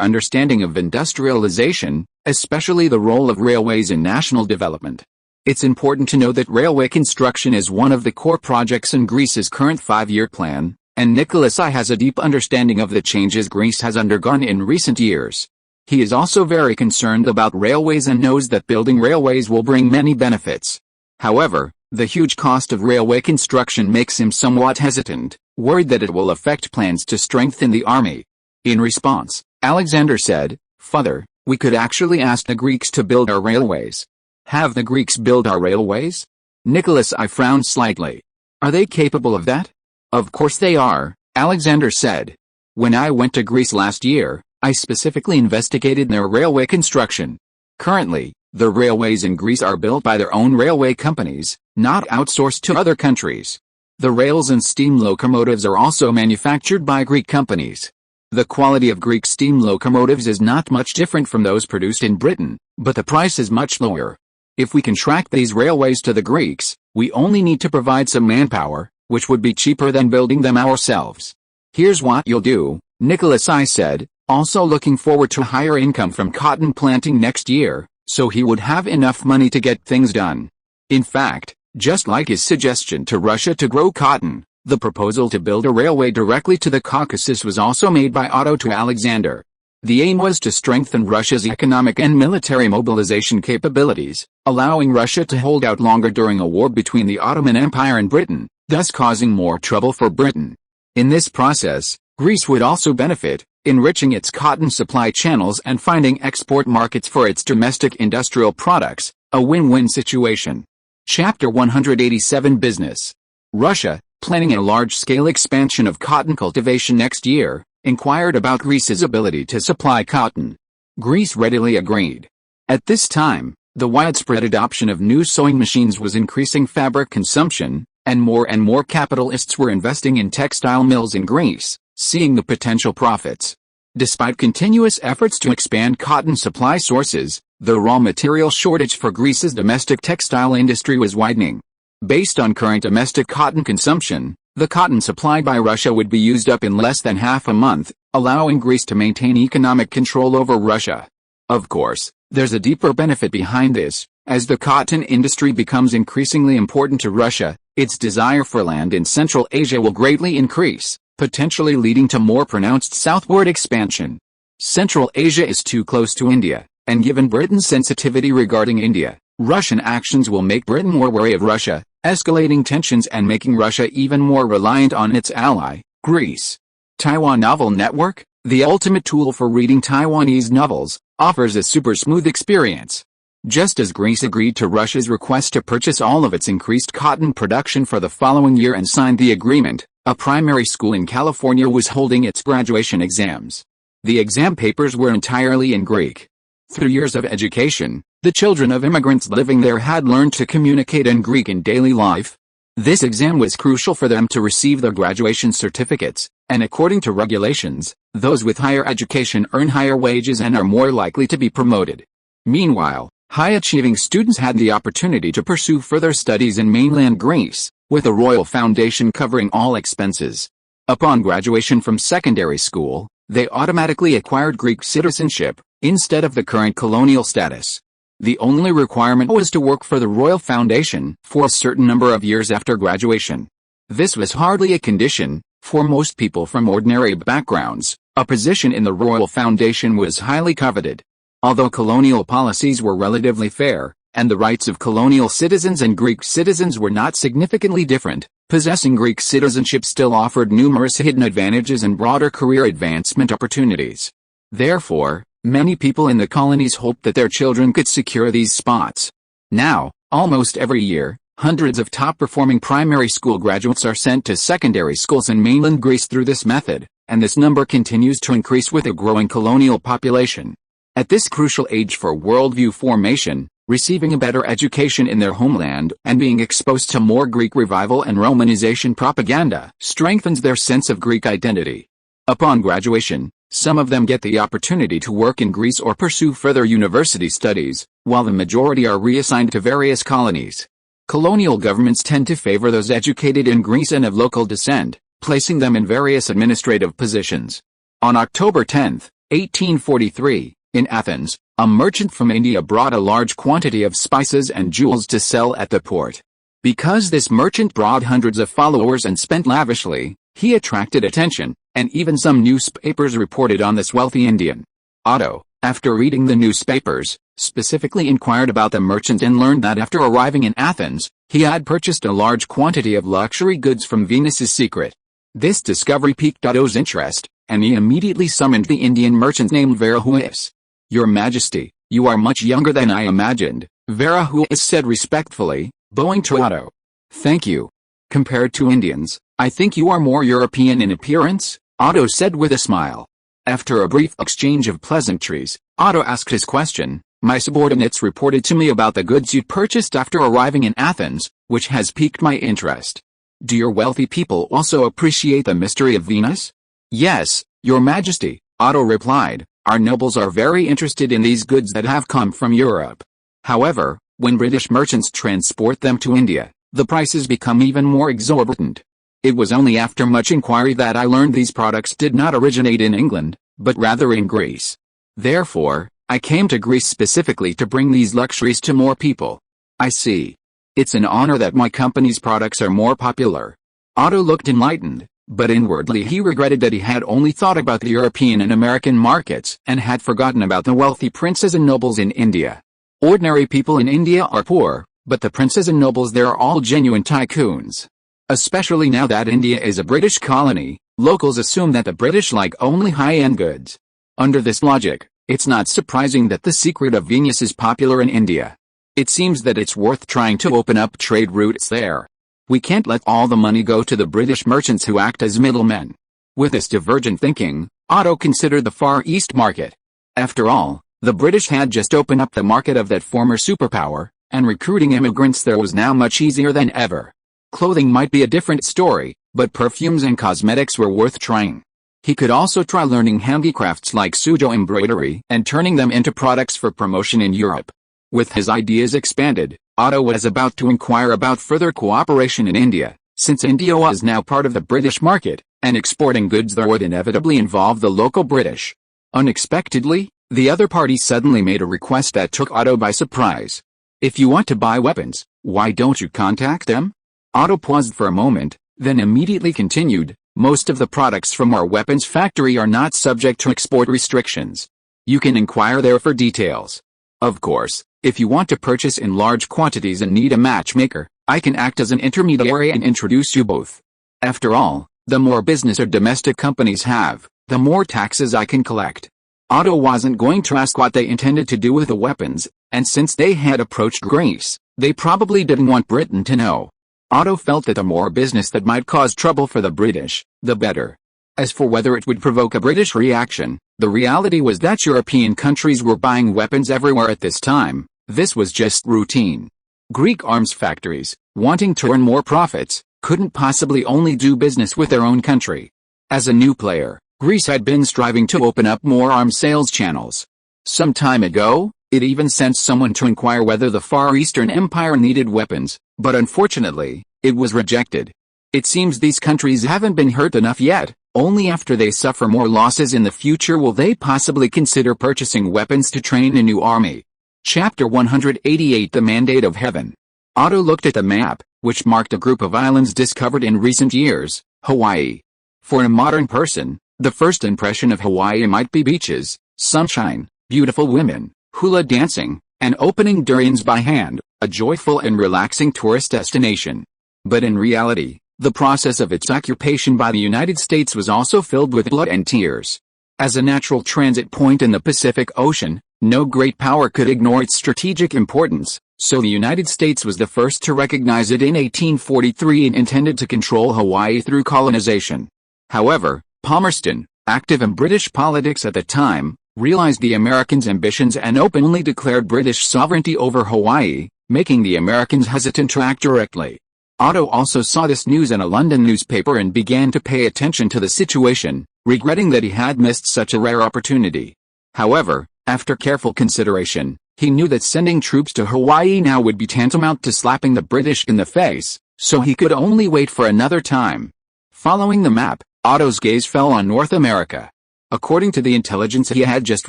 understanding of industrialization, especially the role of railways in national development. It's important to know that railway construction is one of the core projects in Greece's current 5-year plan, and Nicholas I has a deep understanding of the changes Greece has undergone in recent years. He is also very concerned about railways and knows that building railways will bring many benefits. However, the huge cost of railway construction makes him somewhat hesitant, worried that it will affect plans to strengthen the army. In response, Alexander said, "Father, we could actually ask the Greeks to build our railways." "Have the Greeks build our railways?" Nicholas I frowned slightly. "Are they capable of that?" "Of course they are," Alexander said. "When I went to Greece last year, I specifically investigated their railway construction. Currently, the railways in Greece are built by their own railway companies, not outsourced to other countries. The rails and steam locomotives are also manufactured by Greek companies. The quality of Greek steam locomotives is not much different from those produced in Britain, but the price is much lower. If we contract these railways to the Greeks, we only need to provide some manpower, which would be cheaper than building them ourselves." "Here's what you'll do," Nicholas I said, also looking forward to higher income from cotton planting next year, so he would have enough money to get things done. In fact, just like his suggestion to Russia to grow cotton, the proposal to build a railway directly to the Caucasus was also made by Otto to Alexander. The aim was to strengthen Russia's economic and military mobilization capabilities, allowing Russia to hold out longer during a war between the Ottoman Empire and Britain, thus causing more trouble for Britain. In this process, Greece would also benefit, enriching its cotton supply channels and finding export markets for its domestic industrial products, a win-win situation. Chapter 187 Business. Russia, planning a large-scale expansion of cotton cultivation next year, inquired about Greece's ability to supply cotton. Greece readily agreed. At this time, the widespread adoption of new sewing machines was increasing fabric consumption, and more capitalists were investing in textile mills in Greece, seeing the potential profits. Despite continuous efforts to expand cotton supply sources, the raw material shortage for Greece's domestic textile industry was widening. Based on current domestic cotton consumption, the cotton supplied by Russia would be used up in less than half a month, allowing Greece to maintain economic control over Russia. Of course, there's a deeper benefit behind this. As the cotton industry becomes increasingly important to Russia, its desire for land in Central Asia will greatly increase, potentially leading to more pronounced southward expansion. Central Asia is too close to India, and given Britain's sensitivity regarding India, Russian actions will make Britain more wary of Russia, escalating tensions and making Russia even more reliant on its ally, Greece. Taiwan Novel Network, the ultimate tool for reading Taiwanese novels, offers a super smooth experience. Just as Greece agreed to Russia's request to purchase all of its increased cotton production for the following year and signed the agreement, a primary school in California was holding its graduation exams. The exam papers were entirely in Greek. Through years of education, the children of immigrants living there had learned to communicate in Greek in daily life. This exam was crucial for them to receive their graduation certificates, and according to regulations, those with higher education earn higher wages and are more likely to be promoted. Meanwhile, high-achieving students had the opportunity to pursue further studies in mainland Greece, with a royal foundation covering all expenses. Upon graduation from secondary school, they automatically acquired Greek citizenship, instead of the current colonial status. The only requirement was to work for the royal foundation for a certain number of years after graduation. This was hardly a condition. For most people from ordinary backgrounds, a position in the royal foundation was highly coveted. Although colonial policies were relatively fair, and the rights of colonial citizens and Greek citizens were not significantly different, possessing Greek citizenship still offered numerous hidden advantages and broader career advancement opportunities. Therefore, many people in the colonies hoped that their children could secure these spots. Now, almost every year, hundreds of top-performing primary school graduates are sent to secondary schools in mainland Greece through this method, and this number continues to increase with a growing colonial population. At this crucial age for worldview formation, receiving a better education in their homeland and being exposed to more Greek revival and Romanization propaganda strengthens their sense of Greek identity. Upon graduation, some of them get the opportunity to work in Greece or pursue further university studies, while the majority are reassigned to various colonies. Colonial governments tend to favor those educated in Greece and of local descent, placing them in various administrative positions. On October 10, 1843, in Athens, a merchant from India brought a large quantity of spices and jewels to sell at the port. Because this merchant brought hundreds of followers and spent lavishly, he attracted attention, and even some newspapers reported on this wealthy Indian. Otto, after reading the newspapers, specifically inquired about the merchant and learned that after arriving in Athens, he had purchased a large quantity of luxury goods from Venus's secret. This discovery piqued Otto's interest, and he immediately summoned the Indian merchant named Varahuis. "Your Majesty, you are much younger than I imagined," Varahuis said respectfully, bowing to Otto. "Thank you. Compared to Indians, I think you are more European in appearance," Otto said with a smile. After a brief exchange of pleasantries, Otto asked his question. "My subordinates reported to me about the goods you purchased after arriving in Athens, which has piqued my interest. Do your wealthy people also appreciate the mystery of Venus?" "Yes, Your Majesty," Otto replied. "Our nobles are very interested in these goods that have come from Europe. However, when British merchants transport them to India, the prices become even more exorbitant. It was only after much inquiry that I learned these products did not originate in England, but rather in Greece. Therefore, I came to Greece specifically to bring these luxuries to more people." "I see. It's an honor that my company's products are more popular." Otto looked enlightened, but inwardly he regretted that he had only thought about the European and American markets and had forgotten about the wealthy princes and nobles in India. Ordinary people in India are poor, but the princes and nobles there are all genuine tycoons. Especially now that India is a British colony, locals assume that the British like only high-end goods. Under this logic, it's not surprising that the secret of Venus is popular in India. It seems that it's worth trying to open up trade routes there. We can't let all the money go to the British merchants who act as middlemen. With this divergent thinking, Otto considered the Far East market. After all, the British had just opened up the market of that former superpower, and recruiting immigrants there was now much easier than ever. Clothing might be a different story, but perfumes and cosmetics were worth trying. He could also try learning handicrafts like Suzhou embroidery and turning them into products for promotion in Europe. With his ideas expanded, Otto was about to inquire about further cooperation in India, since India was now part of the British market, and exporting goods there would inevitably involve the local British. Unexpectedly, the other party suddenly made a request that took Otto by surprise. "If you want to buy weapons, why don't you contact them?" Otto paused for a moment, then immediately continued, "Most of the products from our weapons factory are not subject to export restrictions. You can inquire there for details. Of course, if you want to purchase in large quantities and need a matchmaker, I can act as an intermediary and introduce you both. After all, the more business or domestic companies have, the more taxes I can collect." Otto wasn't going to ask what they intended to do with the weapons, and since they had approached Greece, they probably didn't want Britain to know. Otto felt that the more business that might cause trouble for the British, the better. As for whether it would provoke a British reaction, the reality was that European countries were buying weapons everywhere at this time. This was just routine. Greek arms factories, wanting to earn more profits, couldn't possibly only do business with their own country. As a new player, Greece had been striving to open up more arms sales channels. Some time ago, it even sent someone to inquire whether the Far Eastern Empire needed weapons, but unfortunately, it was rejected. It seems these countries haven't been hurt enough yet. Only after they suffer more losses in the future will they possibly consider purchasing weapons to train a new army. Chapter 188 The Mandate of Heaven. Otto looked at the map, which marked a group of islands discovered in recent years, Hawaii. For a modern person, the first impression of Hawaii might be beaches, sunshine, beautiful women, hula dancing, and opening durians by hand, a joyful and relaxing tourist destination. But in reality, the process of its occupation by the United States was also filled with blood and tears. As a natural transit point in the Pacific Ocean, no great power could ignore its strategic importance, so the United States was the first to recognize it in 1843 and intended to control Hawaii through colonization. However, Palmerston, active in British politics at the time, realized the Americans' ambitions and openly declared British sovereignty over Hawaii, making the Americans hesitant to act directly. Otto also saw this news in a London newspaper and began to pay attention to the situation, regretting that he had missed such a rare opportunity. However, after careful consideration, he knew that sending troops to Hawaii now would be tantamount to slapping the British in the face, so he could only wait for another time. Following the map, Otto's gaze fell on North America. According to the intelligence he had just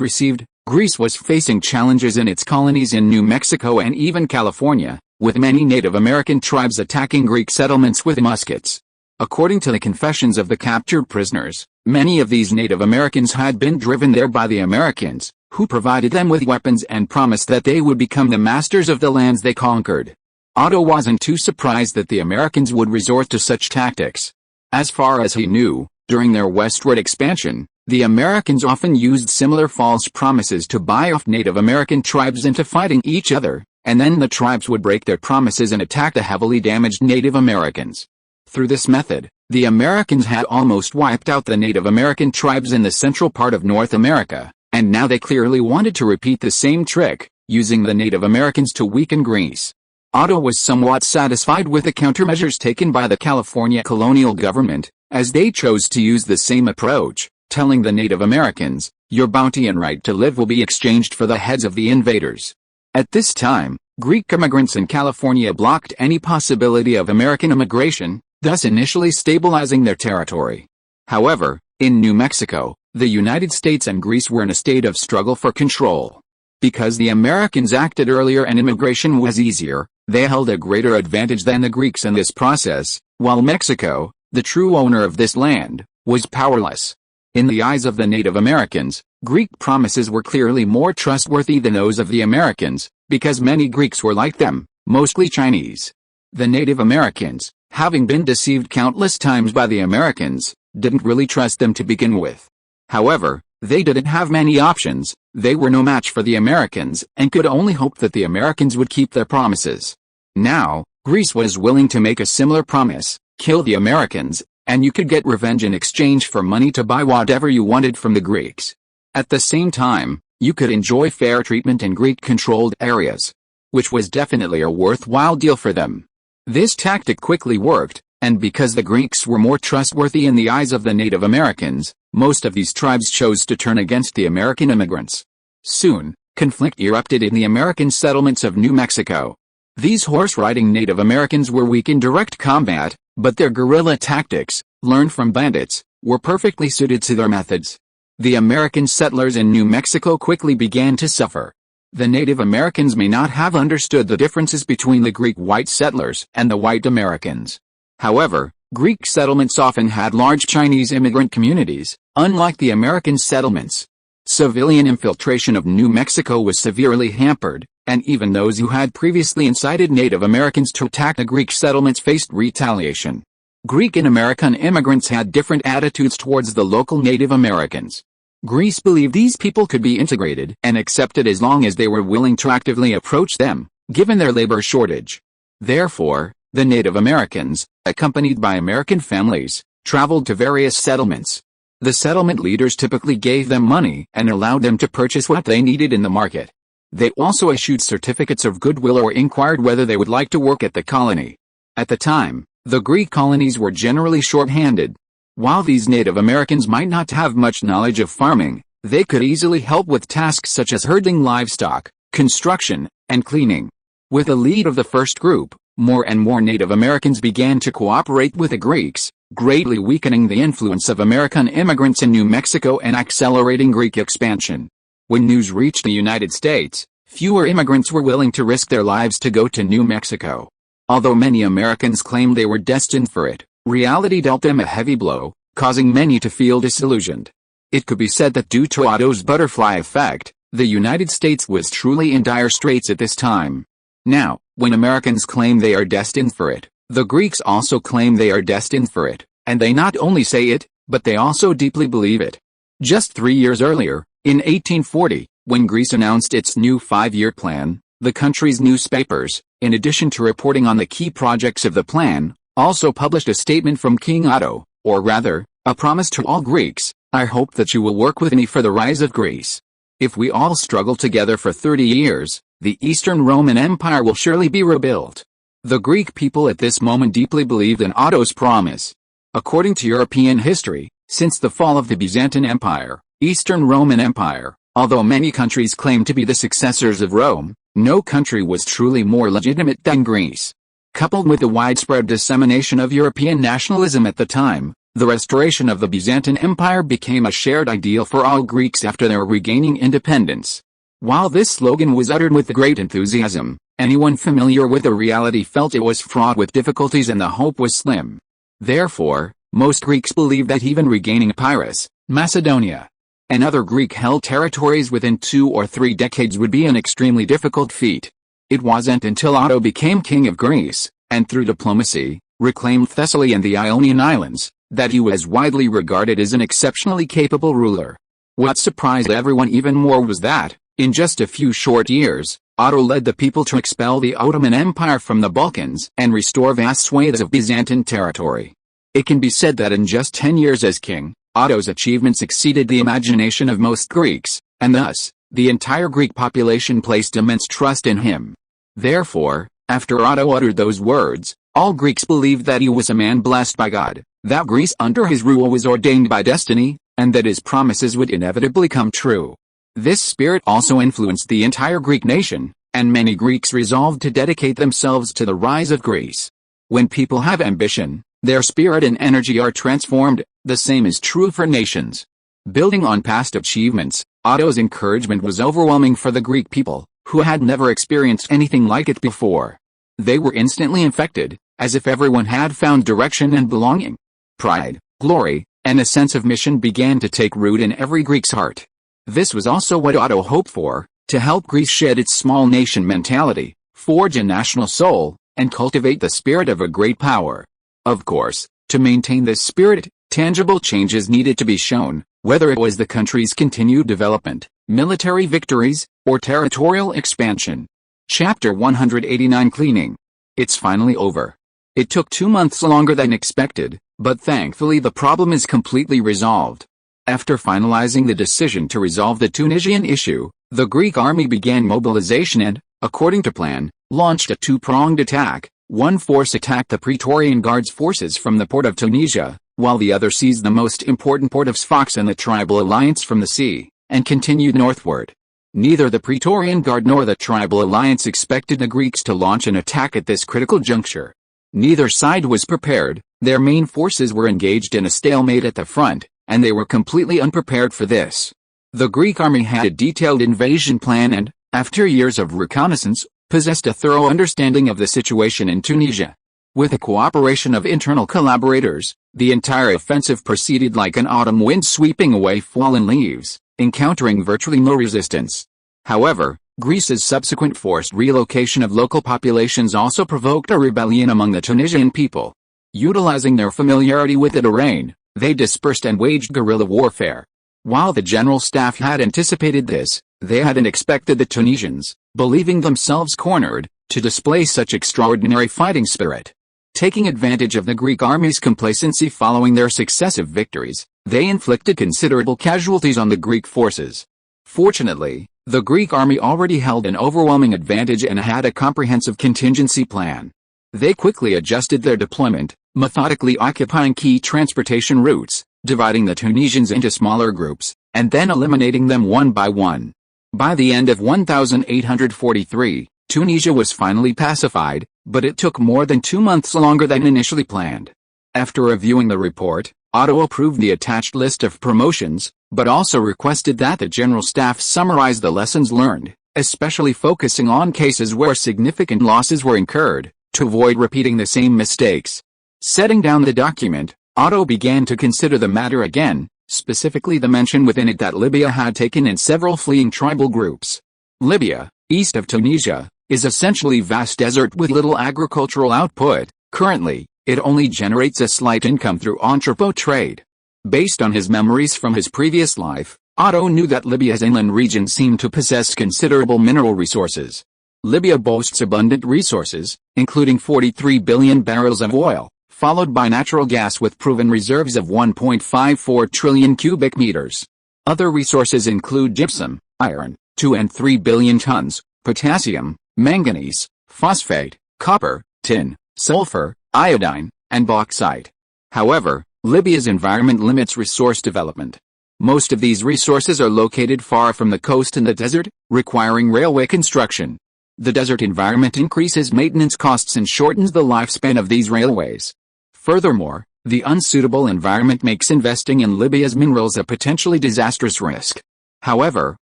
received, Greece was facing challenges in its colonies in New Mexico and even California, with many Native American tribes attacking Greek settlements with muskets. According to the confessions of the captured prisoners, many of these Native Americans had been driven there by the Americans, who provided them with weapons and promised that they would become the masters of the lands they conquered. Otto wasn't too surprised that the Americans would resort to such tactics. As far as he knew, during their westward expansion, the Americans often used similar false promises to buy off Native American tribes into fighting each other, and then the tribes would break their promises and attack the heavily damaged Native Americans. Through this method, the Americans had almost wiped out the Native American tribes in the central part of North America, and now they clearly wanted to repeat the same trick, using the Native Americans to weaken Greece. Otto was somewhat satisfied with the countermeasures taken by the California colonial government, as they chose to use the same approach, telling the Native Americans, "Your bounty and right to live will be exchanged for the heads of the invaders." At this time, Greek immigrants in California blocked any possibility of American immigration, thus initially stabilizing their territory. However, in New Mexico, the United States and Greece were in a state of struggle for control. Because the Americans acted earlier and immigration was easier, they held a greater advantage than the Greeks in this process, while Mexico, the true owner of this land, was powerless. In the eyes of the Native Americans, Greek promises were clearly more trustworthy than those of the Americans, because many Greeks were like them, mostly Chinese. The Native Americans, having been deceived countless times by the Americans, didn't really trust them to begin with. However, they didn't have many options, they were no match for the Americans and could only hope that the Americans would keep their promises. Now, Greece was willing to make a similar promise: kill the Americans, and you could get revenge in exchange for money to buy whatever you wanted from the Greeks. At the same time, you could enjoy fair treatment in Greek-controlled areas, which was definitely a worthwhile deal for them. This tactic quickly worked, and because the Greeks were more trustworthy in the eyes of the Native Americans, most of these tribes chose to turn against the American immigrants. Soon, conflict erupted in the American settlements of New Mexico. These horse-riding Native Americans were weak in direct combat, but their guerrilla tactics, learned from bandits, were perfectly suited to their methods. The American settlers in New Mexico quickly began to suffer. The Native Americans may not have understood the differences between the Greek white settlers and the white Americans. However, Greek settlements often had large Chinese immigrant communities, unlike the American settlements. Civilian infiltration of New Mexico was severely hampered, and even those who had previously incited Native Americans to attack the Greek settlements faced retaliation. Greek and American immigrants had different attitudes towards the local Native Americans. Greece believed these people could be integrated and accepted as long as they were willing to actively approach them, given their labor shortage. Therefore, the Native Americans, accompanied by American families, traveled to various settlements. The settlement leaders typically gave them money and allowed them to purchase what they needed in the market. They also issued certificates of goodwill or inquired whether they would like to work at the colony. At the time, the Greek colonies were generally short-handed. While these Native Americans might not have much knowledge of farming, they could easily help with tasks such as herding livestock, construction, and cleaning. With the lead of the first group, more and more Native Americans began to cooperate with the Greeks, greatly weakening the influence of American immigrants in New Mexico and accelerating Greek expansion. When news reached the United States, fewer immigrants were willing to risk their lives to go to New Mexico. Although many Americans claimed they were destined for it, reality dealt them a heavy blow, causing many to feel disillusioned. It could be said that due to Otto's butterfly effect, the United States was truly in dire straits at this time. Now, when Americans claim they are destined for it, the Greeks also claim they are destined for it, and they not only say it, but they also deeply believe it. Just 3 years earlier, in 1840, when Greece announced its new 5-year plan, the country's newspapers, in addition to reporting on the key projects of the plan, also published a statement from King Otto, or rather, a promise to all Greeks: "I hope that you will work with me for the rise of Greece." If we all struggle together for 30 years, the Eastern Roman Empire will surely be rebuilt. The Greek people at this moment deeply believed in Otto's promise. According to European history, since the fall of the Byzantine Empire, Eastern Roman Empire, although many countries claim to be the successors of Rome, no country was truly more legitimate than Greece. Coupled with the widespread dissemination of European nationalism at the time, the restoration of the Byzantine Empire became a shared ideal for all Greeks after their regaining independence. While this slogan was uttered with great enthusiasm, anyone familiar with the reality felt it was fraught with difficulties and the hope was slim. Therefore, most Greeks believed that even regaining Epirus, Macedonia, and other Greek-held territories within 2 or 3 decades would be an extremely difficult feat. It wasn't until Otto became king of Greece, and through diplomacy, reclaimed Thessaly and the Ionian Islands, that he was widely regarded as an exceptionally capable ruler. What surprised everyone even more was that, in just a few short years, Otto led the people to expel the Ottoman Empire from the Balkans and restore vast swathes of Byzantine territory. It can be said that in just 10 years as king, Otto's achievements exceeded the imagination of most Greeks, and thus, the entire Greek population placed immense trust in him. Therefore, after Otto uttered those words, all Greeks believed that he was a man blessed by God, that Greece under his rule was ordained by destiny, and that his promises would inevitably come true. This spirit also influenced the entire Greek nation, and many Greeks resolved to dedicate themselves to the rise of Greece. When people have ambition, their spirit and energy are transformed. The same is true for nations. Building on past achievements, Otto's encouragement was overwhelming for the Greek people, who had never experienced anything like it before. They were instantly infected, as if everyone had found direction and belonging. Pride, glory, and a sense of mission began to take root in every Greek's heart. This was also what Otto hoped for, to help Greece shed its small nation mentality, forge a national soul, and cultivate the spirit of a great power. Of course, to maintain this spirit, tangible changes needed to be shown, whether it was the country's continued development, military victories, or territorial expansion. Chapter 189 Cleaning. It's finally over. It took 2 months longer than expected, but thankfully the problem is completely resolved. After finalizing the decision to resolve the Tunisian issue, the Greek army began mobilization and, according to plan, launched a 2-pronged attack. One force attacked the Praetorian Guards forces from the port of Tunisia, while the other seized the most important port of Sfax and the Tribal Alliance from the sea, and continued northward. Neither the Praetorian Guard nor the Tribal Alliance expected the Greeks to launch an attack at this critical juncture. Neither side was prepared, their main forces were engaged in a stalemate at the front, and they were completely unprepared for this. The Greek army had a detailed invasion plan and, after years of reconnaissance, possessed a thorough understanding of the situation in Tunisia. With the cooperation of internal collaborators, the entire offensive proceeded like an autumn wind sweeping away fallen leaves, encountering virtually no resistance. However, Greece's subsequent forced relocation of local populations also provoked a rebellion among the Tunisian people. Utilizing their familiarity with the terrain, they dispersed and waged guerrilla warfare. While the general staff had anticipated this, they hadn't expected the Tunisians, believing themselves cornered, to display such extraordinary fighting spirit. Taking advantage of the Greek army's complacency following their successive victories, they inflicted considerable casualties on the Greek forces. Fortunately, the Greek army already held an overwhelming advantage and had a comprehensive contingency plan. They quickly adjusted their deployment, methodically occupying key transportation routes, dividing the Tunisians into smaller groups, and then eliminating them one by one. By the end of 1843, Tunisia was finally pacified, but it took more than 2 months longer than initially planned. After reviewing the report, Otto approved the attached list of promotions, but also requested that the general staff summarize the lessons learned, especially focusing on cases where significant losses were incurred, to avoid repeating the same mistakes. Setting down the document, Otto began to consider the matter again, specifically the mention within it that Libya had taken in several fleeing tribal groups. Libya, east of Tunisia, is essentially vast desert with little agricultural output. Currently, it only generates a slight income through entrepot trade. Based on his memories from his previous life, Otto knew that Libya's inland region seemed to possess considerable mineral resources. Libya boasts abundant resources, including 43 billion barrels of oil, followed by natural gas with proven reserves of 1.54 trillion cubic meters. Other resources include gypsum, iron, 2 and 3 billion tons, potassium, manganese, phosphate, copper, tin, sulfur, iodine, and bauxite. However, Libya's environment limits resource development. Most of these resources are located far from the coast in the desert, requiring railway construction. The desert environment increases maintenance costs and shortens the lifespan of these railways. Furthermore, the unsuitable environment makes investing in Libya's minerals a potentially disastrous risk. However,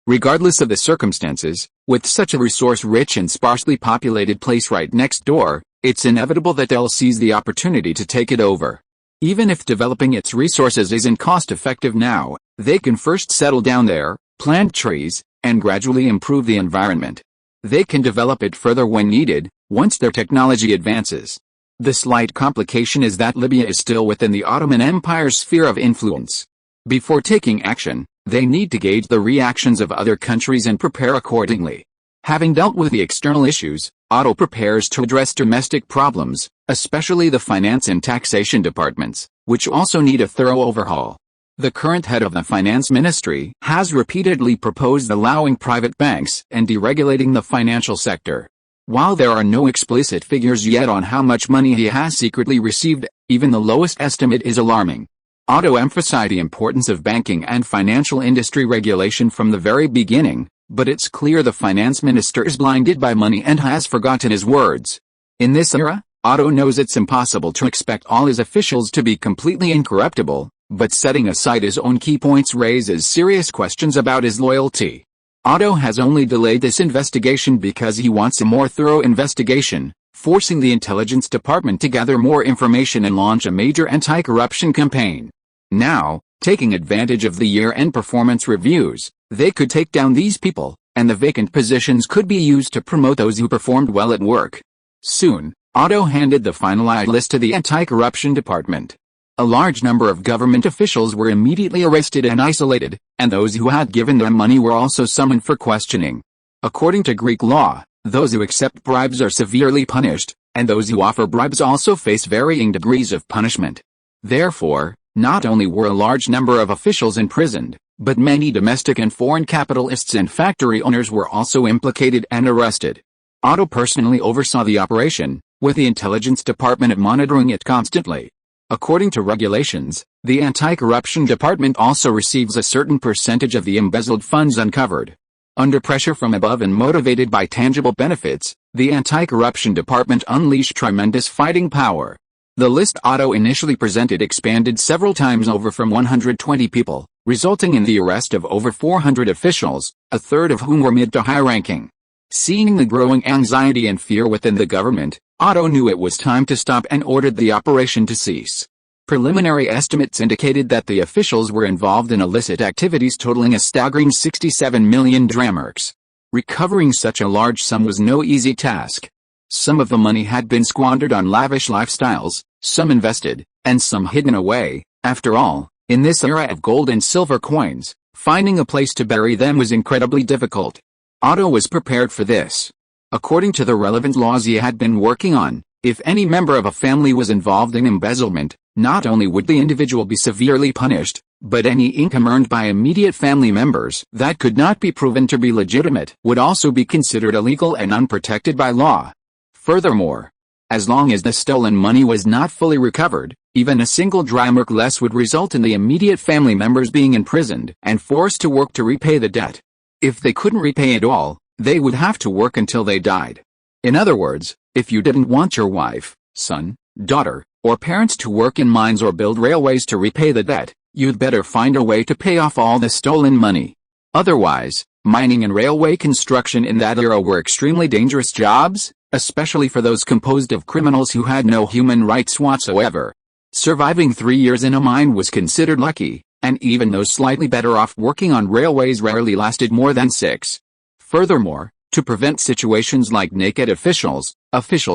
regardless of the circumstances, with such a resource-rich and sparsely populated place right next door, it's inevitable that they'll seize the opportunity to take it over. Even if developing its resources isn't cost-effective now, they can first settle down there, plant trees, and gradually improve the environment. They can develop it further when needed, once their technology advances. The slight complication is that Libya is still within the Ottoman Empire's sphere of influence. Before taking action, they need to gauge the reactions of other countries and prepare accordingly. Having dealt with the external issues, Otto prepares to address domestic problems, especially the finance and taxation departments, which also need a thorough overhaul. The current head of the finance ministry has repeatedly proposed allowing private banks and deregulating the financial sector. While there are no explicit figures yet on how much money he has secretly received, even the lowest estimate is alarming. Otto emphasized the importance of banking and financial industry regulation from the very beginning, but it's clear the finance minister is blinded by money and has forgotten his words. In this era, Otto knows it's impossible to expect all his officials to be completely incorruptible, but setting aside his own key points raises serious questions about his loyalty. Otto has only delayed this investigation because he wants a more thorough investigation, forcing the intelligence department to gather more information and launch a major anti-corruption campaign. Now, taking advantage of the year-end performance reviews, they could take down these people, and the vacant positions could be used to promote those who performed well at work. Soon, Otto handed the finalized list to the anti-corruption department. A large number of government officials were immediately arrested and isolated, and those who had given them money were also summoned for questioning. According to Greek law, those who accept bribes are severely punished, and those who offer bribes also face varying degrees of punishment. Therefore, not only were a large number of officials imprisoned, but many domestic and foreign capitalists and factory owners were also implicated and arrested. Otto personally oversaw the operation, with the intelligence department monitoring it constantly. According to regulations, the anti-corruption department also receives a certain percentage of the embezzled funds uncovered. Under pressure from above and motivated by tangible benefits, the anti-corruption department unleashed tremendous fighting power. The list Otto initially presented expanded several times over from 120 people, resulting in the arrest of over 400 officials, a third of whom were mid to high-ranking. Seeing the growing anxiety and fear within the government, Otto knew it was time to stop and ordered the operation to cease. Preliminary estimates indicated that the officials were involved in illicit activities totaling a staggering 67 million drachmarks. Recovering such a large sum was no easy task. Some of the money had been squandered on lavish lifestyles, some invested, and some hidden away. After all, in this era of gold and silver coins, finding a place to bury them was incredibly difficult. Otto was prepared for this. According to the relevant laws he had been working on, if any member of a family was involved in embezzlement, not only would the individual be severely punished, but any income earned by immediate family members that could not be proven to be legitimate would also be considered illegal and unprotected by law. Furthermore, as long as the stolen money was not fully recovered, even a single drachmark less would result in the immediate family members being imprisoned and forced to work to repay the debt. If they couldn't repay it all, they would have to work until they died. In other words, if you didn't want your wife, son, daughter, or parents to work in mines or build railways to repay the debt, you'd better find a way to pay off all the stolen money. Otherwise, mining and railway construction in that era were extremely dangerous jobs, especially for those composed of criminals who had no human rights whatsoever. Surviving 3 years in a mine was considered lucky, and even those slightly better off working on railways rarely lasted more than 6. Furthermore, to prevent situations like naked officials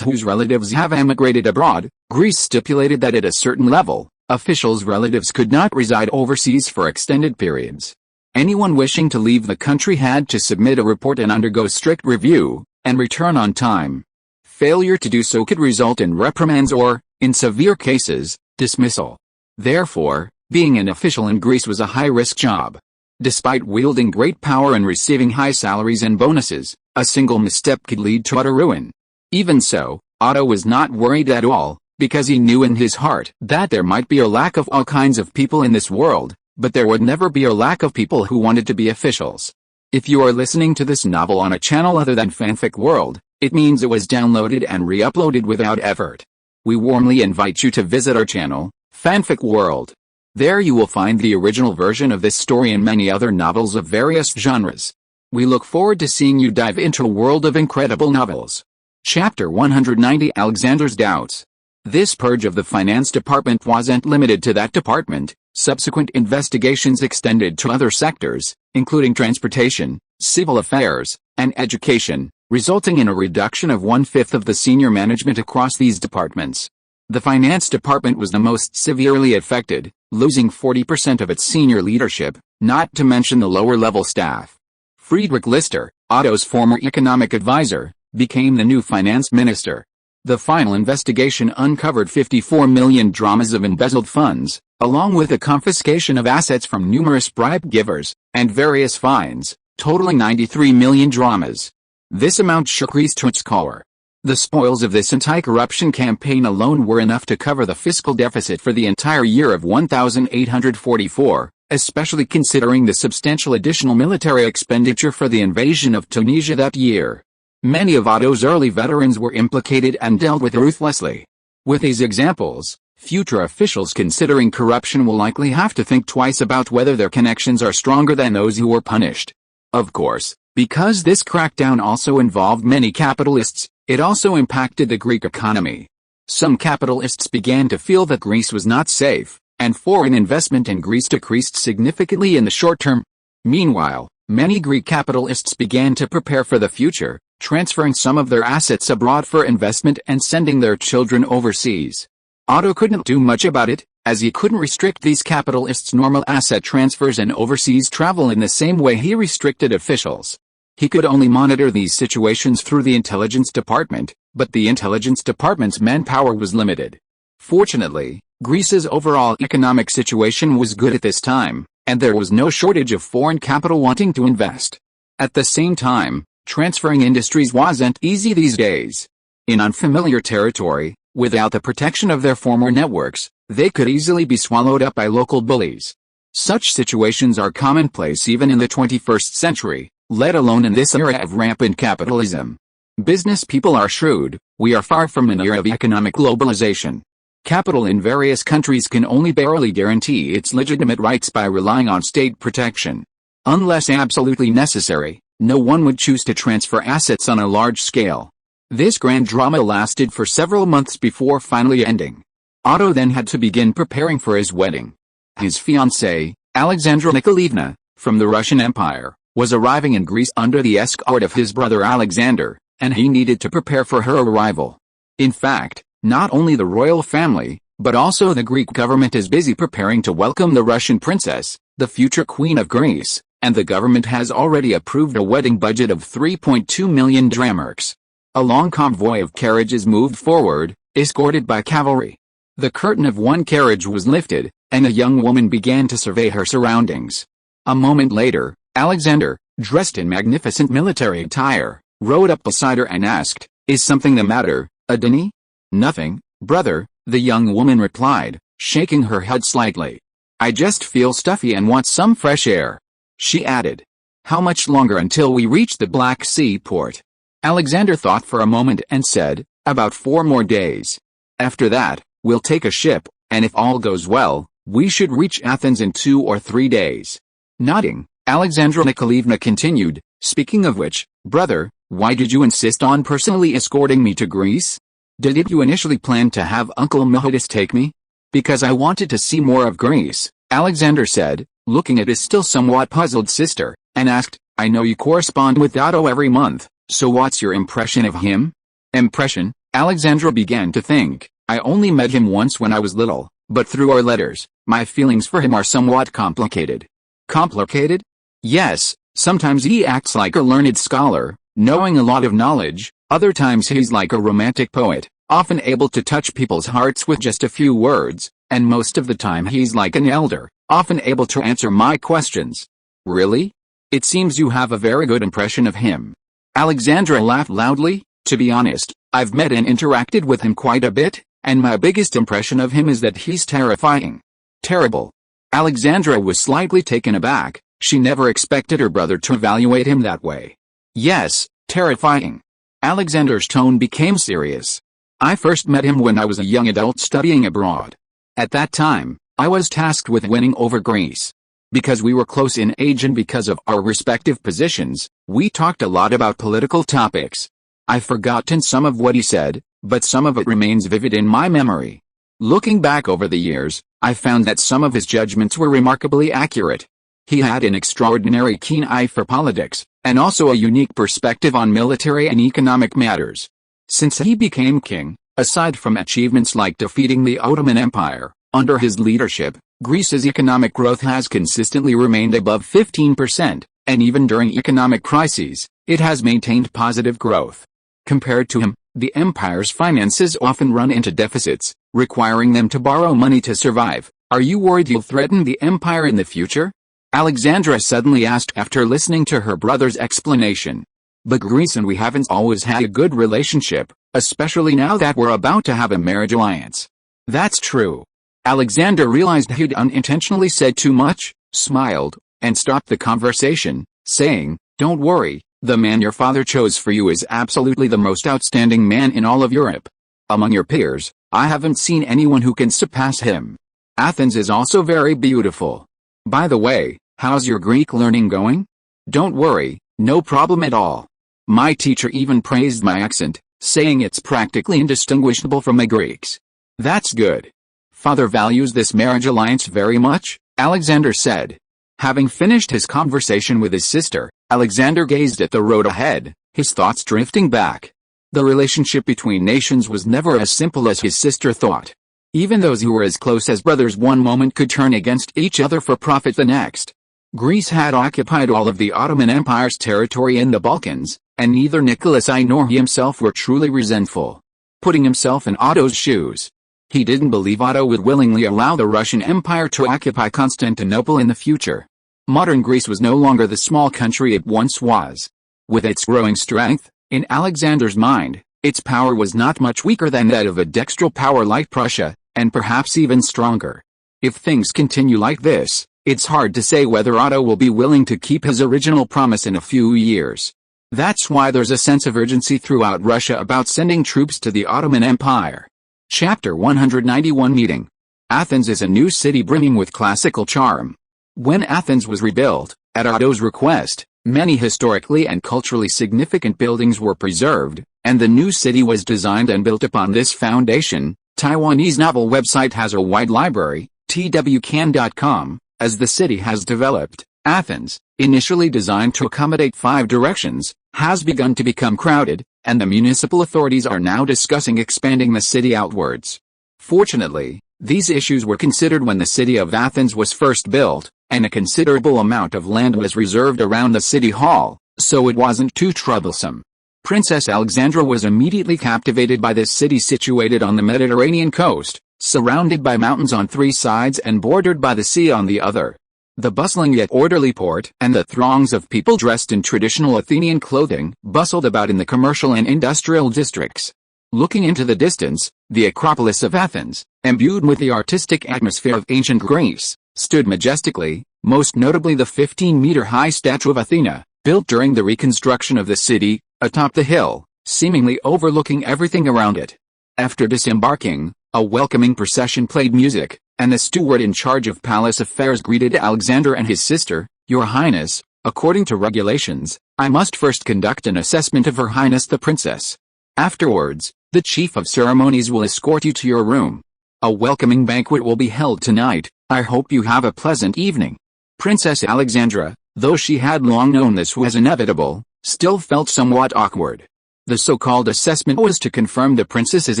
whose relatives have emigrated abroad, Greece stipulated that at a certain level, officials' relatives could not reside overseas for extended periods. Anyone wishing to leave the country had to submit a report and undergo strict review, and return on time. Failure to do so could result in reprimands or, in severe cases, dismissal. Therefore, being an official in Greece was a high-risk job. Despite wielding great power and receiving high salaries and bonuses, a single misstep could lead to utter ruin. Even so, Otto was not worried at all, because he knew in his heart that there might be a lack of all kinds of people in this world, but there would never be a lack of people who wanted to be officials. If you are listening to this novel on a channel other than Fanfic World, it means it was downloaded and re-uploaded without effort. We warmly invite you to visit our channel, Fanfic World. There you will find the original version of this story and many other novels of various genres. We look forward to seeing you dive into a world of incredible novels. Chapter 190: Alexander's Doubts. This purge of the finance department wasn't limited to that department. Subsequent investigations extended to other sectors, including transportation, civil affairs, and education, resulting in a reduction of 1/5 of the senior management across these departments. The finance department was the most severely affected, losing 40% of its senior leadership, not to mention the lower-level staff. Friedrich Lister, Otto's former economic advisor, became the new finance minister. The final investigation uncovered 54 million dramas of embezzled funds, along with the confiscation of assets from numerous bribe givers, and various fines, totaling 93 million dramas. This amount shook Greece to its core. The spoils of this anti-corruption campaign alone were enough to cover the fiscal deficit for the entire year of 1844, especially considering the substantial additional military expenditure for the invasion of Tunisia that year. Many of Otto's early veterans were implicated and dealt with ruthlessly. With these examples, future officials considering corruption will likely have to think twice about whether their connections are stronger than those who were punished. Of course, because this crackdown also involved many capitalists, it also impacted the Greek economy. Some capitalists began to feel that Greece was not safe, and foreign investment in Greece decreased significantly in the short term. Meanwhile, many Greek capitalists began to prepare for the future, transferring some of their assets abroad for investment and sending their children overseas. Otto couldn't do much about it, as he couldn't restrict these capitalists' normal asset transfers and overseas travel in the same way he restricted officials. He could only monitor these situations through the intelligence department, but the intelligence department's manpower was limited. Fortunately, Greece's overall economic situation was good at this time, and there was no shortage of foreign capital wanting to invest. At the same time, transferring industries wasn't easy these days. In unfamiliar territory, without the protection of their former networks, they could easily be swallowed up by local bullies. Such situations are commonplace even in the 21st century, let alone in this era of rampant capitalism. Business people are shrewd. We are far from an era of economic globalization. Capital in various countries can only barely guarantee its legitimate rights by relying on state protection. Unless absolutely necessary, no one would choose to transfer assets on a large scale. This grand drama lasted for several months before finally ending. Otto then had to begin preparing for his wedding. His fiancée, Alexandra Nikolaevna, from the Russian Empire, was arriving in Greece under the escort of his brother Alexander, and he needed to prepare for her arrival. In fact, not only the royal family, but also the Greek government is busy preparing to welcome the Russian princess, the future queen of Greece, and the government has already approved a wedding budget of 3.2 million drachmarks. A long convoy of carriages moved forward, escorted by cavalry. The curtain of one carriage was lifted, and a young woman began to survey her surroundings. A moment later, Alexander, dressed in magnificent military attire, rode up beside her and asked, "Is something the matter, Adini?" "Nothing, brother," the young woman replied, shaking her head slightly. "I just feel stuffy and want some fresh air." She added, "How much longer until we reach the Black Sea port?" Alexander thought for a moment and said, "About 4 more days. After that, we'll take a ship, and if all goes well, we should reach Athens in 2 or 3 days." Nodding, Alexandra Nikolaevna continued, "Speaking of which, brother, why did you insist on personally escorting me to Greece? Did you initially plan to have Uncle Mehedis take me?" "Because I wanted to see more of Greece," Alexander said, looking at his still somewhat puzzled sister, and asked, "I know you correspond with Otto every month, so what's your impression of him?" "Impression?" Alexandra began to think. "I only met him once when I was little, but through our letters, my feelings for him are somewhat complicated." "Complicated?" "Yes, sometimes he acts like a learned scholar, knowing a lot of knowledge, other times he's like a romantic poet, often able to touch people's hearts with just a few words, and most of the time he's like an elder, often able to answer my questions." Really? It seems you have a very good impression of him. Alexandra laughed loudly. To be honest, I've met and interacted with him quite a bit, and my biggest impression of him is that he's terrifying. Terrible. Alexandra was slightly taken aback. She never expected her brother to evaluate him that way. Yes, terrifying. Alexander's tone became serious. I first met him when I was a young adult studying abroad. At that time, I was tasked with winning over Greece. Because we were close in age and because of our respective positions, we talked a lot about political topics. I've forgotten some of what he said, but some of it remains vivid in my memory. Looking back over the years, I found that some of his judgments were remarkably accurate. He had an extraordinary keen eye for politics, and also a unique perspective on military and economic matters. Since he became king, aside from achievements like defeating the Ottoman Empire, under his leadership, Greece's economic growth has consistently remained above 15%, and even during economic crises, it has maintained positive growth. Compared to him, the empire's finances often run into deficits, requiring them to borrow money to survive. Are you worried you'll threaten the empire in the future? Alexandra suddenly asked after listening to her brother's explanation. But Greece and we haven't always had a good relationship, especially now that we're about to have a marriage alliance. That's true. Alexander realized he'd unintentionally said too much, smiled, and stopped the conversation, saying, "Don't worry, the man your father chose for you is absolutely the most outstanding man in all of Europe. Among your peers, I haven't seen anyone who can surpass him. Athens is also very beautiful. By the way, how's your Greek learning going?" "Don't worry, no problem at all. My teacher even praised my accent, saying it's practically indistinguishable from my Greek's." "That's good. Father values this marriage alliance very much," Alexander said. Having finished his conversation with his sister, Alexander gazed at the road ahead, his thoughts drifting back. The relationship between nations was never as simple as his sister thought. Even those who were as close as brothers one moment could turn against each other for profit the next. Greece had occupied all of the Ottoman Empire's territory in the Balkans, and neither Nicholas I nor he himself were truly resentful. Putting himself in Otto's shoes, he didn't believe Otto would willingly allow the Russian Empire to occupy Constantinople in the future. Modern Greece was no longer the small country it once was. With its growing strength, in Alexander's mind, its power was not much weaker than that of a dextral power like Prussia, and perhaps even stronger. If things continue like this, it's hard to say whether Otto will be willing to keep his original promise in a few years. That's why there's a sense of urgency throughout Russia about sending troops to the Ottoman Empire. Chapter 191 Meeting. Athens is a new city brimming with classical charm. When Athens was rebuilt, at Otto's request, many historically and culturally significant buildings were preserved, and the new city was designed and built upon this foundation. Taiwanese novel website has a wide library, twcan.com, as the city has developed. Athens, initially designed to accommodate 5 directions, has begun to become crowded, and the municipal authorities are now discussing expanding the city outwards. Fortunately, these issues were considered when the city of Athens was first built, and a considerable amount of land was reserved around the city hall, so it wasn't too troublesome. Princess Alexandra was immediately captivated by this city situated on the Mediterranean coast, surrounded by mountains on 3 sides and bordered by the sea on the other. The bustling yet orderly port and the throngs of people dressed in traditional Athenian clothing bustled about in the commercial and industrial districts. Looking into the distance, the Acropolis of Athens, imbued with the artistic atmosphere of ancient Greece, stood majestically, most notably the 15-meter-high statue of Athena, built during the reconstruction of the city, atop the hill, seemingly overlooking everything around it. After disembarking, a welcoming procession played music, and the steward in charge of palace affairs greeted Alexander and his sister. "Your Highness, according to regulations, I must first conduct an assessment of Her Highness the Princess. Afterwards, the chief of ceremonies will escort you to your room. A welcoming banquet will be held tonight. I hope you have a pleasant evening." Princess Alexandra, though she had long known this was inevitable, still felt somewhat awkward. The so-called assessment was to confirm the princess's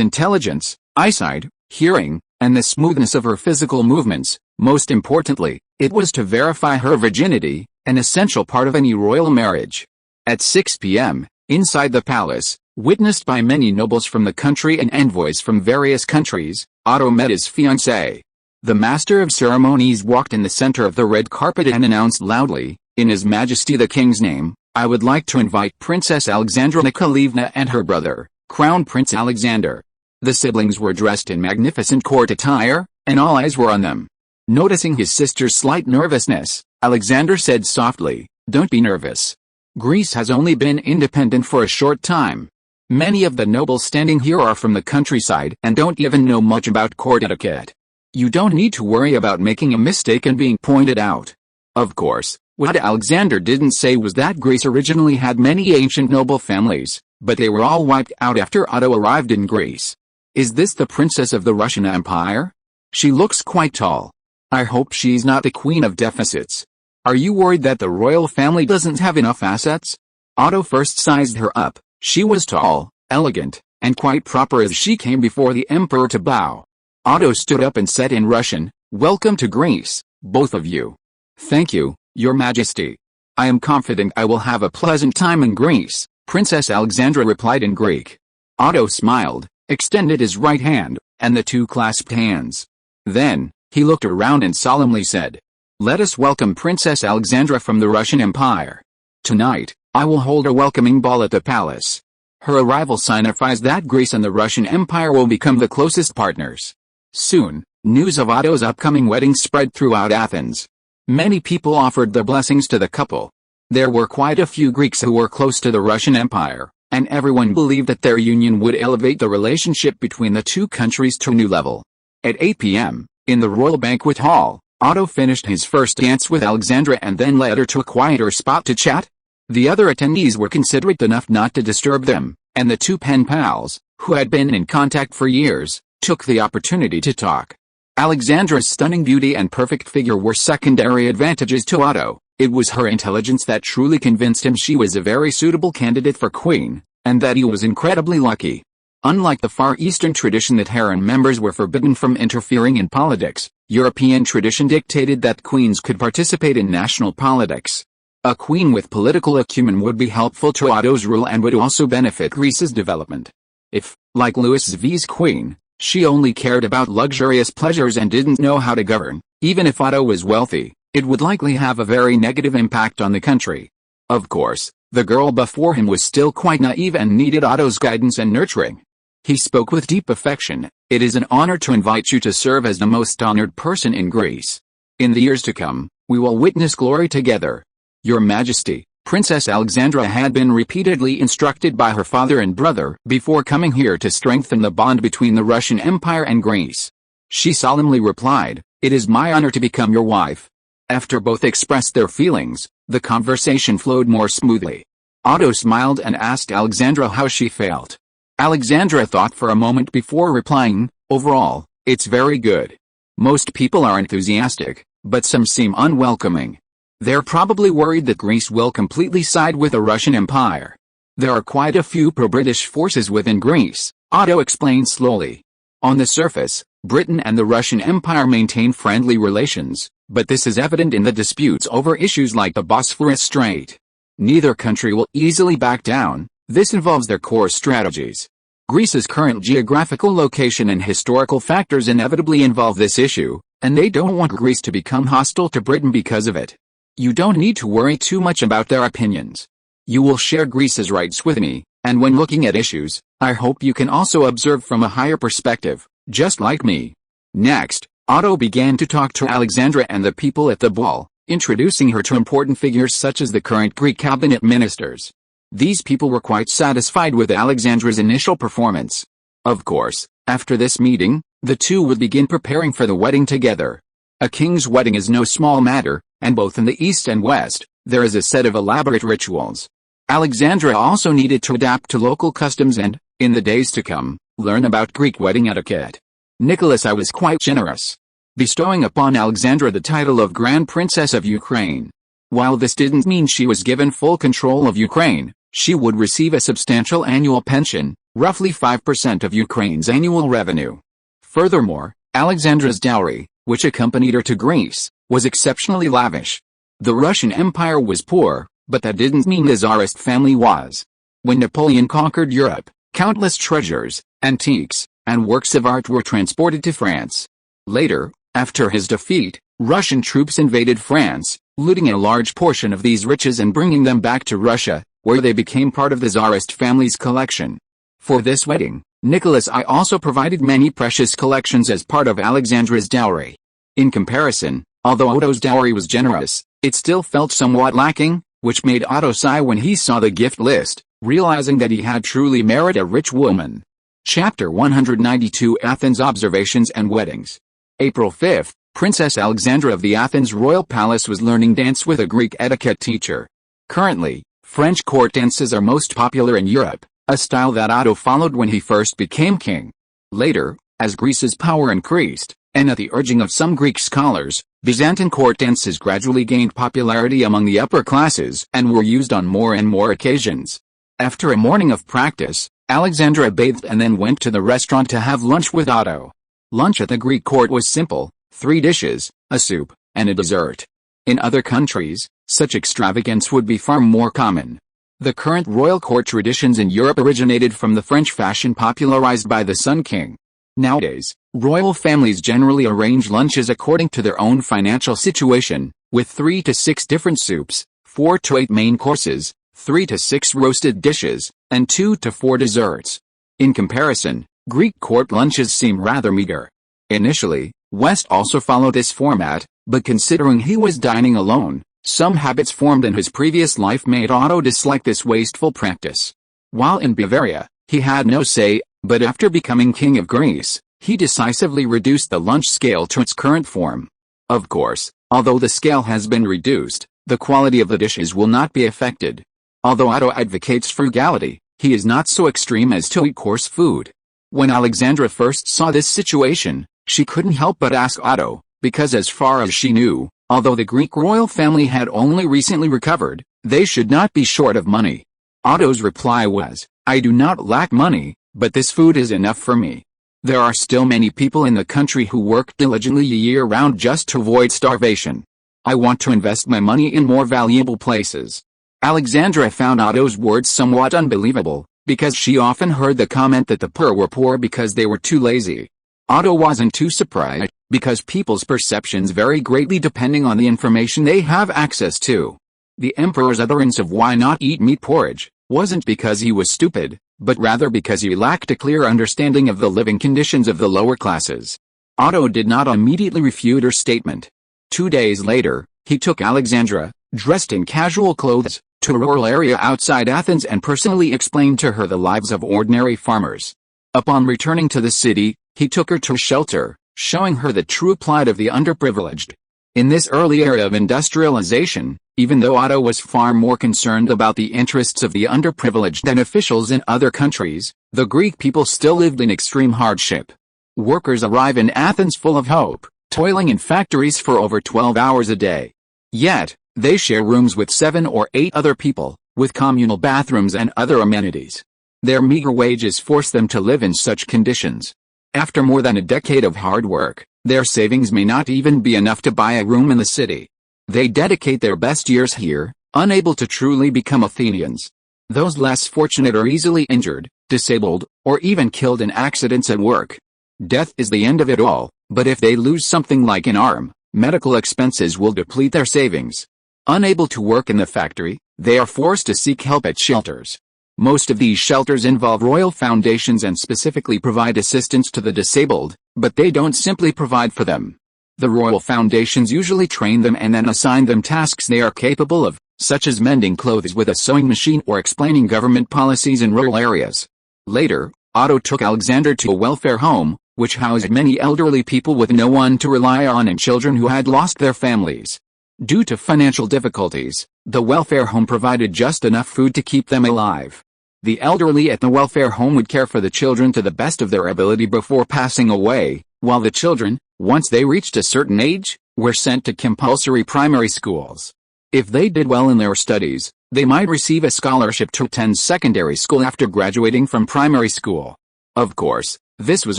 intelligence, eyesight, hearing, and the smoothness of her physical movements. Most importantly, it was to verify her virginity, an essential part of any royal marriage. At 6 p.m., inside the palace, witnessed by many nobles from the country and envoys from various countries, Otto met his fiancée. The master of ceremonies walked in the center of the red carpet and announced loudly, In His Majesty the King's name, I would like to invite Princess Alexandra Nikolaevna and her brother, Crown Prince Alexander. The siblings were dressed in magnificent court attire, and all eyes were on them. Noticing his sister's slight nervousness, Alexander said softly, "Don't be nervous. Greece has only been independent for a short time. Many of the nobles standing here are from the countryside and don't even know much about court etiquette. You don't need to worry about making a mistake and being pointed out." Of course, what Alexander didn't say was that Greece originally had many ancient noble families, but they were all wiped out after Otto arrived in Greece. Is this the princess of the Russian Empire? She looks quite tall. I hope she's not the queen of deficits. Are you worried that the royal family doesn't have enough assets? Otto first sized her up. She was tall, elegant, and quite proper as she came before the emperor to bow. Otto stood up and said in Russian, "Welcome to Greece, both of you." "Thank you, Your Majesty. I am confident I will have a pleasant time in Greece," Princess Alexandra replied in Greek. Otto smiled, extended his right hand, and the two clasped hands. Then, he looked around and solemnly said, "Let us welcome Princess Alexandra from the Russian Empire. Tonight, I will hold a welcoming ball at the palace." Her arrival signifies that Greece and the Russian Empire will become the closest partners. Soon, news of Otto's upcoming wedding spread throughout Athens. Many people offered their blessings to the couple. There were quite a few Greeks who were close to the Russian Empire, and everyone believed that their union would elevate the relationship between the two countries to a new level. At 8 p.m., in the royal banquet hall, Otto finished his first dance with Alexandra and then led her to a quieter spot to chat. The other attendees were considerate enough not to disturb them, and the two pen pals, who had been in contact for years, took the opportunity to talk. Alexandra's stunning beauty and perfect figure were secondary advantages to Otto. It was her intelligence that truly convinced him she was a very suitable candidate for queen, and that he was incredibly lucky. Unlike the Far Eastern tradition that harem members were forbidden from interfering in politics, European tradition dictated that queens could participate in national politics. A queen with political acumen would be helpful to Otto's rule and would also benefit Greece's development. If, like Louis XV's queen, she only cared about luxurious pleasures and didn't know how to govern, even if Otto was wealthy, it would likely have a very negative impact on the country. Of course, the girl before him was still quite naive and needed Otto's guidance and nurturing. He spoke with deep affection. "It is an honor to invite you to serve as the most honored person in Greece. In the years to come, we will witness glory together. Your Majesty." Princess Alexandra had been repeatedly instructed by her father and brother before coming here to strengthen the bond between the Russian Empire and Greece. She solemnly replied, "It is my honor to become your wife." After both expressed their feelings, the conversation flowed more smoothly. Otto smiled and asked Alexandra how she felt. Alexandra thought for a moment before replying, "Overall, it's very good. Most people are enthusiastic, but some seem unwelcoming. They're probably worried that Greece will completely side with the Russian Empire. There are quite a few pro-British forces within Greece," Otto explained slowly. "On the surface, Britain and the Russian Empire maintain friendly relations, but this is evident in the disputes over issues like the Bosphorus Strait. Neither country will easily back down. This involves their core strategies. Greece's current geographical location and historical factors inevitably involve this issue, and they don't want Greece to become hostile to Britain because of it. You don't need to worry too much about their opinions. You will share Greece's rights with me, and when looking at issues, I hope you can also observe from a higher perspective, just like me." Next, Otto began to talk to Alexandra and the people at the ball, introducing her to important figures such as the current Greek cabinet ministers. These people were quite satisfied with Alexandra's initial performance. Of course, after this meeting, the two would begin preparing for the wedding together. A king's wedding is no small matter, and both in the East and West, there is a set of elaborate rituals. Alexandra also needed to adapt to local customs and, in the days to come, learn about Greek wedding etiquette. Nicholas I was quite generous, bestowing upon Alexandra the title of Grand Princess of Ukraine. While this didn't mean she was given full control of Ukraine, she would receive a substantial annual pension, roughly 5% of Ukraine's annual revenue. Furthermore, Alexandra's dowry, which accompanied her to Greece, was exceptionally lavish. The Russian Empire was poor, but that didn't mean the Tsarist family was. When Napoleon conquered Europe, countless treasures, antiques, and works of art were transported to France. Later, after his defeat, Russian troops invaded France, looting a large portion of these riches and bringing them back to Russia, where they became part of the Tsarist family's collection. For this wedding, Nicholas I also provided many precious collections as part of Alexandra's dowry. In comparison, although Otto's dowry was generous, it still felt somewhat lacking, which made Otto sigh when he saw the gift list, realizing that he had truly married a rich woman. Chapter 192 Athens Observations and Weddings. April 5, Princess Alexandra of the Athens Royal Palace was learning dance with a Greek etiquette teacher. Currently, French court dances are most popular in Europe, a style that Otto followed when he first became king. Later, as Greece's power increased, and at the urging of some Greek scholars, Byzantine court dances gradually gained popularity among the upper classes and were used on more and more occasions. After a morning of practice, Alexandra bathed and then went to the restaurant to have lunch with Otto. Lunch at the Greek court was simple, 3 dishes, a soup, and a dessert. In other countries, such extravagance would be far more common. The current royal court traditions in Europe originated from the French fashion popularized by the Sun King. Nowadays, royal families generally arrange lunches according to their own financial situation, with 3 to 6 different soups, 4 to 8 main courses, 3 to 6 roasted dishes, and 2 to 4 desserts. In comparison, Greek court lunches seem rather meager. Initially, West also followed this format, but considering he was dining alone, some habits formed in his previous life made Otto dislike this wasteful practice. While in Bavaria, he had no say, but after becoming king of Greece, he decisively reduced the lunch scale to its current form. Of course, although the scale has been reduced, the quality of the dishes will not be affected. Although Otto advocates frugality, he is not so extreme as to eat coarse food. When Alexandra first saw this situation, she couldn't help but ask Otto, because as far as she knew, although the Greek royal family had only recently recovered, they should not be short of money. Otto's reply was, "I do not lack money, but this food is enough for me. There are still many people in the country who work diligently year-round just to avoid starvation. I want to invest my money in more valuable places." Alexandra found Otto's words somewhat unbelievable, because she often heard the comment that the poor were poor because they were too lazy. Otto wasn't too surprised, because people's perceptions vary greatly depending on the information they have access to. The emperor's utterance of "why not eat meat porridge" wasn't because he was stupid, but rather because he lacked a clear understanding of the living conditions of the lower classes. Otto did not immediately refute her statement. 2 days later, he took Alexandra, dressed in casual clothes, to a rural area outside Athens and personally explained to her the lives of ordinary farmers. Upon returning to the city, he took her to a shelter, showing her the true plight of the underprivileged. In this early era of industrialization, even though Otto was far more concerned about the interests of the underprivileged than officials in other countries, the Greek people still lived in extreme hardship. Workers arrive in Athens full of hope, toiling in factories for over 12 hours a day. Yet, they share rooms with 7 or 8 other people, with communal bathrooms and other amenities. Their meager wages force them to live in such conditions. After more than a decade of hard work, their savings may not even be enough to buy a room in the city. They dedicate their best years here, unable to truly become Athenians. Those less fortunate are easily injured, disabled, or even killed in accidents at work. Death is the end of it all, but if they lose something like an arm, medical expenses will deplete their savings. Unable to work in the factory, they are forced to seek help at shelters. Most of these shelters involve royal foundations and specifically provide assistance to the disabled, but they don't simply provide for them. The royal foundations usually train them and then assign them tasks they are capable of, such as mending clothes with a sewing machine or explaining government policies in rural areas. Later, Otto took Alexander to a welfare home, which housed many elderly people with no one to rely on and children who had lost their families. Due to financial difficulties, the welfare home provided just enough food to keep them alive. The elderly at the welfare home would care for the children to the best of their ability before passing away, while the children, once they reached a certain age, were sent to compulsory primary schools. If they did well in their studies, they might receive a scholarship to attend secondary school after graduating from primary school. Of course, this was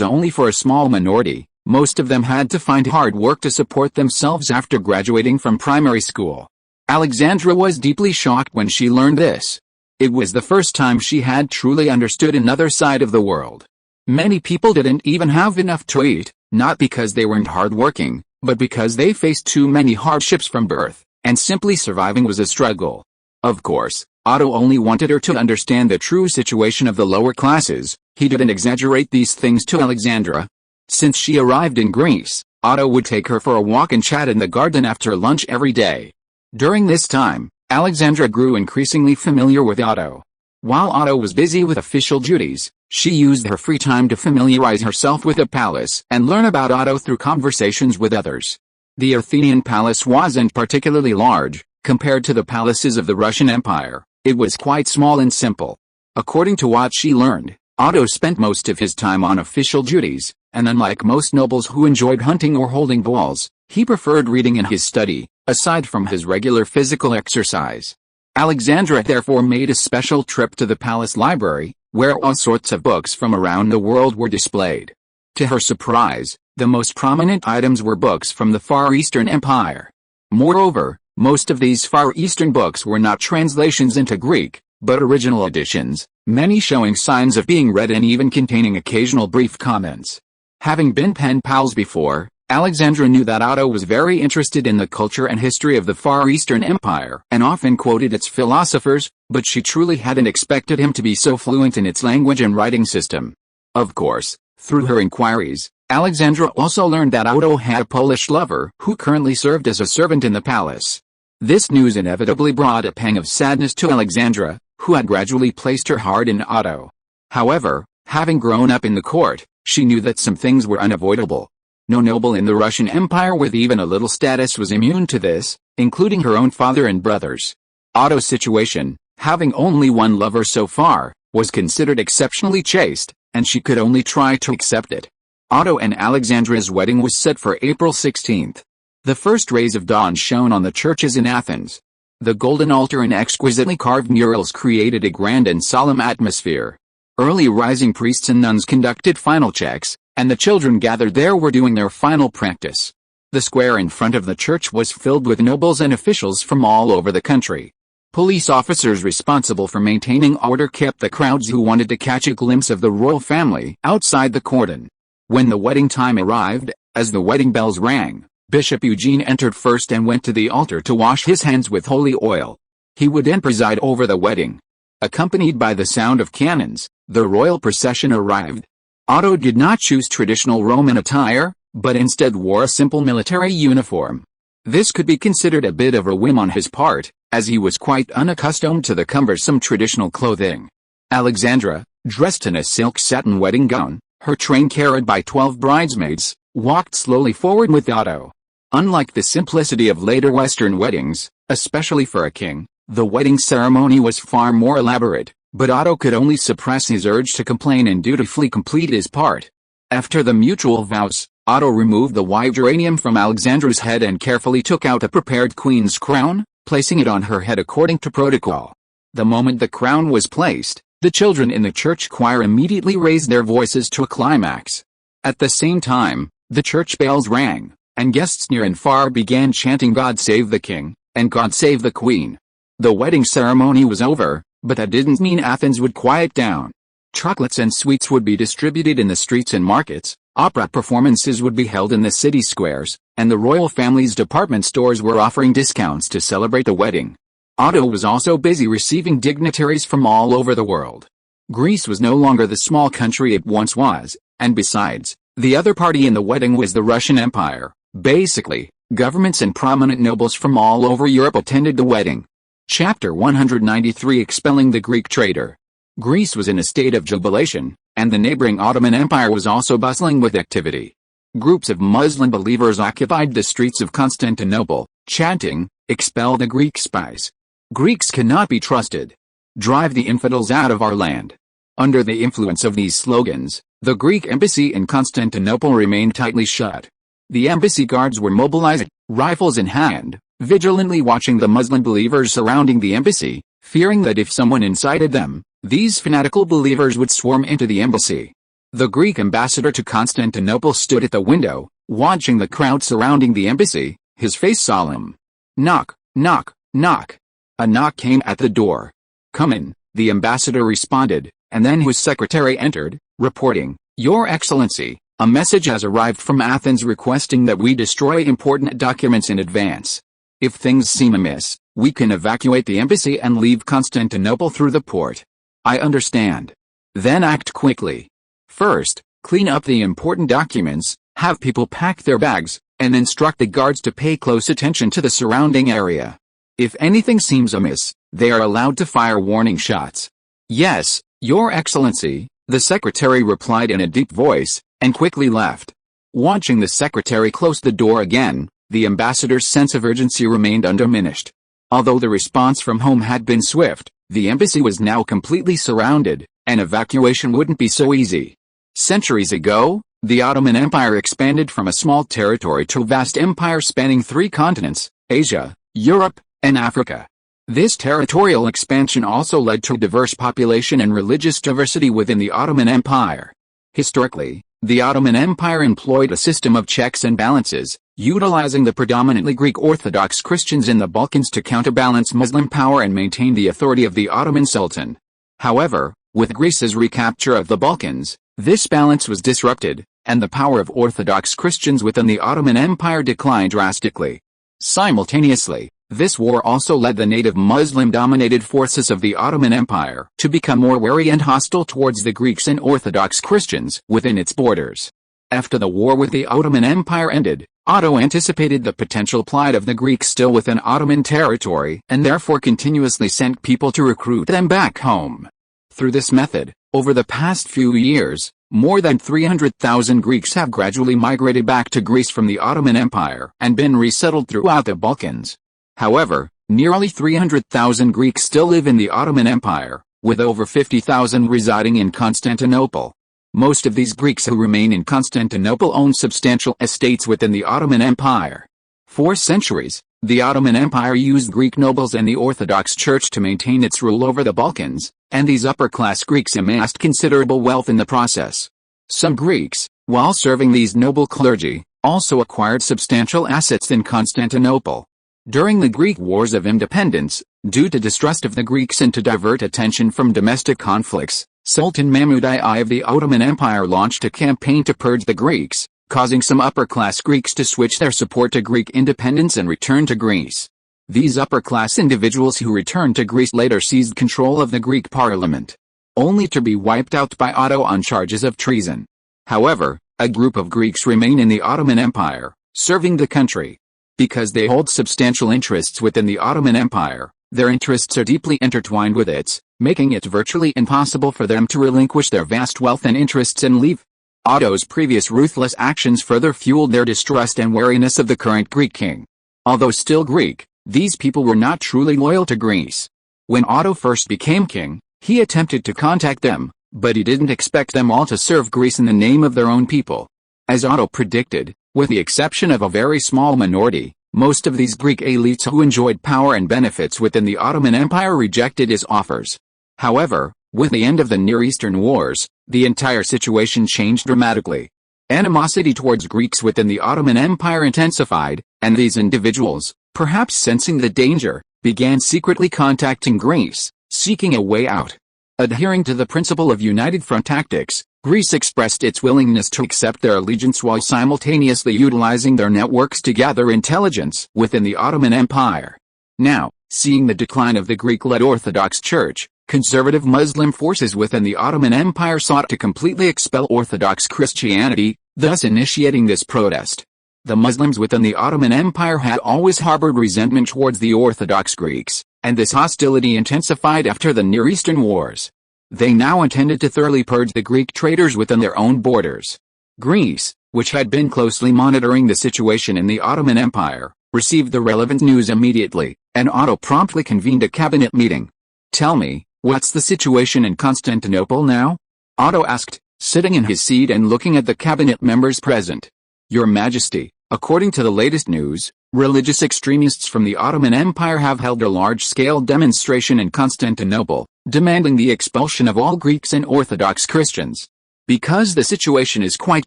only for a small minority. Most of them had to find hard work to support themselves after graduating from primary school. Alexandra was deeply shocked when she learned this. It was the first time she had truly understood another side of the world. Many people didn't even have enough to eat, not because they weren't hardworking, but because they faced too many hardships from birth, and simply surviving was a struggle. Of course, Otto only wanted her to understand the true situation of the lower classes. He didn't exaggerate these things to Alexandra. Since she arrived in Greece, Otto would take her for a walk and chat in the garden after lunch every day. During this time, Alexandra grew increasingly familiar with Otto. While Otto was busy with official duties, she used her free time to familiarize herself with the palace and learn about Otto through conversations with others. The Athenian palace wasn't particularly large, compared to the palaces of the Russian Empire. It was quite small and simple. According to what she learned, Otto spent most of his time on official duties, and unlike most nobles who enjoyed hunting or holding balls, he preferred reading in his study, aside from his regular physical exercise. Alexandra therefore made a special trip to the palace library, where all sorts of books from around the world were displayed. To her surprise, the most prominent items were books from the Far Eastern Empire. Moreover, most of these Far Eastern books were not translations into Greek, but original editions, many showing signs of being read and even containing occasional brief comments. Having been pen pals before, Alexandra knew that Otto was very interested in the culture and history of the Far Eastern Empire and often quoted its philosophers, but she truly hadn't expected him to be so fluent in its language and writing system. Of course, through her inquiries, Alexandra also learned that Otto had a Polish lover who currently served as a servant in the palace. This news inevitably brought a pang of sadness to Alexandra, who had gradually placed her heart in Otto. However, having grown up in the court, she knew that some things were unavoidable. No noble in the Russian Empire with even a little status was immune to this, including her own father and brothers. Otto's situation, having only one lover so far, was considered exceptionally chaste, and she could only try to accept it. Otto and Alexandra's wedding was set for April 16th. The first rays of dawn shone on the churches in Athens. The golden altar and exquisitely carved murals created a grand and solemn atmosphere. Early rising priests and nuns conducted final checks, and the children gathered there were doing their final practice. The square in front of the church was filled with nobles and officials from all over the country. Police officers responsible for maintaining order kept the crowds who wanted to catch a glimpse of the royal family outside the cordon. When the wedding time arrived, as the wedding bells rang, Bishop Eugene entered first and went to the altar to wash his hands with holy oil. He would then preside over the wedding. Accompanied by the sound of cannons, the royal procession arrived. Otto did not choose traditional Roman attire, but instead wore a simple military uniform. This could be considered a bit of a whim on his part, as he was quite unaccustomed to the cumbersome traditional clothing. Alexandra, dressed in a silk satin wedding gown, her train carried by 12 bridesmaids, walked slowly forward with Otto. Unlike the simplicity of later Western weddings, especially for a king, the wedding ceremony was far more elaborate, but Otto could only suppress his urge to complain and dutifully complete his part. After the mutual vows, Otto removed the white geranium from Alexandra's head and carefully took out a prepared queen's crown, placing it on her head according to protocol. The moment the crown was placed, the children in the church choir immediately raised their voices to a climax. At the same time, the church bells rang, and guests near and far began chanting "God Save the King," and "God Save the Queen." The wedding ceremony was over, but that didn't mean Athens would quiet down. Chocolates and sweets would be distributed in the streets and markets, opera performances would be held in the city squares, and the royal family's department stores were offering discounts to celebrate the wedding. Otto was also busy receiving dignitaries from all over the world. Greece was no longer the small country it once was, and besides, the other party in the wedding was the Russian Empire. Basically, governments and prominent nobles from all over Europe attended the wedding. Chapter 193 Expelling the Greek Traitor. Greece was in a state of jubilation, and the neighboring Ottoman Empire was also bustling with activity. Groups of Muslim believers occupied the streets of Constantinople, chanting, "Expel the Greek spies. Greeks cannot be trusted. Drive the infidels out of our land." Under the influence of these slogans, the Greek embassy in Constantinople remained tightly shut. The embassy guards were mobilized, rifles in hand, vigilantly watching the Muslim believers surrounding the embassy, fearing that if someone incited them, these fanatical believers would swarm into the embassy. The Greek ambassador to Constantinople stood at the window, watching the crowd surrounding the embassy, his face solemn. Knock, knock, knock. A knock came at the door. "Come in," the ambassador responded, and then his secretary entered, reporting, "Your Excellency, a message has arrived from Athens requesting that we destroy important documents in advance." If things seem amiss, we can evacuate the embassy and leave Constantinople through the port. I understand. Then act quickly. First, clean up the important documents, have people pack their bags, and instruct the guards to pay close attention to the surrounding area. If anything seems amiss, they are allowed to fire warning shots. Yes, Your Excellency, the secretary replied in a deep voice, and quickly left. Watching the secretary close the door again, the ambassador's sense of urgency remained undiminished. Although the response from home had been swift, the embassy was now completely surrounded, and evacuation wouldn't be so easy. Centuries ago, the Ottoman Empire expanded from a small territory to a vast empire spanning 3 continents, Asia, Europe, and Africa. This territorial expansion also led to diverse population and religious diversity within the Ottoman Empire. Historically, the Ottoman Empire employed a system of checks and balances, utilizing the predominantly Greek Orthodox Christians in the Balkans to counterbalance Muslim power and maintain the authority of the Ottoman Sultan. However, with Greece's recapture of the Balkans, this balance was disrupted, and the power of Orthodox Christians within the Ottoman Empire declined drastically. Simultaneously, this war also led the native Muslim-dominated forces of the Ottoman Empire to become more wary and hostile towards the Greeks and Orthodox Christians within its borders. After the war with the Ottoman Empire ended, Otto anticipated the potential plight of the Greeks still within Ottoman territory and therefore continuously sent people to recruit them back home. Through this method, over the past few years, more than 300,000 Greeks have gradually migrated back to Greece from the Ottoman Empire and been resettled throughout the Balkans. However, nearly 300,000 Greeks still live in the Ottoman Empire, with over 50,000 residing in Constantinople. Most of these Greeks who remain in Constantinople own substantial estates within the Ottoman Empire. For centuries, the Ottoman Empire used Greek nobles and the Orthodox Church to maintain its rule over the Balkans, and these upper-class Greeks amassed considerable wealth in the process. Some Greeks, while serving these noble clergy, also acquired substantial assets in Constantinople. During the Greek Wars of Independence, due to distrust of the Greeks and to divert attention from domestic conflicts, Sultan Mahmud I of the Ottoman Empire launched a campaign to purge the Greeks, causing some upper-class Greeks to switch their support to Greek independence and return to Greece. These upper-class individuals who returned to Greece later seized control of the Greek parliament, only to be wiped out by Otto on charges of treason. However, a group of Greeks remain in the Ottoman Empire, serving the country. Because they hold substantial interests within the Ottoman Empire, their interests are deeply intertwined with its, making it virtually impossible for them to relinquish their vast wealth and interests and leave. Otto's previous ruthless actions further fueled their distrust and wariness of the current Greek king. Although still Greek, these people were not truly loyal to Greece. When Otto first became king, he attempted to contact them, but he didn't expect them all to serve Greece in the name of their own people. As Otto predicted, with the exception of a very small minority, most of these Greek elites who enjoyed power and benefits within the Ottoman Empire rejected his offers. However, with the end of the Near Eastern Wars, the entire situation changed dramatically. Animosity towards Greeks within the Ottoman Empire intensified, and these individuals, perhaps sensing the danger, began secretly contacting Greece, seeking a way out. Adhering to the principle of united front tactics, Greece expressed its willingness to accept their allegiance while simultaneously utilizing their networks to gather intelligence within the Ottoman Empire. Now, seeing the decline of the Greek-led Orthodox Church, conservative Muslim forces within the Ottoman Empire sought to completely expel Orthodox Christianity, thus initiating this protest. The Muslims within the Ottoman Empire had always harbored resentment towards the Orthodox Greeks, and this hostility intensified after the Near Eastern Wars. They now intended to thoroughly purge the Greek traitors within their own borders. Greece, which had been closely monitoring the situation in the Ottoman Empire, received the relevant news immediately, and Otto promptly convened a cabinet meeting. "Tell me, what's the situation in Constantinople now?" Otto asked, sitting in his seat and looking at the cabinet members present. "Your Majesty, according to the latest news, religious extremists from the Ottoman Empire have held a large-scale demonstration in Constantinople, demanding the expulsion of all Greeks and Orthodox Christians. Because the situation is quite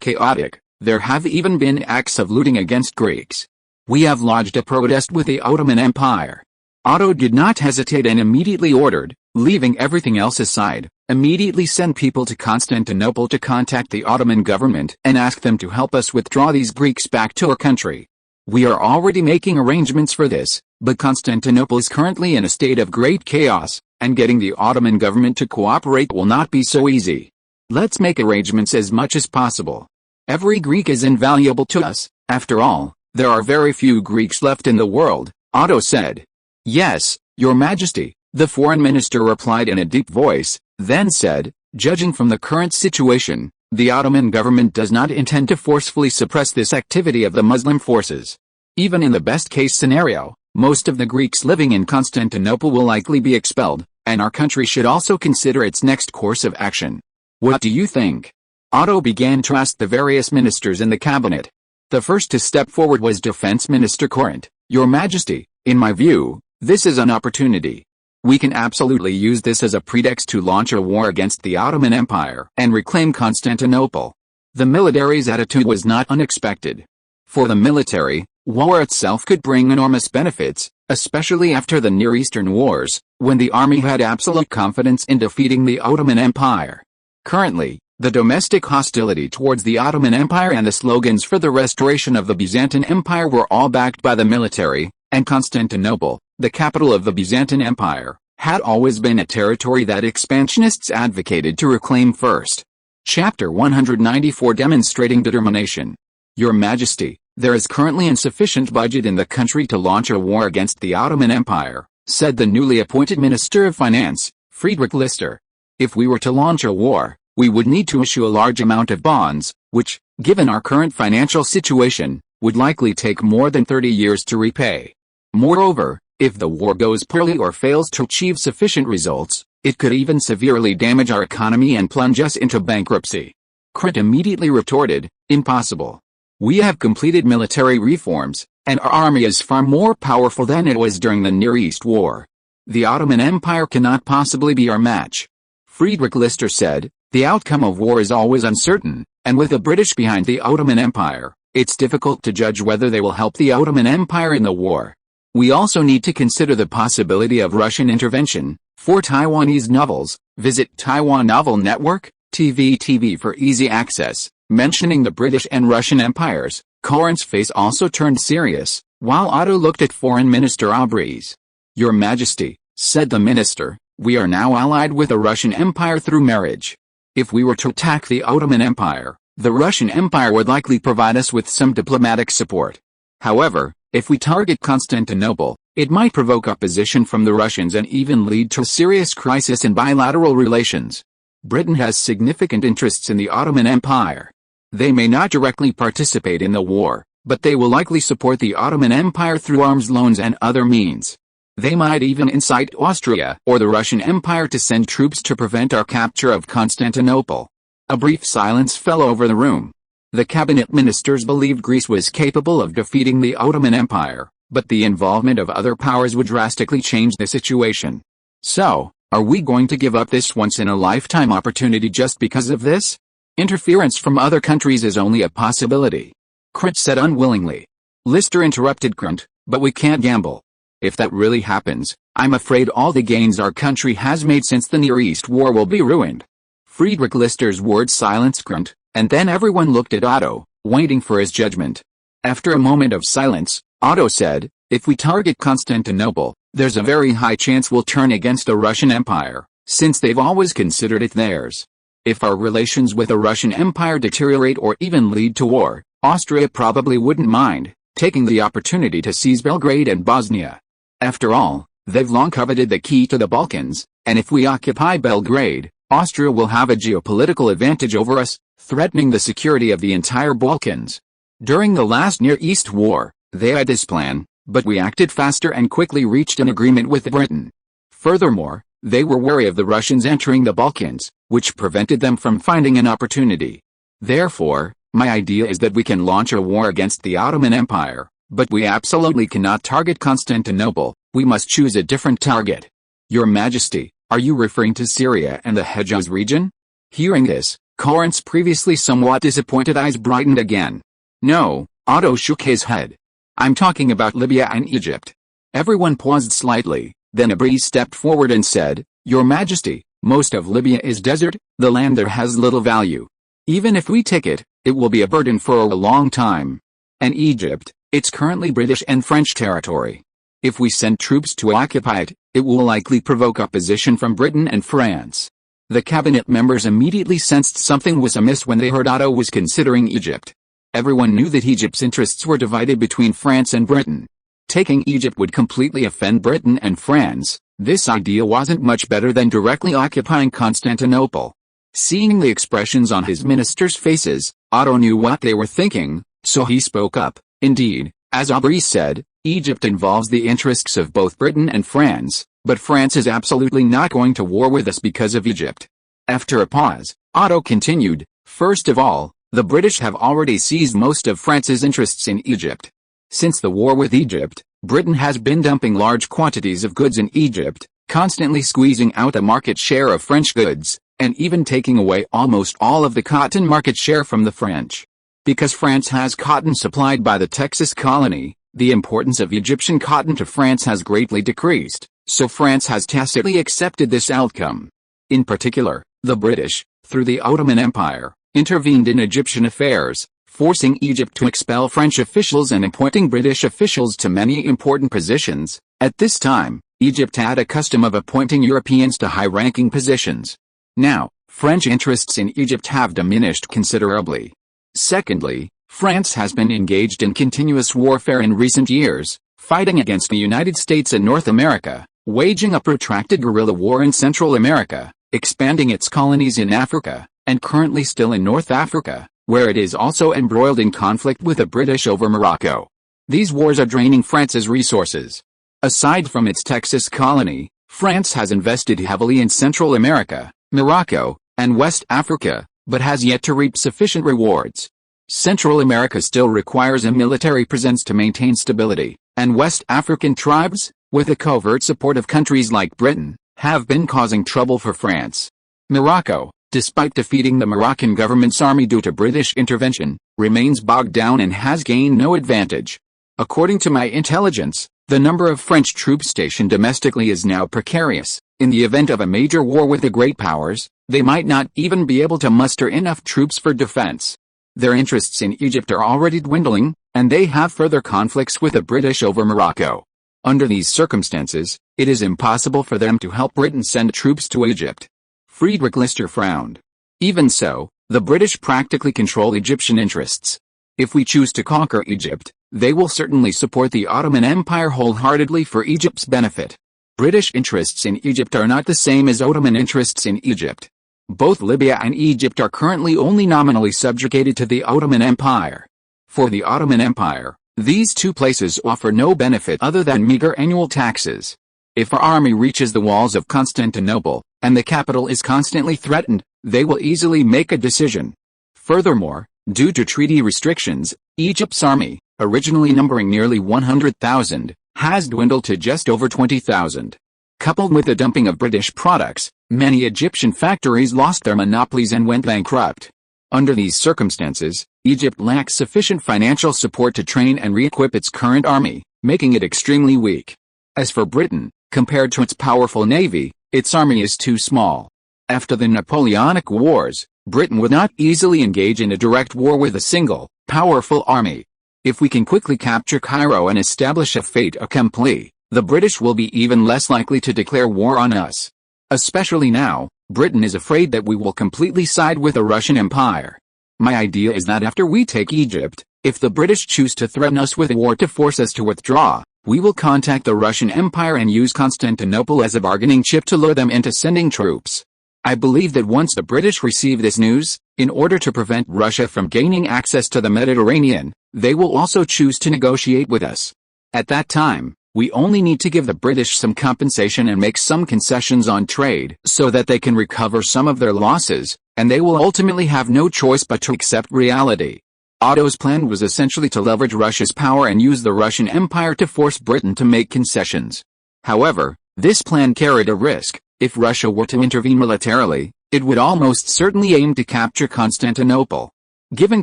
chaotic, there have even been acts of looting against Greeks. We have lodged a protest with the Ottoman Empire." Otto did not hesitate and immediately ordered, leaving everything else aside, immediately send people to Constantinople to contact the Ottoman government and ask them to help us withdraw these Greeks back to our country. We are already making arrangements for this, but Constantinople is currently in a state of great chaos, and getting the Ottoman government to cooperate will not be so easy. Let's make arrangements as much as possible. Every Greek is invaluable to us, after all, there are very few Greeks left in the world, Otto said. Yes, Your Majesty, the foreign minister replied in a deep voice, then said, judging from the current situation, the Ottoman government does not intend to forcefully suppress this activity of the Muslim forces. Even in the best-case scenario, most of the Greeks living in Constantinople will likely be expelled, and our country should also consider its next course of action. What do you think? Otto began to ask the various ministers in the cabinet. The first to step forward was Defense Minister Corinth. Your Majesty, in my view, this is an opportunity. We can absolutely use this as a pretext to launch a war against the Ottoman Empire and reclaim Constantinople. The military's attitude was not unexpected. For the military, war itself could bring enormous benefits, especially after the Near Eastern Wars, when the army had absolute confidence in defeating the Ottoman Empire. Currently, the domestic hostility towards the Ottoman Empire and the slogans for the restoration of the Byzantine Empire were all backed by the military, and Constantinople, the capital of the Byzantine Empire, had always been a territory that expansionists advocated to reclaim first. Chapter 194 Demonstrating Determination. Your Majesty, there is currently insufficient budget in the country to launch a war against the Ottoman Empire, said the newly appointed Minister of Finance, Friedrich Lister. If we were to launch a war, we would need to issue a large amount of bonds, which, given our current financial situation, would likely take more than 30 years to repay. Moreover, if the war goes poorly or fails to achieve sufficient results, it could even severely damage our economy and plunge us into bankruptcy. Corinth immediately retorted, impossible. We have completed military reforms, and our army is far more powerful than it was during the Near East War. The Ottoman Empire cannot possibly be our match. Friedrich Lister said, the outcome of war is always uncertain, and with the British behind the Ottoman Empire, it's difficult to judge whether they will help the Ottoman Empire in the war. We also need to consider the possibility of Russian intervention. For Taiwanese novels, visit Taiwan Novel Network, TV for easy access. Mentioning the British and Russian empires, Corinth's face also turned serious, while Otto looked at Foreign Minister Aubries. Your Majesty, said the minister, we are now allied with the Russian Empire through marriage. If we were to attack the Ottoman Empire, the Russian Empire would likely provide us with some diplomatic support. However, if we target Constantinople, it might provoke opposition from the Russians and even lead to a serious crisis in bilateral relations. Britain has significant interests in the Ottoman Empire. They may not directly participate in the war, but they will likely support the Ottoman Empire through arms loans and other means. They might even incite Austria or the Russian Empire to send troops to prevent our capture of Constantinople. A brief silence fell over the room. The cabinet ministers believed Greece was capable of defeating the Ottoman Empire, but the involvement of other powers would drastically change the situation. So, are we going to give up this once-in-a-lifetime opportunity just because of this? Interference from other countries is only a possibility. Corinth said unwillingly. Lister interrupted Corinth, but we can't gamble. If that really happens, I'm afraid all the gains our country has made since the Near East War will be ruined. Friedrich Lister's words silenced Corinth, and then everyone looked at Otto, waiting for his judgment. After a moment of silence, Otto said, if we target Constantinople, there's a very high chance we'll turn against the Russian Empire, since they've always considered it theirs. If our relations with the Russian Empire deteriorate or even lead to war, Austria probably wouldn't mind taking the opportunity to seize Belgrade and Bosnia. After all, they've long coveted the key to the Balkans, and if we occupy Belgrade, Austria will have a geopolitical advantage over us, threatening the security of the entire Balkans. During the last Near East War, they had this plan, but we acted faster and quickly reached an agreement with Britain. Furthermore, they were wary of the Russians entering the Balkans, which prevented them from finding an opportunity. Therefore, my idea is that we can launch a war against the Ottoman Empire, but we absolutely cannot target Constantinople. We must choose a different target. Your Majesty, are you referring to Syria and the Hejaz region? Hearing this, Corinth's previously somewhat disappointed eyes brightened again. No, Otto shook his head. I'm talking about Libya and Egypt. Everyone paused slightly, then Aubries stepped forward and said, Your Majesty, most of Libya is desert, the land there has little value. Even if we take it, it will be a burden for a long time. And Egypt, It's currently British and French territory. If we send troops to occupy it, it will likely provoke opposition from Britain and France. The cabinet members immediately sensed something was amiss when they heard Otto was considering Egypt. Everyone knew that Egypt's interests were divided between France and Britain. Taking Egypt would completely offend Britain and France. This idea wasn't much better than directly occupying Constantinople. Seeing the expressions on his ministers' faces, Otto knew what they were thinking, so he spoke up. Indeed, as Aubrey said, Egypt involves the interests of both Britain and France, but France is absolutely not going to war with us because of Egypt. After a pause, Otto continued, first of all, the British have already seized most of France's interests in Egypt. Since the war with Egypt, Britain has been dumping large quantities of goods in Egypt, constantly squeezing out a market share of French goods, and even taking away almost all of the cotton market share from the French. Because France has cotton supplied by the Texas colony, the importance of Egyptian cotton to France has greatly decreased, so France has tacitly accepted this outcome. In particular, the British, through the Ottoman Empire, intervened in Egyptian affairs, forcing Egypt to expel French officials and appointing British officials to many important positions. At this time, Egypt had a custom of appointing Europeans to high-ranking positions. Now, French interests in Egypt have diminished considerably. Secondly, France has been engaged in continuous warfare in recent years, fighting against the United States and North America, waging a protracted guerrilla war in Central America, expanding its colonies in Africa, and currently still in North Africa, where it is also embroiled in conflict with the British over Morocco. These wars are draining France's resources. Aside from its Texas colony, France has invested heavily in Central America, Morocco, and West Africa, but has yet to reap sufficient rewards. Central America still requires a military presence to maintain stability, and West African tribes, with the covert support of countries like Britain, have been causing trouble for France. Morocco, despite defeating the Moroccan government's army due to British intervention, remains bogged down and has gained no advantage. According to my intelligence, the number of French troops stationed domestically is now precarious. In the event of a major war with the great powers, they might not even be able to muster enough troops for defense. Their interests in Egypt are already dwindling, and they have further conflicts with the British over Morocco. Under these circumstances, it is impossible for them to help Britain send troops to Egypt. Friedrich Lister frowned. Even so, the British practically control Egyptian interests. If we choose to conquer Egypt, they will certainly support the Ottoman Empire wholeheartedly for Egypt's benefit. British interests in Egypt are not the same as Ottoman interests in Egypt. Both Libya and Egypt are currently only nominally subjugated to the Ottoman Empire. For the Ottoman Empire, these two places offer no benefit other than meager annual taxes. If our army reaches the walls of Constantinople, and the capital is constantly threatened, they will easily make a decision. Furthermore, due to treaty restrictions, Egypt's army, originally numbering nearly 100,000, has dwindled to just over 20,000. Coupled with the dumping of British products, many Egyptian factories lost their monopolies and went bankrupt. Under these circumstances, Egypt lacks sufficient financial support to train and re-equip its current army, making it extremely weak. As for Britain, compared to its powerful navy, its army is too small. After the Napoleonic Wars, Britain would not easily engage in a direct war with a single, powerful army. If we can quickly capture Cairo and establish a fait accompli, the British will be even less likely to declare war on us. Especially now, Britain is afraid that we will completely side with the Russian Empire. My idea is that after we take Egypt, if the British choose to threaten us with a war to force us to withdraw, we will contact the Russian Empire and use Constantinople as a bargaining chip to lure them into sending troops. I believe that once the British receive this news, in order to prevent Russia from gaining access to the Mediterranean, they will also choose to negotiate with us. At that time, we only need to give the British some compensation and make some concessions on trade so that they can recover some of their losses, and they will ultimately have no choice but to accept reality. Otto's plan was essentially to leverage Russia's power and use the Russian Empire to force Britain to make concessions. However, this plan carried a risk. If Russia were to intervene militarily, it would almost certainly aim to capture Constantinople. Given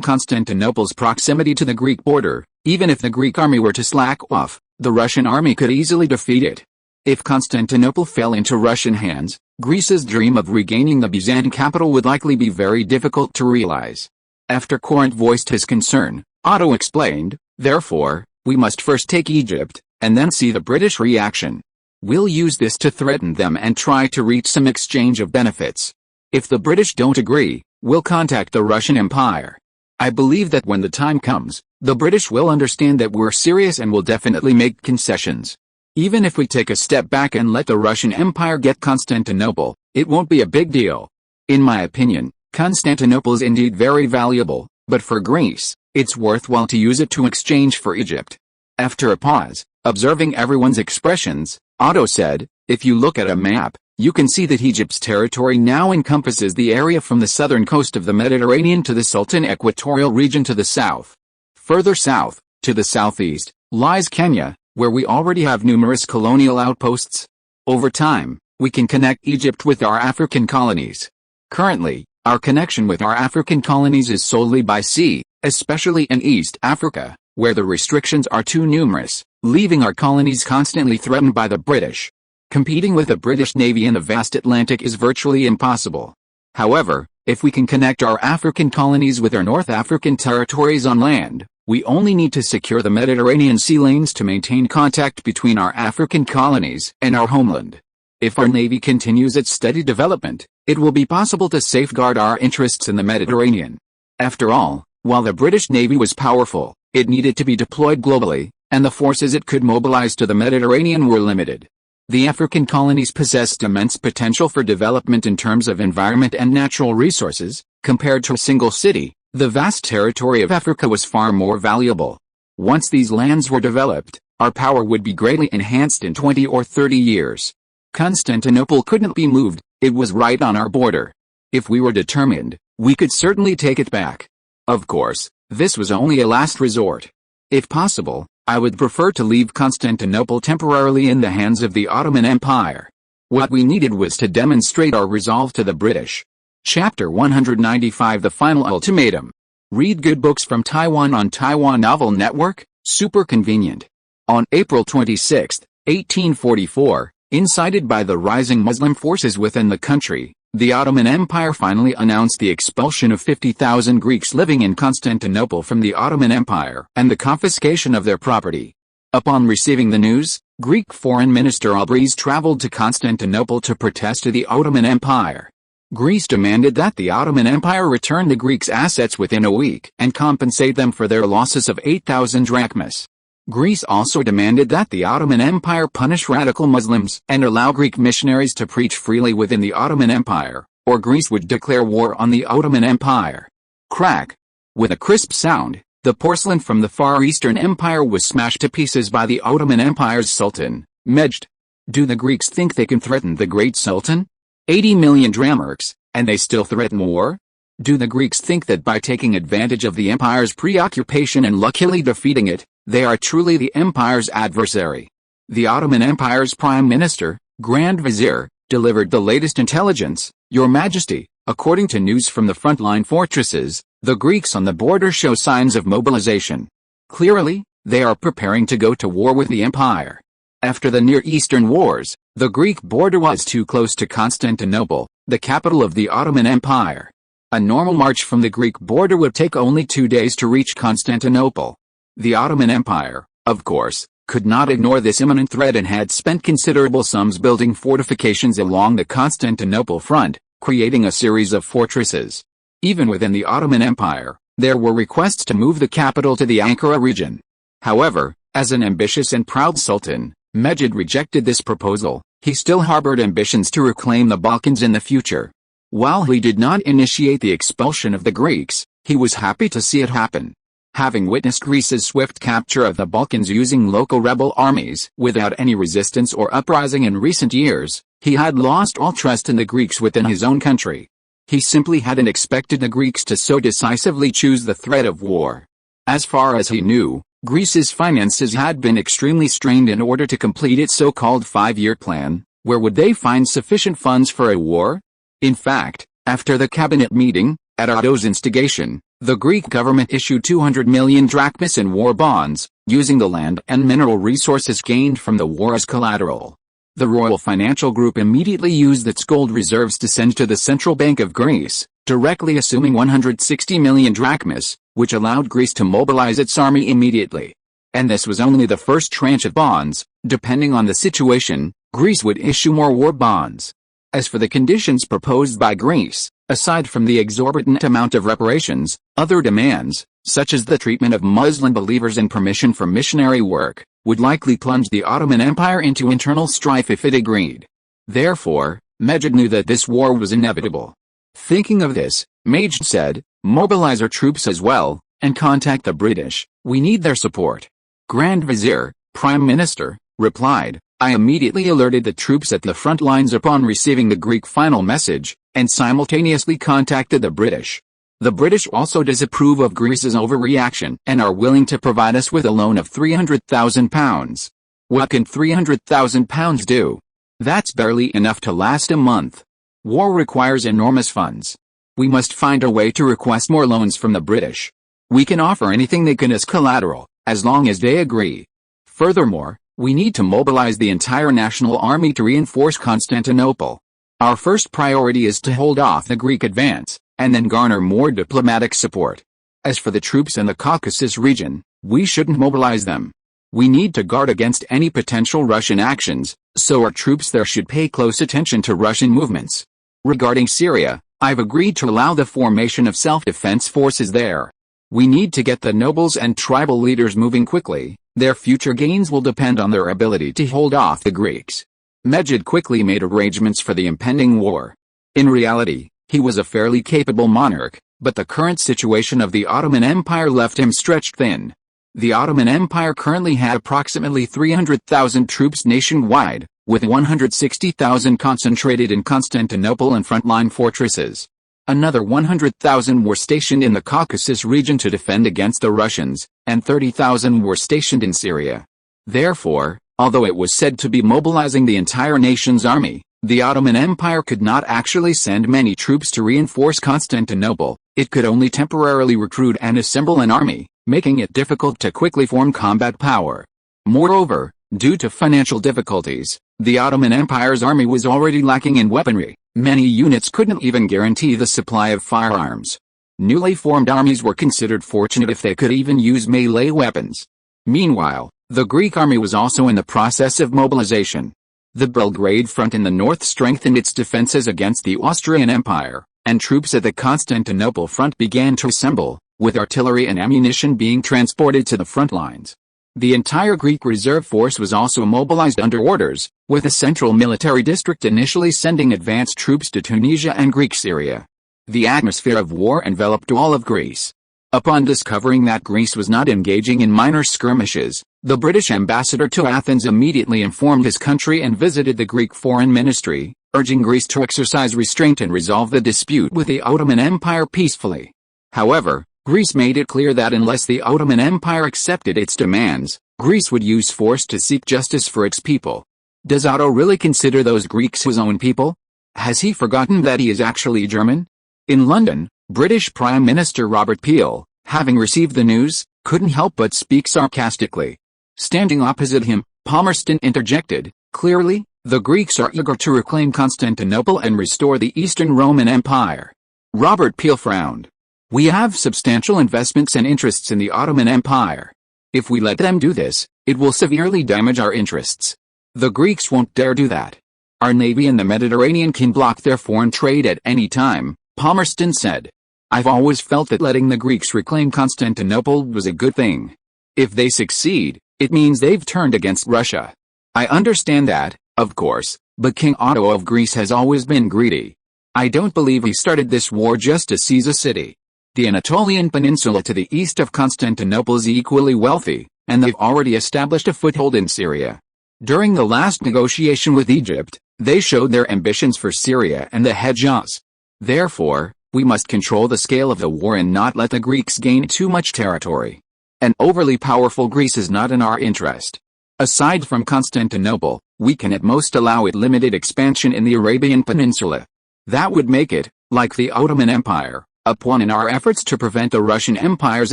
Constantinople's proximity to the Greek border, even if the Greek army were to slack off, the Russian army could easily defeat it. If Constantinople fell into Russian hands, Greece's dream of regaining the Byzantine capital would likely be very difficult to realize. After Corinth voiced his concern, Otto explained, therefore, We must first take Egypt, and then see the British reaction. We'll use this to threaten them and try to reach some exchange of benefits. If the British don't agree, we'll contact the Russian Empire. I believe that when the time comes, the British will understand that we're serious and will definitely make concessions. Even if we take a step back and let the Russian Empire get Constantinople, it won't be a big deal. In my opinion, Constantinople is indeed very valuable, but for Greece, it's worthwhile to use it to exchange for Egypt. After a pause, observing everyone's expressions, Otto said, "If you look at a map, you can see that Egypt's territory now encompasses the area from the southern coast of the Mediterranean to the Sultan Equatorial region to the south. Further south, to the southeast, lies Kenya, where we already have numerous colonial outposts. Over time, we can connect Egypt with our African colonies. Currently, our connection with our African colonies is solely by sea, especially in East Africa, where the restrictions are too numerous, leaving our colonies constantly threatened by the British. Competing with the British Navy in the vast Atlantic is virtually impossible. However, if we can connect our African colonies with our North African territories on land, we only need to secure the Mediterranean sea lanes to maintain contact between our African colonies and our homeland. If our Navy continues its steady development, it will be possible to safeguard our interests in the Mediterranean. After all, while the British Navy was powerful, it needed to be deployed globally, and the forces it could mobilize to the Mediterranean were limited. The African colonies possessed immense potential for development in terms of environment and natural resources. Compared to a single city, the vast territory of Africa was far more valuable. Once these lands were developed, our power would be greatly enhanced in 20 or 30 years. Constantinople couldn't be moved, it was right on our border. If we were determined, we could certainly take it back. Of course, this was only a last resort. If possible, I would prefer to leave Constantinople temporarily in the hands of the Ottoman Empire. What we needed was to demonstrate our resolve to the British. Chapter 195 The Final Ultimatum. Read good books from Taiwan on Taiwan Novel Network, super convenient. On April 26, 1844, incited by the rising Muslim forces within the country, the Ottoman Empire finally announced the expulsion of 50,000 Greeks living in Constantinople from the Ottoman Empire and the confiscation of their property. Upon receiving the news, Greek Foreign Minister Albrez traveled to Constantinople to protest to the Ottoman Empire. Greece demanded that the Ottoman Empire return the Greeks' assets within a week and compensate them for their losses of 8,000 drachmas. Greece also demanded that the Ottoman Empire punish radical Muslims and allow Greek missionaries to preach freely within the Ottoman Empire, or Greece would declare war on the Ottoman Empire. Crack! With a crisp sound, the porcelain from the Far Eastern Empire was smashed to pieces by the Ottoman Empire's Sultan, Majd. Do the Greeks think they can threaten the great Sultan? 80 million drachmas, and they still threaten war? Do the Greeks think that by taking advantage of the empire's preoccupation and luckily defeating it, they are truly the empire's adversary? The Ottoman Empire's Prime Minister, Grand Vizier, delivered the latest intelligence. Your Majesty, according to news from the frontline fortresses, the Greeks on the border show signs of mobilization. Clearly, they are preparing to go to war with the empire. After the Near Eastern wars, the Greek border was too close to Constantinople, the capital of the Ottoman Empire. A normal march from the Greek border would take only 2 days to reach Constantinople. The Ottoman Empire, of course, could not ignore this imminent threat and had spent considerable sums building fortifications along the Constantinople front, creating a series of fortresses. Even within the Ottoman Empire, there were requests to move the capital to the Ankara region. However, as an ambitious and proud sultan, Majd rejected this proposal. He still harbored ambitions to reclaim the Balkans in the future. While he did not initiate the expulsion of the Greeks, he was happy to see it happen. Having witnessed Greece's swift capture of the Balkans using local rebel armies without any resistance or uprising in recent years, he had lost all trust in the Greeks within his own country. He simply hadn't expected the Greeks to so decisively choose the threat of war. As far as he knew, Greece's finances had been extremely strained in order to complete its so-called 5-year plan. Where would they find sufficient funds for a war? In fact, after the cabinet meeting, at Otto's instigation, the Greek government issued 200 million drachmas in war bonds, using the land and mineral resources gained from the war as collateral. The Royal Financial Group immediately used its gold reserves to send to the Central Bank of Greece, directly assuming 160 million drachmas, which allowed Greece to mobilize its army immediately. And this was only the first tranche of bonds. Depending on the situation, Greece would issue more war bonds. As for the conditions proposed by Greece, aside from the exorbitant amount of reparations, other demands, such as the treatment of Muslim believers and permission for missionary work, would likely plunge the Ottoman Empire into internal strife if it agreed. Therefore, Mejid knew that this war was inevitable. Thinking of this, Mejid said, "Mobilize our troops as well, and contact the British. We need their support." Grand Vizier, Prime Minister, replied, "I immediately alerted the troops at the front lines upon receiving the Greek final message, and simultaneously contacted the British. The British also disapprove of Greece's overreaction and are willing to provide us with a loan of £300,000. What can £300,000 do? That's barely enough to last a month. War requires enormous funds. We must find a way to request more loans from the British. We can offer anything they can as collateral, as long as they agree. Furthermore, we need to mobilize the entire national army to reinforce Constantinople. Our first priority is to hold off the Greek advance, and then garner more diplomatic support. As for the troops in the Caucasus region, we shouldn't mobilize them. We need to guard against any potential Russian actions, so our troops there should pay close attention to Russian movements. Regarding Syria, I've agreed to allow the formation of self-defense forces there. We need to get the nobles and tribal leaders moving quickly. Their future gains will depend on their ability to hold off the Greeks." Mejid quickly made arrangements for the impending war. In reality, he was a fairly capable monarch, but the current situation of the Ottoman Empire left him stretched thin. The Ottoman Empire currently had approximately 300,000 troops nationwide, with 160,000 concentrated in Constantinople and frontline fortresses. Another 100,000 were stationed in the Caucasus region to defend against the Russians, and 30,000 were stationed in Syria. Therefore, although it was said to be mobilizing the entire nation's army, the Ottoman Empire could not actually send many troops to reinforce Constantinople. It could only temporarily recruit and assemble an army, making it difficult to quickly form combat power. Moreover, due to financial difficulties, the Ottoman Empire's army was already lacking in weaponry. Many units couldn't even guarantee the supply of firearms. Newly formed armies were considered fortunate if they could even use melee weapons. Meanwhile, the Greek army was also in the process of mobilization. The Belgrade front in the north strengthened its defenses against the Austrian Empire, and troops at the Constantinople front began to assemble, with artillery and ammunition being transported to the front lines. The entire Greek reserve force was also mobilized under orders, with a central military district initially sending advanced troops to Tunisia and Greek Syria. The atmosphere of war enveloped all of Greece. Upon discovering that Greece was not engaging in minor skirmishes, the British ambassador to Athens immediately informed his country and visited the Greek foreign ministry, urging Greece to exercise restraint and resolve the dispute with the Ottoman Empire peacefully. However, Greece made it clear that unless the Ottoman Empire accepted its demands, Greece would use force to seek justice for its people. Does Otto really consider those Greeks his own people? Has he forgotten that he is actually German? In London, British Prime Minister Robert Peel, having received the news, couldn't help but speak sarcastically. Standing opposite him, Palmerston interjected, "Clearly, the Greeks are eager to reclaim Constantinople and restore the Eastern Roman Empire." Robert Peel frowned. "We have substantial investments and interests in the Ottoman Empire. If we let them do this, it will severely damage our interests. The Greeks won't dare do that. Our navy in the Mediterranean can block their foreign trade at any time," Palmerston said. "I've always felt that letting the Greeks reclaim Constantinople was a good thing. If they succeed, it means they've turned against Russia. I understand that, of course, but King Otto of Greece has always been greedy. I don't believe he started this war just to seize a city. The Anatolian Peninsula to the east of Constantinople is equally wealthy, and they've already established a foothold in Syria. During the last negotiation with Egypt, they showed their ambitions for Syria and the Hejaz. Therefore, we must control the scale of the war and not let the Greeks gain too much territory. An overly powerful Greece is not in our interest. Aside from Constantinople, we can at most allow it limited expansion in the Arabian Peninsula. That would make it, like the Ottoman Empire, a pawn in our efforts to prevent the Russian Empire's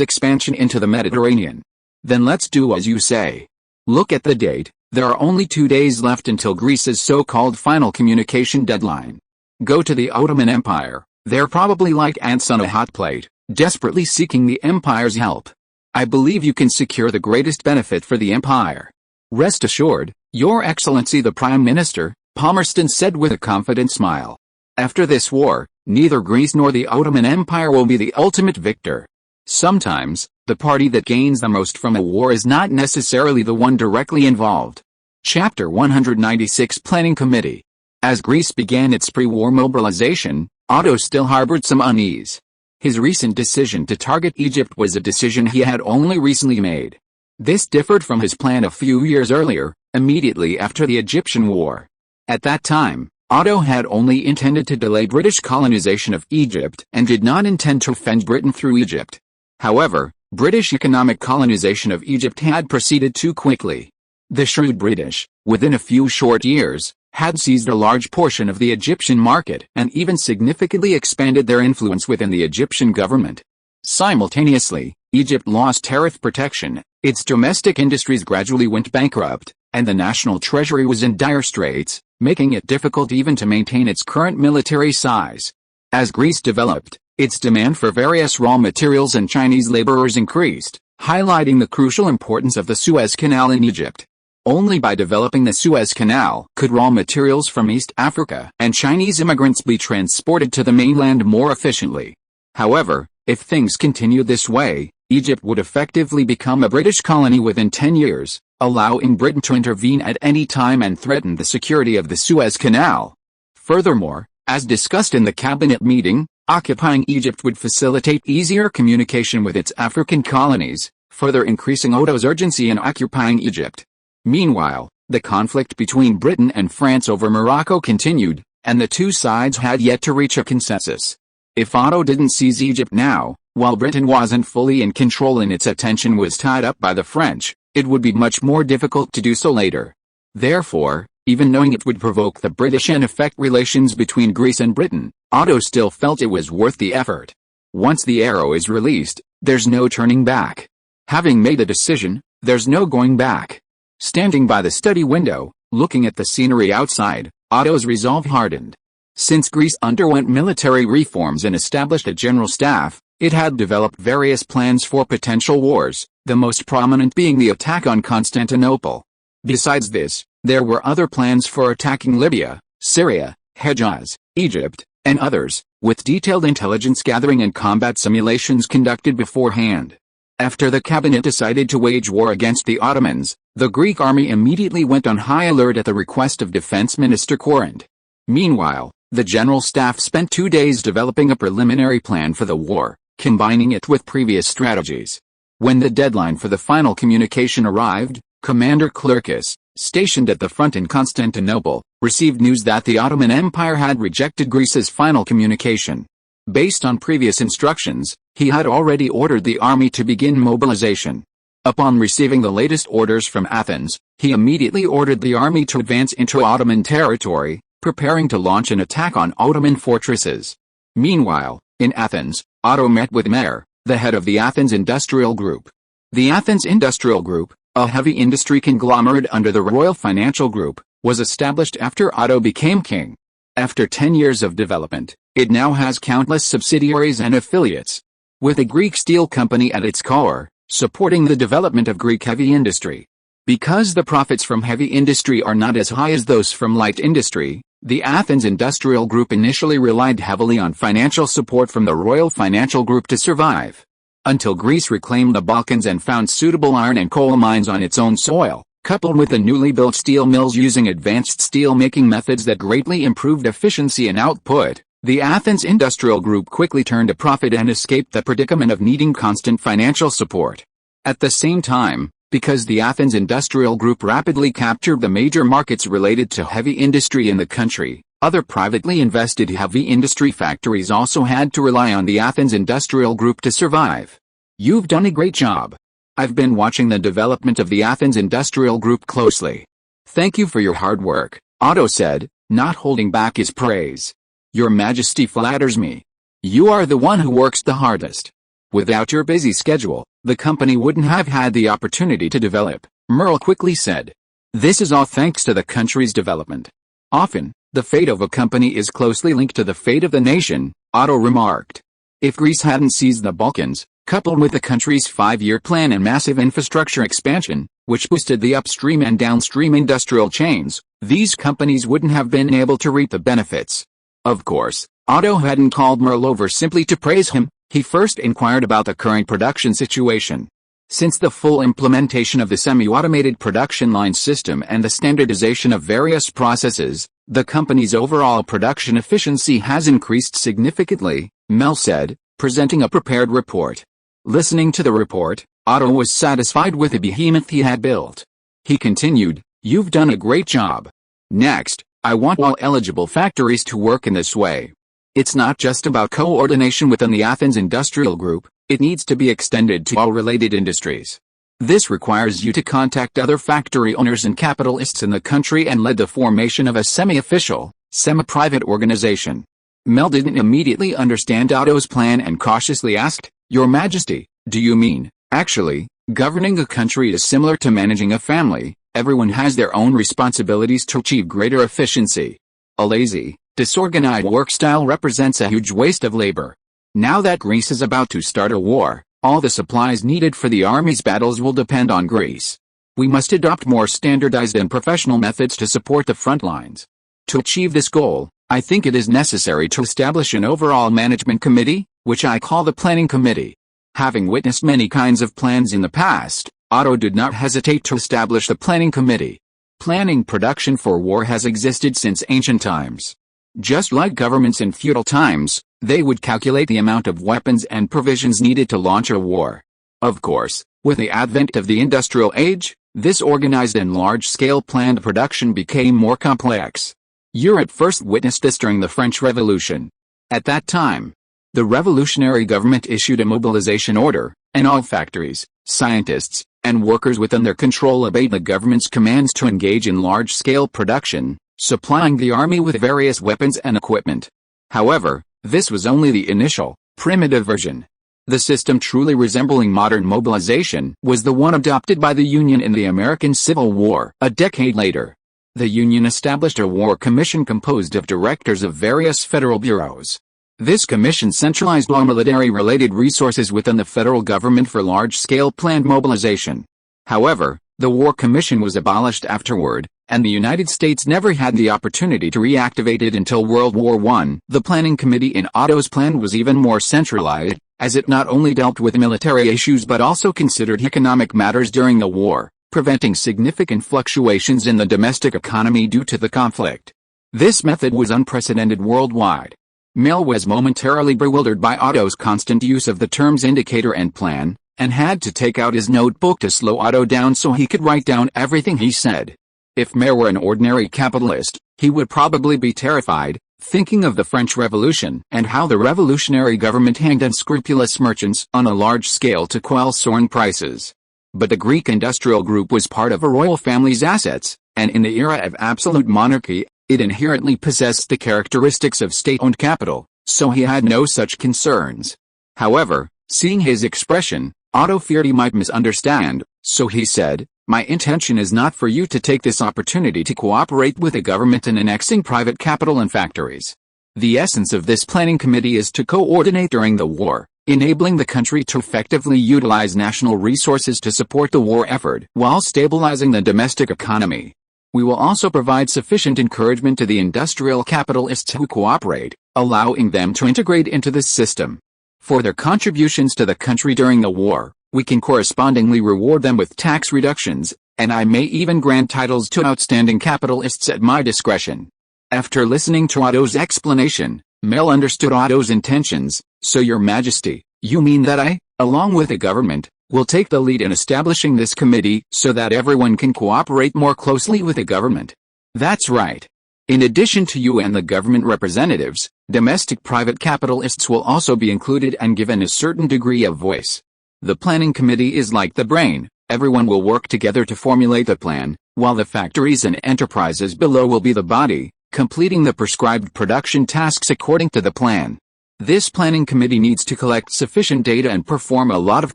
expansion into the Mediterranean. Then let's do as you say. Look at the date, there are only 2 days left until Greece's so-called final communication deadline. Go to the Ottoman Empire, they're probably like ants on a hot plate, desperately seeking the Empire's help. I believe you can secure the greatest benefit for the empire. Rest assured, Your Excellency the Prime Minister, Palmerston said with a confident smile. After this war, neither Greece nor the Ottoman Empire will be the ultimate victor. Sometimes, the party that gains the most from a war is not necessarily the one directly involved. Chapter 196 Planning Committee. As Greece began its pre-war mobilization, Otto still harbored some unease. His recent decision to target Egypt was a decision he had only recently made. This differed from his plan a few years earlier, immediately after the Egyptian War. At that time, Otto had only intended to delay British colonization of Egypt and did not intend to fend Britain through Egypt. However, British economic colonization of Egypt had proceeded too quickly. The shrewd British, within a few short years, had seized a large portion of the Egyptian market and even significantly expanded their influence within the Egyptian government. Simultaneously, Egypt lost tariff protection, its domestic industries gradually went bankrupt, and the national treasury was in dire straits, making it difficult even to maintain its current military size. As Greece developed, its demand for various raw materials and Chinese laborers increased, highlighting the crucial importance of the Suez Canal in Egypt. Only by developing the Suez Canal could raw materials from East Africa and Chinese immigrants be transported to the mainland more efficiently. However, if things continued this way, Egypt would effectively become a British colony within 10 years, allowing Britain to intervene at any time and threaten the security of the Suez Canal. Furthermore, as discussed in the cabinet meeting, occupying Egypt would facilitate easier communication with its African colonies, further increasing Otto's urgency in occupying Egypt. Meanwhile, the conflict between Britain and France over Morocco continued, and the two sides had yet to reach a consensus. If Otto didn't seize Egypt now, while Britain wasn't fully in control and its attention was tied up by the French, it would be much more difficult to do so later. Therefore, even knowing it would provoke the British and affect relations between Greece and Britain, Otto still felt it was worth the effort. Once the arrow is released, there's no turning back. Having made a decision, there's no going back. Standing by the study window, looking at the scenery outside, Otto's resolve hardened. Since Greece underwent military reforms and established a general staff, it had developed various plans for potential wars, the most prominent being the attack on Constantinople. Besides this, there were other plans for attacking Libya, Syria, Hejaz, Egypt, and others, with detailed intelligence gathering and combat simulations conducted beforehand. After the cabinet decided to wage war against the Ottomans, the Greek army immediately went on high alert at the request of Defense Minister Courant. Meanwhile, the General Staff spent 2 days developing a preliminary plan for the war, combining it with previous strategies. When the deadline for the final communication arrived, Commander Clercus, stationed at the front in Constantinople, received news that the Ottoman Empire had rejected Greece's final communication. Based on previous instructions, he had already ordered the army to begin mobilization. Upon receiving the latest orders from Athens, he immediately ordered the army to advance into Ottoman territory, preparing to launch an attack on Ottoman fortresses. Meanwhile, in Athens, Otto met with Mayer, the head of the Athens Industrial Group. The Athens Industrial Group, a heavy industry conglomerate under the Royal Financial Group, was established after Otto became king. After 10 years of development, it now has countless subsidiaries and affiliates. With a Greek steel company at its core, supporting the development of Greek heavy industry. Because the profits from heavy industry are not as high as those from light industry, the Athens Industrial Group initially relied heavily on financial support from the Royal Financial Group to survive. Until Greece reclaimed the Balkans and found suitable iron and coal mines on its own soil, coupled with the newly built steel mills using advanced steel-making methods that greatly improved efficiency and output, the Athens Industrial Group quickly turned a profit and escaped the predicament of needing constant financial support. At the same time, because the Athens Industrial Group rapidly captured the major markets related to heavy industry in the country, other privately invested heavy industry factories also had to rely on the Athens Industrial Group to survive. You've done a great job. I've been watching the development of the Athens Industrial Group closely. Thank you for your hard work, Otto said, not holding back his praise. Your Majesty flatters me. You are the one who works the hardest. Without your busy schedule, the company wouldn't have had the opportunity to develop, Merle quickly said. This is all thanks to the country's development. Often, the fate of a company is closely linked to the fate of the nation, Otto remarked. If Greece hadn't seized the Balkans, coupled with the country's 5-year plan and massive infrastructure expansion, which boosted the upstream and downstream industrial chains, these companies wouldn't have been able to reap the benefits. Of course, Otto hadn't called Merle over simply to praise him. He first inquired about the current production situation. Since the full implementation of the semi-automated production line system and the standardization of various processes, the company's overall production efficiency has increased significantly, Mel said, presenting a prepared report. Listening to the report, Otto was satisfied with the behemoth he had built. He continued, "You've done a great job. Next, I want all eligible factories to work in this way. It's not just about coordination within the Athens industrial group, it needs to be extended to all related industries. This requires you to contact other factory owners and capitalists in the country and lead the formation of a semi-official, semi-private organization." Mel didn't immediately understand Otto's plan and cautiously asked, "Your Majesty, do you mean, actually, governing a country is similar to managing a family? Everyone has their own responsibilities to achieve greater efficiency. A lazy, disorganized work style represents a huge waste of labor. Now that Greece is about to start a war, all the supplies needed for the army's battles will depend on Greece. We must adopt more standardized and professional methods to support the front lines. To achieve this goal, I think it is necessary to establish an overall management committee, which I call the Planning Committee." Having witnessed many kinds of plans in the past, Otto did not hesitate to establish the Planning Committee. Planning production for war has existed since ancient times. Just like governments in feudal times, they would calculate the amount of weapons and provisions needed to launch a war. Of course, with the advent of the industrial age, this organized and large-scale planned production became more complex. Europe first witnessed this during the French Revolution. At that time, the revolutionary government issued a mobilization order, and all factories, scientists, and workers within their control obeyed the government's commands to engage in large-scale production, supplying the army with various weapons and equipment. However, this was only the initial, primitive version. The system truly resembling modern mobilization was the one adopted by the Union in the American Civil War. A decade later, the Union established a war commission composed of directors of various federal bureaus. This commission centralized all military-related resources within the federal government for large-scale planned mobilization. However, the War Commission was abolished afterward, and the United States never had the opportunity to reactivate it until World War I. The Planning Committee in Otto's plan was even more centralized, as it not only dealt with military issues but also considered economic matters during the war, preventing significant fluctuations in the domestic economy due to the conflict. This method was unprecedented worldwide. Mel was momentarily bewildered by Otto's constant use of the terms indicator and plan, and had to take out his notebook to slow Otto down so he could write down everything he said. If Mel were an ordinary capitalist, he would probably be terrified, thinking of the French Revolution and how the revolutionary government hanged unscrupulous merchants on a large scale to quell soaring prices. But the Greek industrial group was part of a royal family's assets, and in the era of absolute monarchy, it inherently possessed the characteristics of state-owned capital, so he had no such concerns. However, seeing his expression, Otto feared he might misunderstand, so he said, "My intention is not for you to take this opportunity to cooperate with the government in annexing private capital and factories. The essence of this planning committee is to coordinate during the war, enabling the country to effectively utilize national resources to support the war effort while stabilizing the domestic economy. We will also provide sufficient encouragement to the industrial capitalists who cooperate, allowing them to integrate into this system. For their contributions to the country during the war, we can correspondingly reward them with tax reductions, and I may even grant titles to outstanding capitalists at my discretion." After listening to Otto's explanation, Mel understood Otto's intentions. "So your Majesty, you mean that I, along with the government, will take the lead in establishing this committee so that everyone can cooperate more closely with the government?" "That's right. In addition to you and the government representatives, domestic private capitalists will also be included and given a certain degree of voice. The planning committee is like the brain. Everyone will work together to formulate the plan, while the factories and enterprises below will be the body, completing the prescribed production tasks according to the plan. This planning committee needs to collect sufficient data and perform a lot of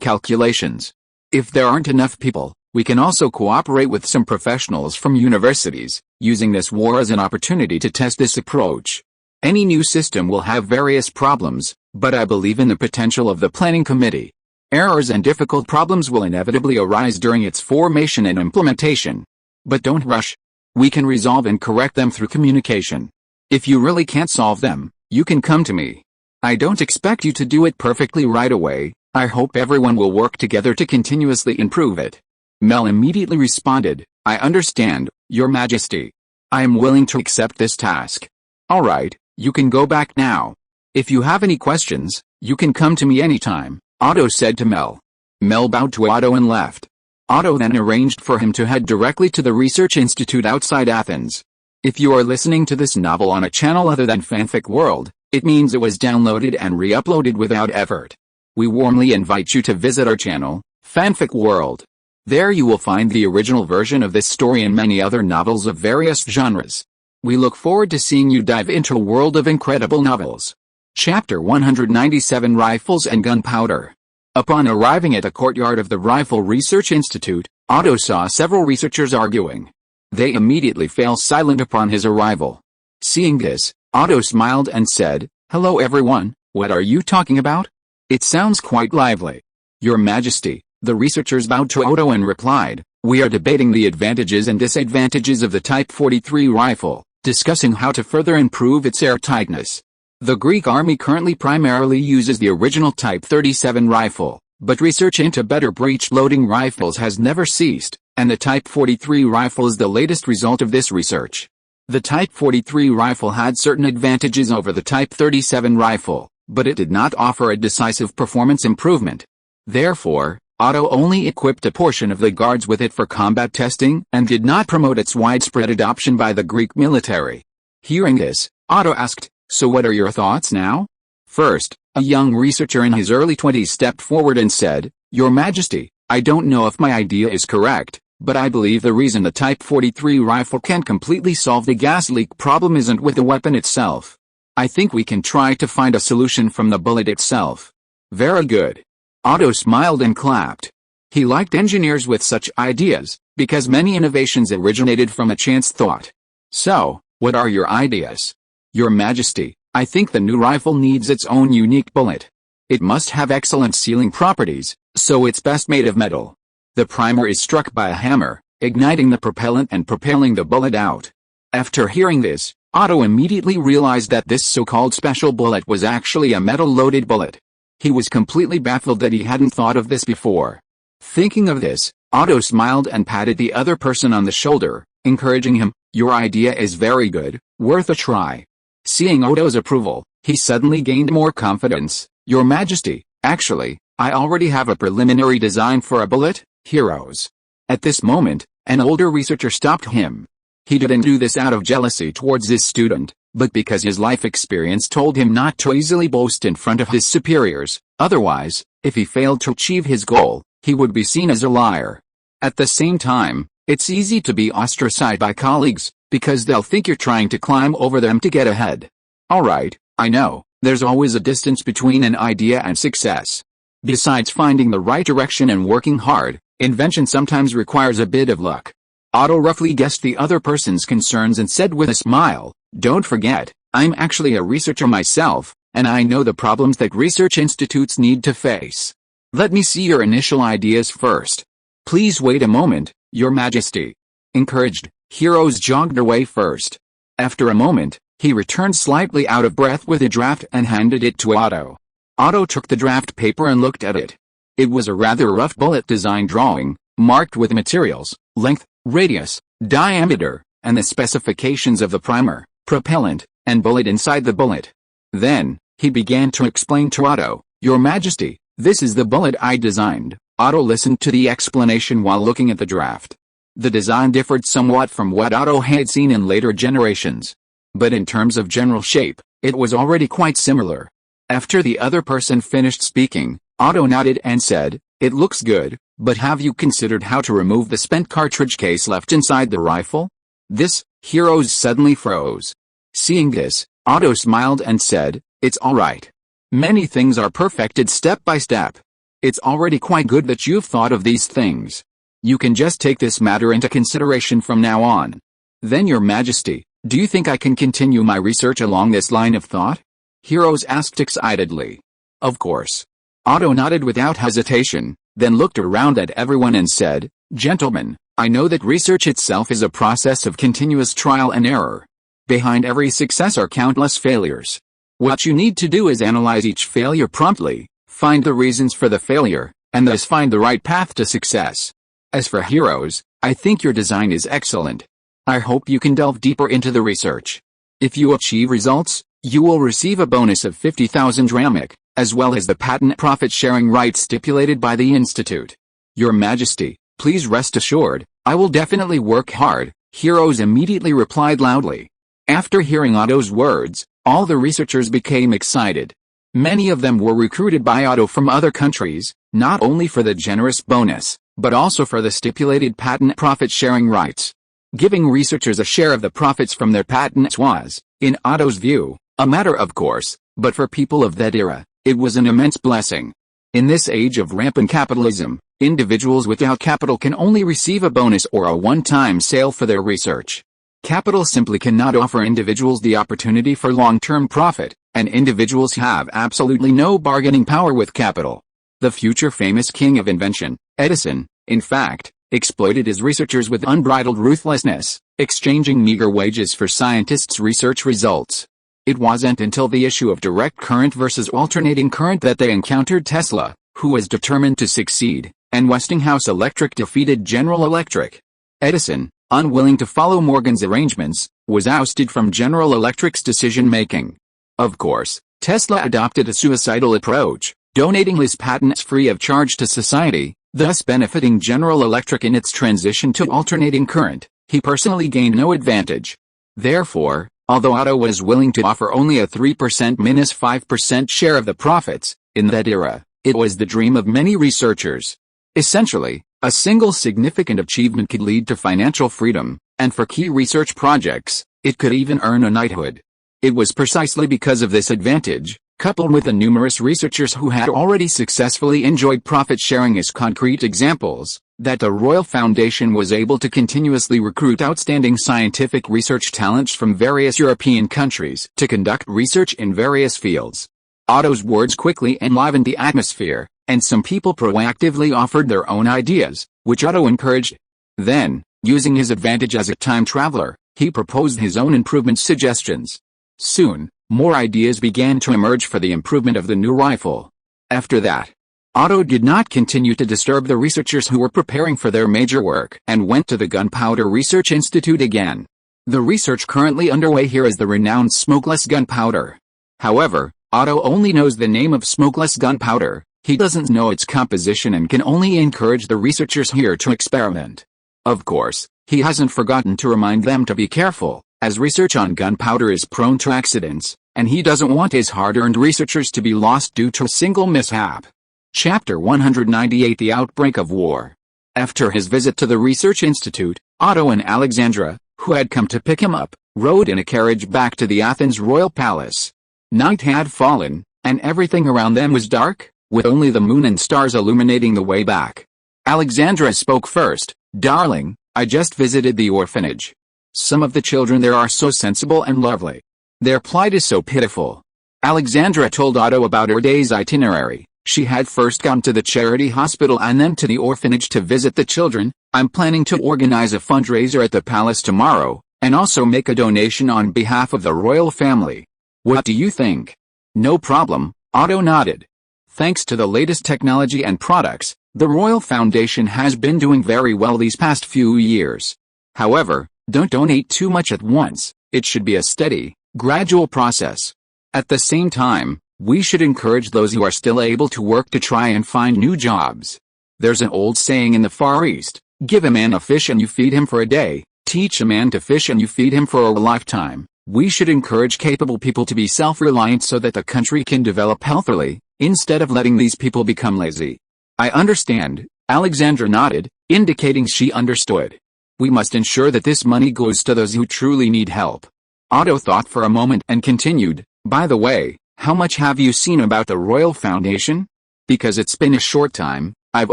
calculations. If there aren't enough people, we can also cooperate with some professionals from universities, using this war as an opportunity to test this approach." Any new system will have various problems, but I believe in the potential of the planning committee. Errors and difficult problems will inevitably arise during its formation and implementation. But don't rush. We can resolve and correct them through communication. If you really can't solve them, you can come to me. I don't expect you to do it perfectly right away. I hope everyone will work together to continuously improve it. Mel immediately responded, I understand, Your Majesty. I am willing to accept this task. Alright, you can go back now. If you have any questions, you can come to me anytime, Otto said to Mel. Mel bowed to Otto and left. Otto then arranged for him to head directly to the research institute outside Athens. If you are listening to this novel on a channel other than Fanfic World, it means it was downloaded and re-uploaded without effort. We warmly invite you to visit our channel, Fanfic World. There you will find the original version of this story and many other novels of various genres. We look forward to seeing you dive into a world of incredible novels. Chapter 197 Rifles and Gunpowder. Upon arriving at the courtyard of the Rifle Research Institute, Otto saw several researchers arguing. They immediately fell silent upon his arrival. Seeing this, Otto smiled and said, Hello everyone, what are you talking about? It sounds quite lively. Your Majesty, the researchers bowed to Otto and replied, We are debating the advantages and disadvantages of the Type 43 rifle, discussing how to further improve its airtightness. The Greek army currently primarily uses the original Type 37 rifle, but research into better breech-loading rifles has never ceased, and the Type 43 rifle is the latest result of this research. The Type 43 rifle had certain advantages over the Type 37 rifle, but it did not offer a decisive performance improvement. Therefore, Otto only equipped a portion of the guards with it for combat testing and did not promote its widespread adoption by the Greek military. Hearing this, Otto asked, So what are your thoughts now? First, a young researcher in his early 20s stepped forward and said, Your Majesty, I don't know if my idea is correct, but I believe the reason the Type 43 rifle can't completely solve the gas leak problem isn't with the weapon itself. I think we can try to find a solution from the bullet itself. Very good. Otto smiled and clapped. He liked engineers with such ideas, because many innovations originated from a chance thought. So, what are your ideas? Your Majesty, I think the new rifle needs its own unique bullet. It must have excellent sealing properties, so it's best made of metal. The primer is struck by a hammer, igniting the propellant and propelling the bullet out. After hearing this, Otto immediately realized that this so-called special bullet was actually a metal-loaded bullet. He was completely baffled that he hadn't thought of this before. Thinking of this, Otto smiled and patted the other person on the shoulder, encouraging him, Your idea is very good, worth a try. Seeing Otto's approval, he suddenly gained more confidence. Your Majesty, actually, I already have a preliminary design for a bullet, heroes. At this moment, an older researcher stopped him. He didn't do this out of jealousy towards his student, but because his life experience told him not to easily boast in front of his superiors, otherwise, if he failed to achieve his goal, he would be seen as a liar. At the same time, it's easy to be ostracized by colleagues, because they'll think you're trying to climb over them to get ahead. Alright, I know, there's always a distance between an idea and success. Besides finding the right direction and working hard, invention sometimes requires a bit of luck. Otto roughly guessed the other person's concerns and said with a smile, Don't forget, I'm actually a researcher myself, and I know the problems that research institutes need to face. Let me see your initial ideas first. Please wait a moment, Your Majesty. Encouraged, heroes jogged away first. After a moment, he returned slightly out of breath with a draft and handed it to Otto. Otto took the draft paper and looked at it. It was a rather rough bullet design drawing, marked with materials, length, radius, diameter, and the specifications of the primer, propellant, and bullet inside the bullet. Then, he began to explain to Otto, Your Majesty, this is the bullet I designed. Otto listened to the explanation while looking at the draft. The design differed somewhat from what Otto had seen in later generations. But in terms of general shape, it was already quite similar. After the other person finished speaking, Otto nodded and said, It looks good, but have you considered how to remove the spent cartridge case left inside the rifle? This, heroes suddenly froze. Seeing this, Otto smiled and said, It's alright. Many things are perfected step by step. It's already quite good that you've thought of these things. You can just take this matter into consideration from now on. Then Your Majesty, Do you think I can continue my research along this line of thought? Heroes asked excitedly. Of course. Otto nodded without hesitation, then looked around at everyone and said, Gentlemen, I know that research itself is a process of continuous trial and error. Behind every success are countless failures. What you need to do is analyze each failure promptly, find the reasons for the failure, and thus find the right path to success. As for heroes, I think your design is excellent. I hope you can delve deeper into the research. If you achieve results, you will receive a bonus of 50,000 dramic, as well as the patent profit-sharing rights stipulated by the Institute. Your Majesty, please rest assured, I will definitely work hard, Heroes immediately replied loudly. After hearing Otto's words, all the researchers became excited. Many of them were recruited by Otto from other countries, not only for the generous bonus, but also for the stipulated patent profit-sharing rights. Giving researchers a share of the profits from their patents was, in Otto's view, a matter of course, but for people of that era, it was an immense blessing. In this age of rampant capitalism, individuals without capital can only receive a bonus or a one-time sale for their research. Capital simply cannot offer individuals the opportunity for long-term profit, and individuals have absolutely no bargaining power with capital. The future famous king of invention, Edison, in fact, exploited his researchers with unbridled ruthlessness, exchanging meager wages for scientists' research results. It wasn't until the issue of direct current versus alternating current that they encountered Tesla, who was determined to succeed, and Westinghouse Electric defeated General Electric. Edison, unwilling to follow Morgan's arrangements, was ousted from General Electric's decision-making. Of course, Tesla adopted a suicidal approach, donating his patents free of charge to society, thus benefiting General Electric in its transition to alternating current. He personally gained no advantage. Therefore, although Otto was willing to offer only a 3%-5% share of the profits, in that era, it was the dream of many researchers. Essentially, a single significant achievement could lead to financial freedom, and for key research projects, it could even earn a knighthood. It was precisely because of this advantage, coupled with the numerous researchers who had already successfully enjoyed profit sharing as concrete examples, that the Royal Foundation was able to continuously recruit outstanding scientific research talents from various European countries to conduct research in various fields. Otto's words quickly enlivened the atmosphere, and some people proactively offered their own ideas, which Otto encouraged. Then, using his advantage as a time traveler, he proposed his own improvement suggestions. Soon, more ideas began to emerge for the improvement of the new rifle. After that, Otto did not continue to disturb the researchers who were preparing for their major work and went to the Gunpowder Research Institute again. The research currently underway here is the renowned smokeless gunpowder. However, Otto only knows the name of smokeless gunpowder, he doesn't know its composition and can only encourage the researchers here to experiment. Of course, he hasn't forgotten to remind them to be careful, as research on gunpowder is prone to accidents, and he doesn't want his hard-earned researchers to be lost due to a single mishap. Chapter 198: The Outbreak of War. After his visit to the Research Institute, Otto and Alexandra, who had come to pick him up, rode in a carriage back to the Athens royal palace. Night had fallen, and everything around them was dark, with only the moon and stars illuminating the way back. Alexandra spoke first. "Darling, I just visited the orphanage. Some of the children there are so sensible and lovely. Their plight is so pitiful." Alexandra told Otto about her day's itinerary. She had first gone to the charity hospital and then to the orphanage to visit the children. "I'm planning to organize a fundraiser at the palace tomorrow, and also make a donation on behalf of the royal family. What do you think?" "No problem," Otto nodded. Thanks to the latest technology and products, the Royal Foundation has been doing very well these past few years. However, don't donate too much at once. It should be a steady, gradual process. At the same time, we should encourage those who are still able to work to try and find new jobs. There's an old saying in the Far East, "Give a man a fish and you feed him for a day, teach a man to fish and you feed him for a lifetime." We should encourage capable people to be self-reliant so that the country can develop healthily, instead of letting these people become lazy. "I understand," Alexandra nodded, indicating she understood. "We must ensure that this money goes to those who truly need help." Otto thought for a moment and continued, "By the way, how much have you seen about the Royal Foundation? Because it's been a short time, I've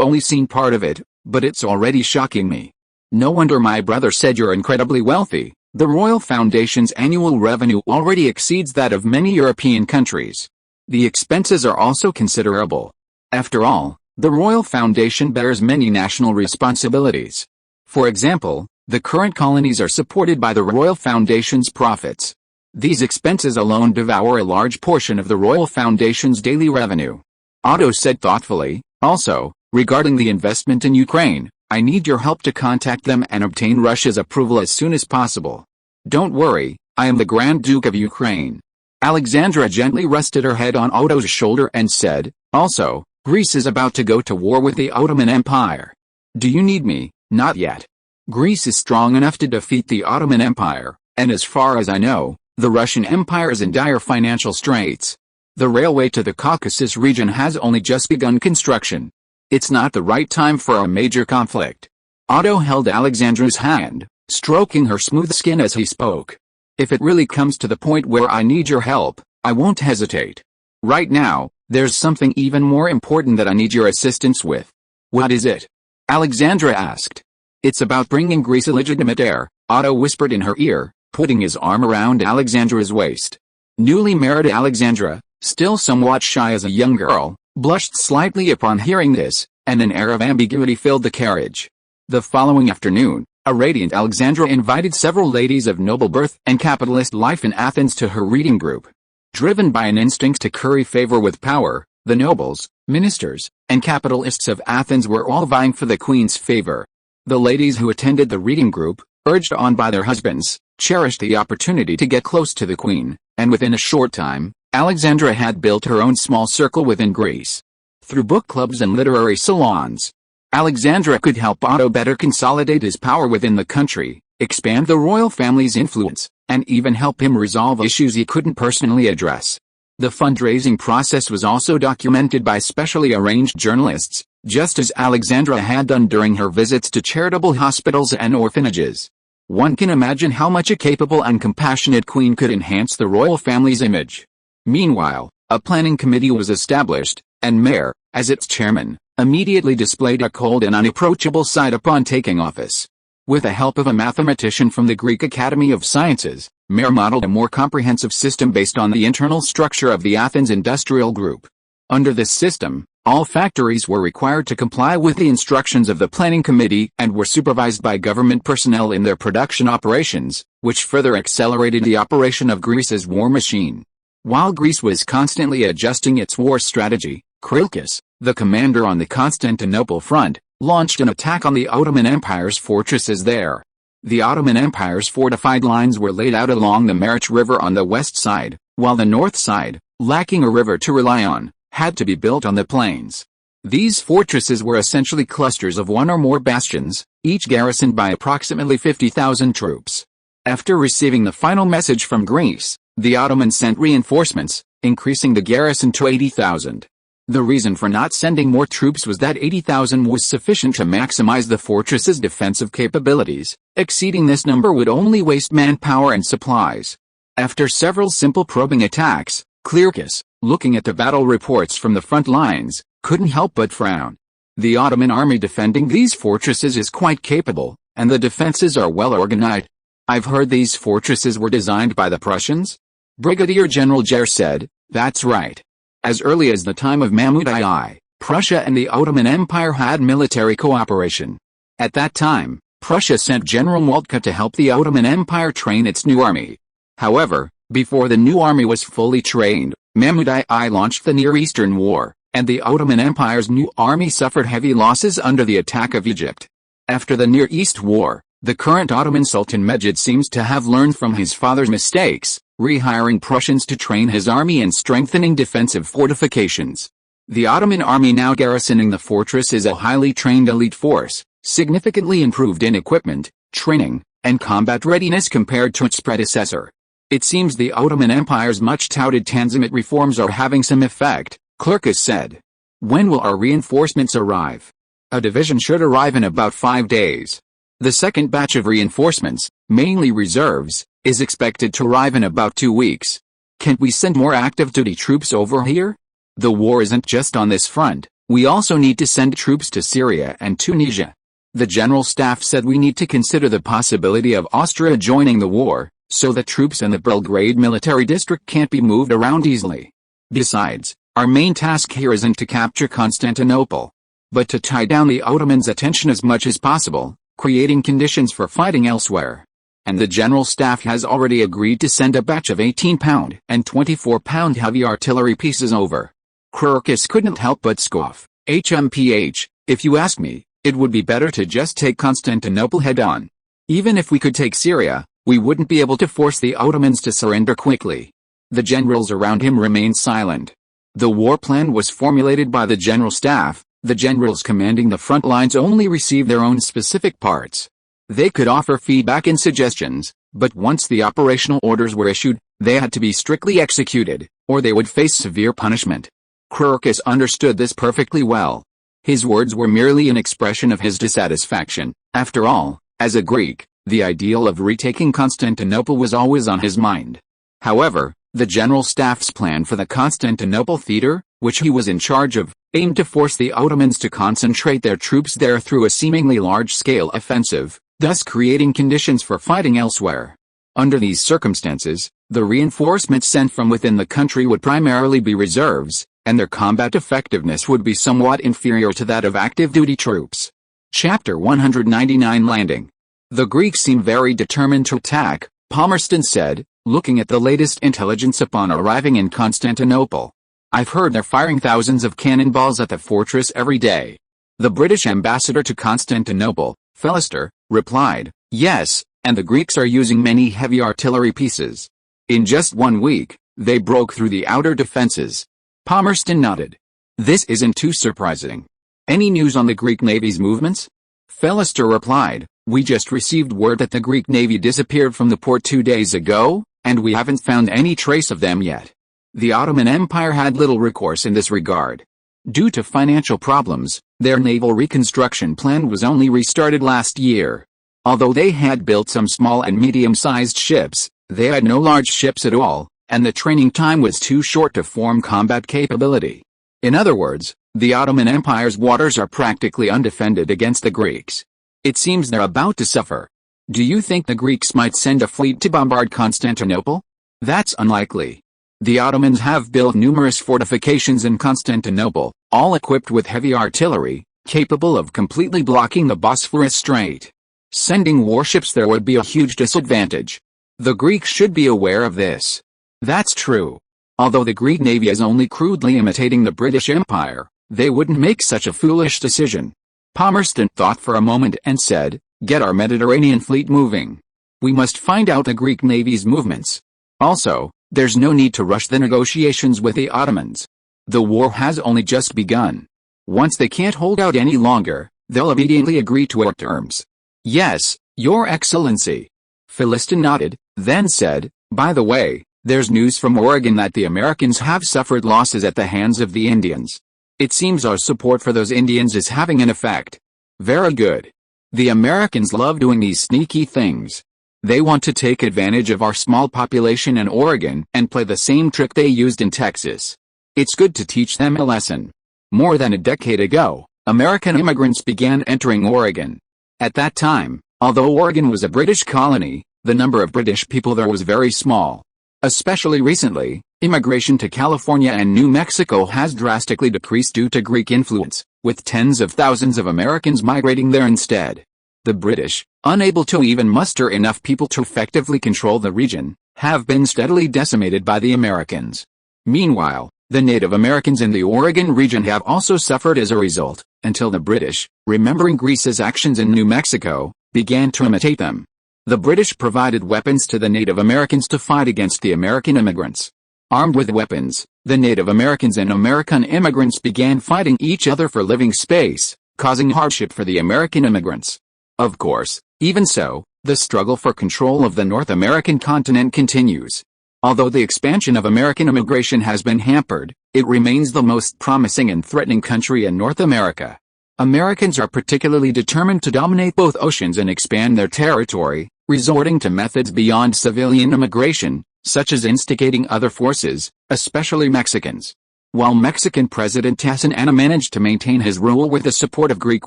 only seen part of it, but it's already shocking me. No wonder my brother said you're incredibly wealthy. The Royal Foundation's annual revenue already exceeds that of many European countries. The expenses are also considerable. After all, the Royal Foundation bears many national responsibilities. For example, the current colonies are supported by the Royal Foundation's profits. These expenses alone devour a large portion of the Royal Foundation's daily revenue. Otto said thoughtfully, also, regarding the investment in Ukraine, I need your help to contact them and obtain Russia's approval as soon as possible. Don't worry, I am the Grand Duke of Ukraine. Alexandra gently rested her head on Otto's shoulder and said, also, Greece is about to go to war with the Ottoman Empire. Do you need me? Not yet. Greece is strong enough to defeat the Ottoman Empire, and as far as I know, the Russian Empire is in dire financial straits. The railway to the Caucasus region has only just begun construction. It's not the right time for a major conflict. Otto held Alexandra's hand, stroking her smooth skin as he spoke. If it really comes to the point where I need your help, I won't hesitate. Right now, there's something even more important that I need your assistance with. What is it? Alexandra asked. It's about bringing Greece a legitimate heir, Otto whispered in her ear, putting his arm around Alexandra's waist. Newly married Alexandra, still somewhat shy as a young girl, blushed slightly upon hearing this, and an air of ambiguity filled the carriage. The following afternoon, a radiant Alexandra invited several ladies of noble birth and capitalist life in Athens to her reading group. Driven by an instinct to curry favor with power, the nobles, ministers, and capitalists of Athens were all vying for the queen's favor. The ladies who attended the reading group, urged on by their husbands, cherished the opportunity to get close to the queen, and within a short time, Alexandra had built her own small circle within Greece. Through book clubs and literary salons, Alexandra could help Otto better consolidate his power within the country, expand the royal family's influence, and even help him resolve issues he couldn't personally address. The fundraising process was also documented by specially arranged journalists, just as Alexandra had done during her visits to charitable hospitals and orphanages. One can imagine how much a capable and compassionate queen could enhance the royal family's image. Meanwhile, a planning committee was established, and Mayor, as its chairman, immediately displayed a cold and unapproachable side upon taking office. With the help of a mathematician from the Greek Academy of Sciences, Mayor modeled a more comprehensive system based on the internal structure of the Athens industrial group. Under this system, all factories were required to comply with the instructions of the planning committee and were supervised by government personnel in their production operations, which further accelerated the operation of Greece's war machine. While Greece was constantly adjusting its war strategy, Krilkis, the commander on the Constantinople front, launched an attack on the Ottoman Empire's fortresses there. The Ottoman Empire's fortified lines were laid out along the Meriç River on the west side, while the north side, lacking a river to rely on, had to be built on the plains. These fortresses were essentially clusters of one or more bastions, each garrisoned by approximately 50,000 troops. After receiving the final message from Greece, the Ottomans sent reinforcements, increasing the garrison to 80,000. The reason for not sending more troops was that 80,000 was sufficient to maximize the fortress's defensive capabilities. Exceeding this number would only waste manpower and supplies. After several simple probing attacks, Krilkis, looking at the battle reports from the front lines, couldn't help but frown. The Ottoman army defending these fortresses is quite capable, and the defenses are well organized. I've heard these fortresses were designed by the Prussians? Brigadier General Jahr said, that's right. As early as the time of Mahmud II, Prussia and the Ottoman Empire had military cooperation. At that time, Prussia sent General Moltke to help the Ottoman Empire train its new army. However, before the new army was fully trained, Mahmud II launched the Near Eastern War, and the Ottoman Empire's new army suffered heavy losses under the attack of Egypt. After the Near East War, the current Ottoman Sultan Mehmed seems to have learned from his father's mistakes, rehiring Prussians to train his army and strengthening defensive fortifications. The Ottoman army now garrisoning the fortress is a highly trained elite force, significantly improved in equipment, training, and combat readiness compared to its predecessor. It seems the Ottoman Empire's much-touted Tanzimat reforms are having some effect, Krilkis said. When will our reinforcements arrive? A division should arrive in about 5 days. The second batch of reinforcements, mainly reserves, is expected to arrive in about 2 weeks. Can't we send more active duty troops over here? The war isn't just on this front, we also need to send troops to Syria and Tunisia. The General Staff said we need to consider the possibility of Austria joining the war, so the troops in the Belgrade military district can't be moved around easily. Besides, our main task here isn't to capture Constantinople, but to tie down the Ottomans' attention as much as possible, creating conditions for fighting elsewhere. And the General Staff has already agreed to send a batch of 18-pound and 24-pound heavy artillery pieces over. Crurkis couldn't help but scoff. HMPH, if you ask me, it would be better to just take Constantinople head-on. Even if we could take Syria, we wouldn't be able to force the Ottomans to surrender quickly. The generals around him remained silent. The war plan was formulated by the General Staff. The generals commanding the front lines only received their own specific parts. They could offer feedback and suggestions, but once the operational orders were issued, they had to be strictly executed, or they would face severe punishment. Crurkis understood this perfectly well. His words were merely an expression of his dissatisfaction. After all, as a Greek, the ideal of retaking Constantinople was always on his mind. However, the General Staff's plan for the Constantinople theater, which he was in charge of, aimed to force the Ottomans to concentrate their troops there through a seemingly large-scale offensive, thus creating conditions for fighting elsewhere. Under these circumstances, the reinforcements sent from within the country would primarily be reserves, and their combat effectiveness would be somewhat inferior to that of active-duty troops. Chapter 199 Landing. The Greeks seem very determined to attack, Palmerston said, looking at the latest intelligence upon arriving in Constantinople. I've heard they're firing thousands of cannonballs at the fortress every day. The British ambassador to Constantinople, Philister, replied, yes, and the Greeks are using many heavy artillery pieces. In just 1 week, they broke through the outer defenses. Palmerston nodded. This isn't too surprising. Any news on the Greek Navy's movements? Philister replied, we just received word that the Greek Navy disappeared from the port 2 days ago, and we haven't found any trace of them yet. The Ottoman Empire had little recourse in this regard. Due to financial problems, their naval reconstruction plan was only restarted last year. Although they had built some small and medium-sized ships, they had no large ships at all, and the training time was too short to form combat capability. In other words, the Ottoman Empire's waters are practically undefended against the Greeks. It seems they're about to suffer. Do you think the Greeks might send a fleet to bombard Constantinople? That's unlikely. The Ottomans have built numerous fortifications in Constantinople, all equipped with heavy artillery, capable of completely blocking the Bosphorus Strait. Sending warships there would be a huge disadvantage. The Greeks should be aware of this. That's true. Although the Greek Navy is only crudely imitating the British Empire, they wouldn't make such a foolish decision. Palmerston thought for a moment and said, get our Mediterranean fleet moving. We must find out the Greek Navy's movements. Also, there's no need to rush the negotiations with the Ottomans. The war has only just begun. Once they can't hold out any longer, they'll immediately agree to our terms. Yes, Your Excellency. Philiston nodded, then said, by the way, there's news from Oregon that the Americans have suffered losses at the hands of the Indians. It seems our support for those Indians is having an effect. Very good. The Americans love doing these sneaky things. They want to take advantage of our small population in Oregon and play the same trick they used in Texas. It's good to teach them a lesson. More than a decade ago, American immigrants began entering Oregon. At that time, although Oregon was a British colony, the number of British people there was very small. Especially recently, immigration to California and New Mexico has drastically decreased due to Greek influence, with tens of thousands of Americans migrating there instead. The British, unable to even muster enough people to effectively control the region, have been steadily decimated by the Americans. Meanwhile, the Native Americans in the Oregon region have also suffered as a result, until the British, remembering Greece's actions in New Mexico, began to imitate them. The British provided weapons to the Native Americans to fight against the American immigrants. Armed with weapons, the Native Americans and American immigrants began fighting each other for living space, causing hardship for the American immigrants. Of course, even so, the struggle for control of the North American continent continues. Although the expansion of American immigration has been hampered, it remains the most promising and threatening country in North America. Americans are particularly determined to dominate both oceans and expand their territory, resorting to methods beyond civilian immigration, such as instigating other forces, especially Mexicans. While Mexican President Tassin managed to maintain his rule with the support of Greek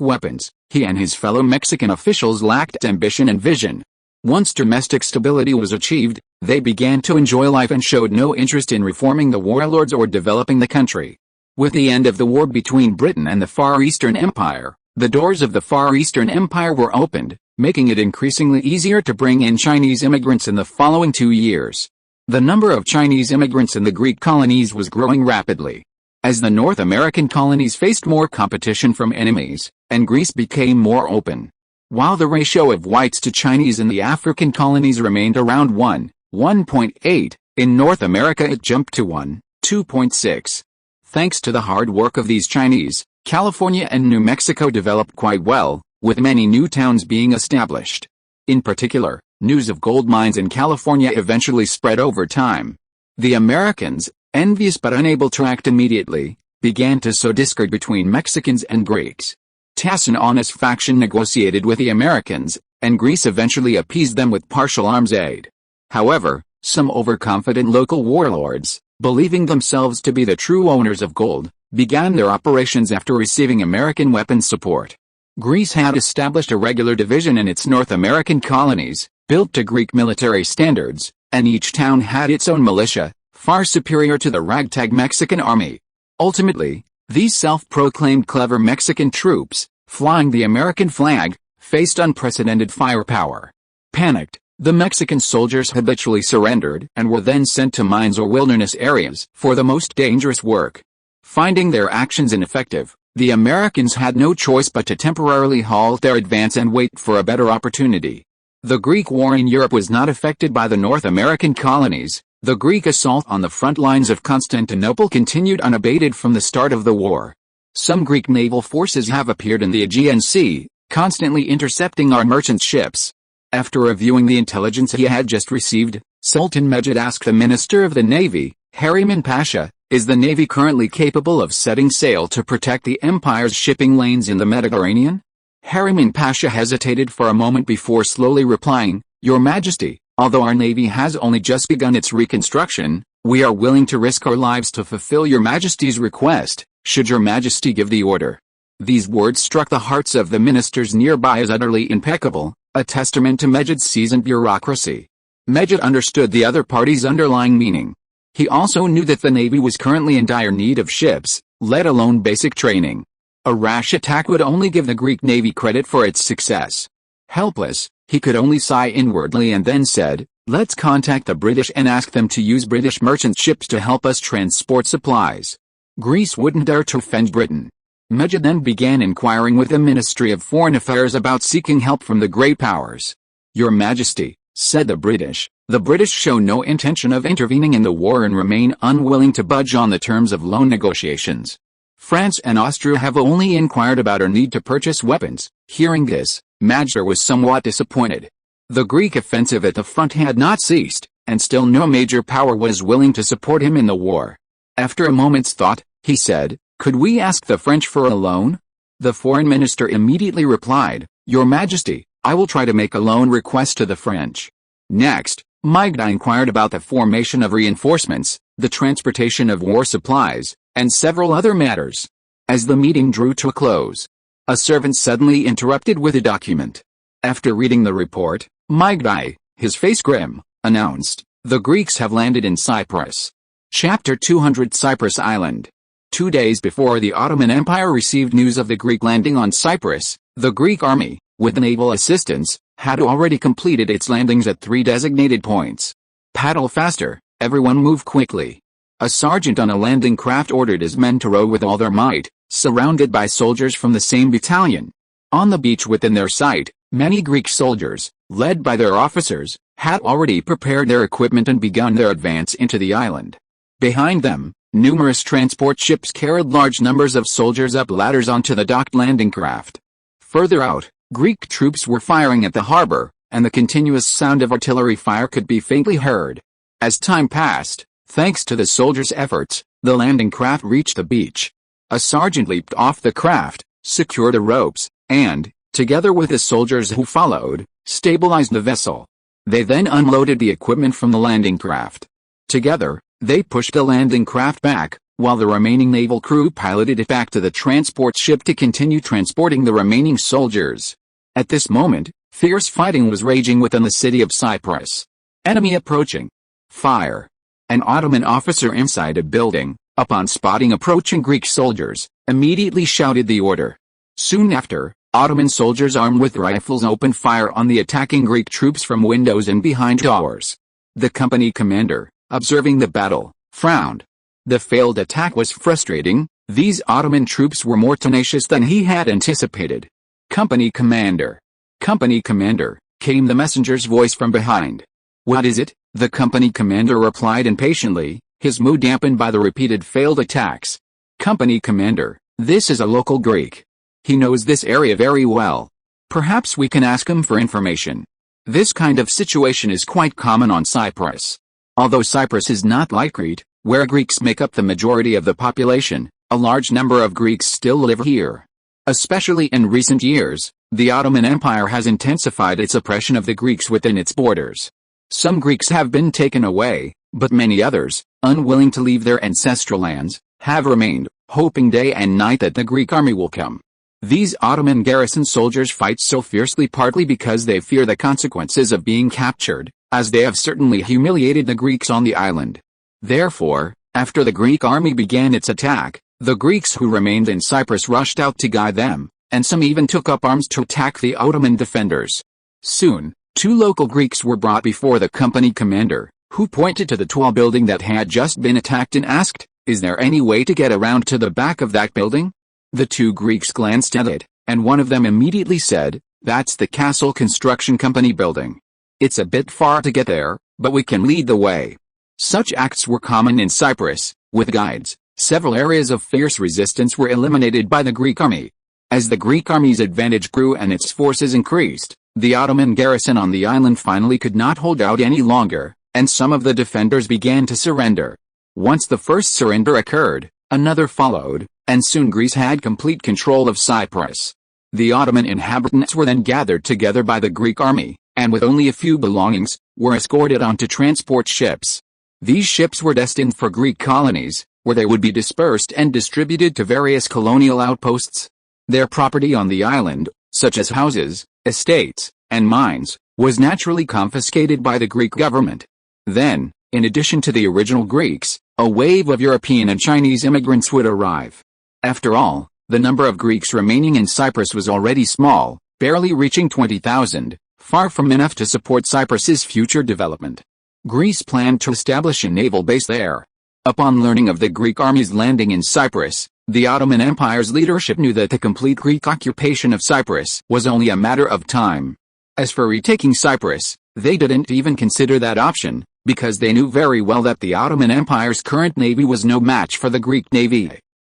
weapons, he and his fellow Mexican officials lacked ambition and vision. Once domestic stability was achieved, they began to enjoy life and showed no interest in reforming the warlords or developing the country. With the end of the war between Britain and the Far Eastern Empire, the doors of the Far Eastern Empire were opened, making it increasingly easier to bring in Chinese immigrants in the following 2 years. The number of Chinese immigrants in the Greek colonies was growing rapidly. As the North American colonies faced more competition from enemies, and Greece became more open. While the ratio of whites to Chinese in the African colonies remained around 1.8, in North America it jumped to 2.6. Thanks to the hard work of these Chinese, California and New Mexico developed quite well, with many new towns being established. In particular, news of gold mines in California eventually spread over time. The Americans, envious but unable to act immediately, began to sow discord between Mexicans and Greeks. Tassin's faction negotiated with the Americans, and Greece eventually appeased them with partial arms aid. However, some overconfident local warlords, believing themselves to be the true owners of gold, began their operations after receiving American weapons support. Greece had established a regular division in its North American colonies, built to Greek military standards, and each town had its own militia, far superior to the ragtag Mexican army. Ultimately, these self-proclaimed clever Mexican troops, flying the American flag, faced unprecedented firepower. Panicked, the Mexican soldiers habitually surrendered and were then sent to mines or wilderness areas for the most dangerous work. Finding their actions ineffective, the Americans had no choice but to temporarily halt their advance and wait for a better opportunity. The Greek war in Europe was not affected by the North American colonies. The Greek assault on the front lines of Constantinople continued unabated from the start of the war. Some Greek naval forces have appeared in the Aegean Sea, constantly intercepting our merchant ships. After reviewing the intelligence he had just received, Sultan Mejid asked the Minister of the Navy, Harriman Pasha, is the Navy currently capable of setting sail to protect the Empire's shipping lanes in the Mediterranean? Harriman Pasha hesitated for a moment before slowly replying, Your Majesty, although our Navy has only just begun its reconstruction, we are willing to risk our lives to fulfill Your Majesty's request, should Your Majesty give the order. These words struck the hearts of the ministers nearby as utterly impeccable, a testament to Mejid's seasoned bureaucracy. Mejid understood the other party's underlying meaning. He also knew that the Navy was currently in dire need of ships, let alone basic training. A rash attack would only give the Greek Navy credit for its success. Helpless, he could only sigh inwardly and then said, Let's contact the British and ask them to use British merchant ships to help us transport supplies. Greece wouldn't dare to offend Britain. Mejid then began inquiring with the Ministry of Foreign Affairs about seeking help from the great powers. Your Majesty, said the British show no intention of intervening in the war and remain unwilling to budge on the terms of loan negotiations. France and Austria have only inquired about our need to purchase weapons. Hearing this, Mejid was somewhat disappointed. The Greek offensive at the front had not ceased, and still no major power was willing to support him in the war. After a moment's thought, he said, Could we ask the French for a loan? The foreign minister immediately replied, Your Majesty, I will try to make a loan request to the French. Next, Mejid inquired about the formation of reinforcements, the transportation of war supplies, and several other matters. As the meeting drew to a close, a servant suddenly interrupted with a document. After reading the report, Mejid, his face grim, announced, The Greeks have landed in Cyprus. Chapter 200 Cyprus Island. 2 days before the Ottoman Empire received news of the Greek landing on Cyprus, the Greek army, with naval assistance, had already completed its landings at 3 designated points. Paddle faster, everyone move quickly. A sergeant on a landing craft ordered his men to row with all their might, surrounded by soldiers from the same battalion. On the beach within their sight, many Greek soldiers, led by their officers, had already prepared their equipment and begun their advance into the island. Behind them, numerous transport ships carried large numbers of soldiers up ladders onto the docked landing craft. Further out, Greek troops were firing at the harbor, and the continuous sound of artillery fire could be faintly heard. As time passed, thanks to the soldiers' efforts, the landing craft reached the beach. A sergeant leaped off the craft, secured the ropes, and, together with the soldiers who followed, stabilized the vessel. They then unloaded the equipment from the landing craft. Together, they pushed the landing craft back, while the remaining naval crew piloted it back to the transport ship to continue transporting the remaining soldiers. At this moment, fierce fighting was raging within the city of Cyprus. Enemy approaching. Fire. An Ottoman officer inside a building, upon spotting approaching Greek soldiers, immediately shouted the order. Soon after, Ottoman soldiers armed with rifles opened fire on the attacking Greek troops from windows and behind doors. The company commander, observing the battle, frowned. The failed attack was frustrating. These Ottoman troops were more tenacious than he had anticipated. Company commander, came the messenger's voice from behind. What is it? The company commander replied impatiently, his mood dampened by the repeated failed attacks. Company commander, this is a local Greek. He knows this area very well. Perhaps we can ask him for information. This kind of situation is quite common on Cyprus. Although Cyprus is not like Crete, where Greeks make up the majority of the population, a large number of Greeks still live here. Especially in recent years, the Ottoman Empire has intensified its oppression of the Greeks within its borders. Some Greeks have been taken away, but many others, unwilling to leave their ancestral lands, have remained, hoping day and night that the Greek army will come. These Ottoman garrison soldiers fight so fiercely partly because they fear the consequences of being captured, as they have certainly humiliated the Greeks on the island. Therefore, after the Greek army began its attack, the Greeks who remained in Cyprus rushed out to guide them, and some even took up arms to attack the Ottoman defenders. Soon, 2 local Greeks were brought before the company commander, who pointed to the tall building that had just been attacked and asked, "Is there any way to get around to the back of that building?" The 2 Greeks glanced at it, and one of them immediately said, "That's the Castle Construction Company building. It's a bit far to get there, but we can lead the way." Such acts were common in Cyprus. With guides, several areas of fierce resistance were eliminated by the Greek army. As the Greek army's advantage grew and its forces increased, the Ottoman garrison on the island finally could not hold out any longer, and some of the defenders began to surrender. Once the first surrender occurred, another followed, and soon Greece had complete control of Cyprus. The Ottoman inhabitants were then gathered together by the Greek army, and with only a few belongings, were escorted onto transport ships. These ships were destined for Greek colonies, where they would be dispersed and distributed to various colonial outposts. Their property on the island, such as houses, estates, and mines, was naturally confiscated by the Greek government. Then, in addition to the original Greeks, a wave of European and Chinese immigrants would arrive. After all, the number of Greeks remaining in Cyprus was already small, barely reaching 20,000, far from enough to support Cyprus's future development. Greece planned to establish a naval base there. Upon learning of the Greek army's landing in Cyprus, the Ottoman Empire's leadership knew that the complete Greek occupation of Cyprus was only a matter of time. As for retaking Cyprus, they didn't even consider that option, because they knew very well that the Ottoman Empire's current navy was no match for the Greek navy.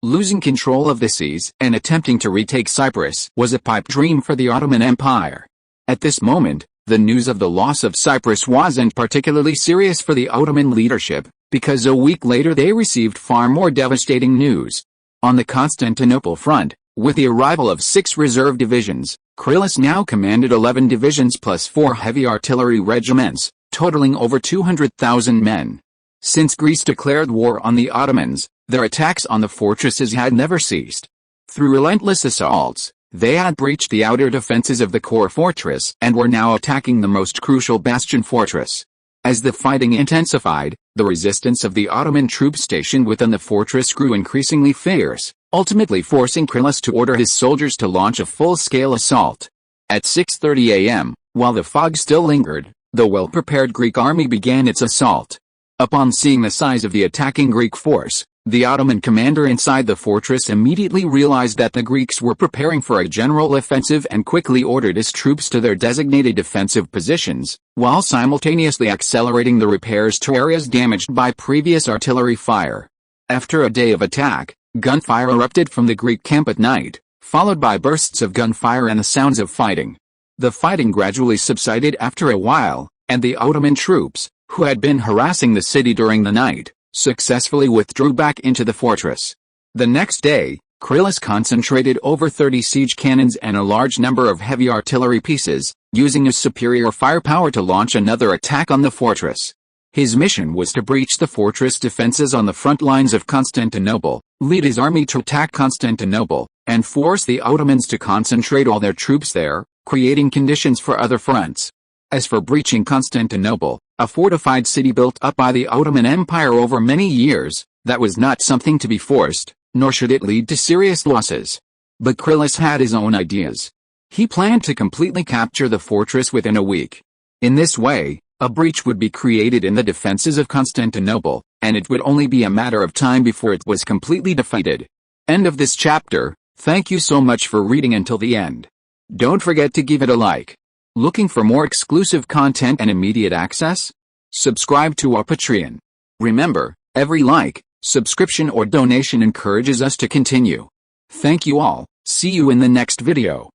Losing control of the seas and attempting to retake Cyprus was a pipe dream for the Ottoman Empire. At this moment, the news of the loss of Cyprus wasn't particularly serious for the Ottoman leadership, because a week later they received far more devastating news. On the Constantinople front, with the arrival of 6 reserve divisions, Krylas now commanded 11 divisions plus 4 heavy artillery regiments, totaling over 200,000 men. Since Greece declared war on the Ottomans, their attacks on the fortresses had never ceased. Through relentless assaults, they had breached the outer defenses of the core fortress and were now attacking the most crucial bastion fortress. As the fighting intensified, the resistance of the Ottoman troops stationed within the fortress grew increasingly fierce, ultimately forcing Krylas to order his soldiers to launch a full-scale assault. At 6:30 a.m., while the fog still lingered, the well-prepared Greek army began its assault. Upon seeing the size of the attacking Greek force, the Ottoman commander inside the fortress immediately realized that the Greeks were preparing for a general offensive and quickly ordered his troops to their designated defensive positions, while simultaneously accelerating the repairs to areas damaged by previous artillery fire. After a day of attack, gunfire erupted from the Greek camp at night, followed by bursts of gunfire and the sounds of fighting. The fighting gradually subsided after a while, and the Ottoman troops, who had been harassing the city during the night, successfully withdrew back into the fortress. The next day, Krylas concentrated over 30 siege cannons and a large number of heavy artillery pieces, using his superior firepower to launch another attack on the fortress. His mission was to breach the fortress defenses on the front lines of Constantinople, lead his army to attack Constantinople, and force the Ottomans to concentrate all their troops there, creating conditions for other fronts. As for breaching Constantinople, a fortified city built up by the Ottoman Empire over many years, that was not something to be forced, nor should it lead to serious losses. But Krylas had his own ideas. He planned to completely capture the fortress within a week. In this way, a breach would be created in the defenses of Constantinople, and it would only be a matter of time before it was completely defeated. End of this chapter. Thank you so much for reading until the end. Don't forget to give it a like. Looking for more exclusive content and immediate access? Subscribe to our Patreon. Remember, every like, subscription or donation encourages us to continue. Thank you all. See you in the next video.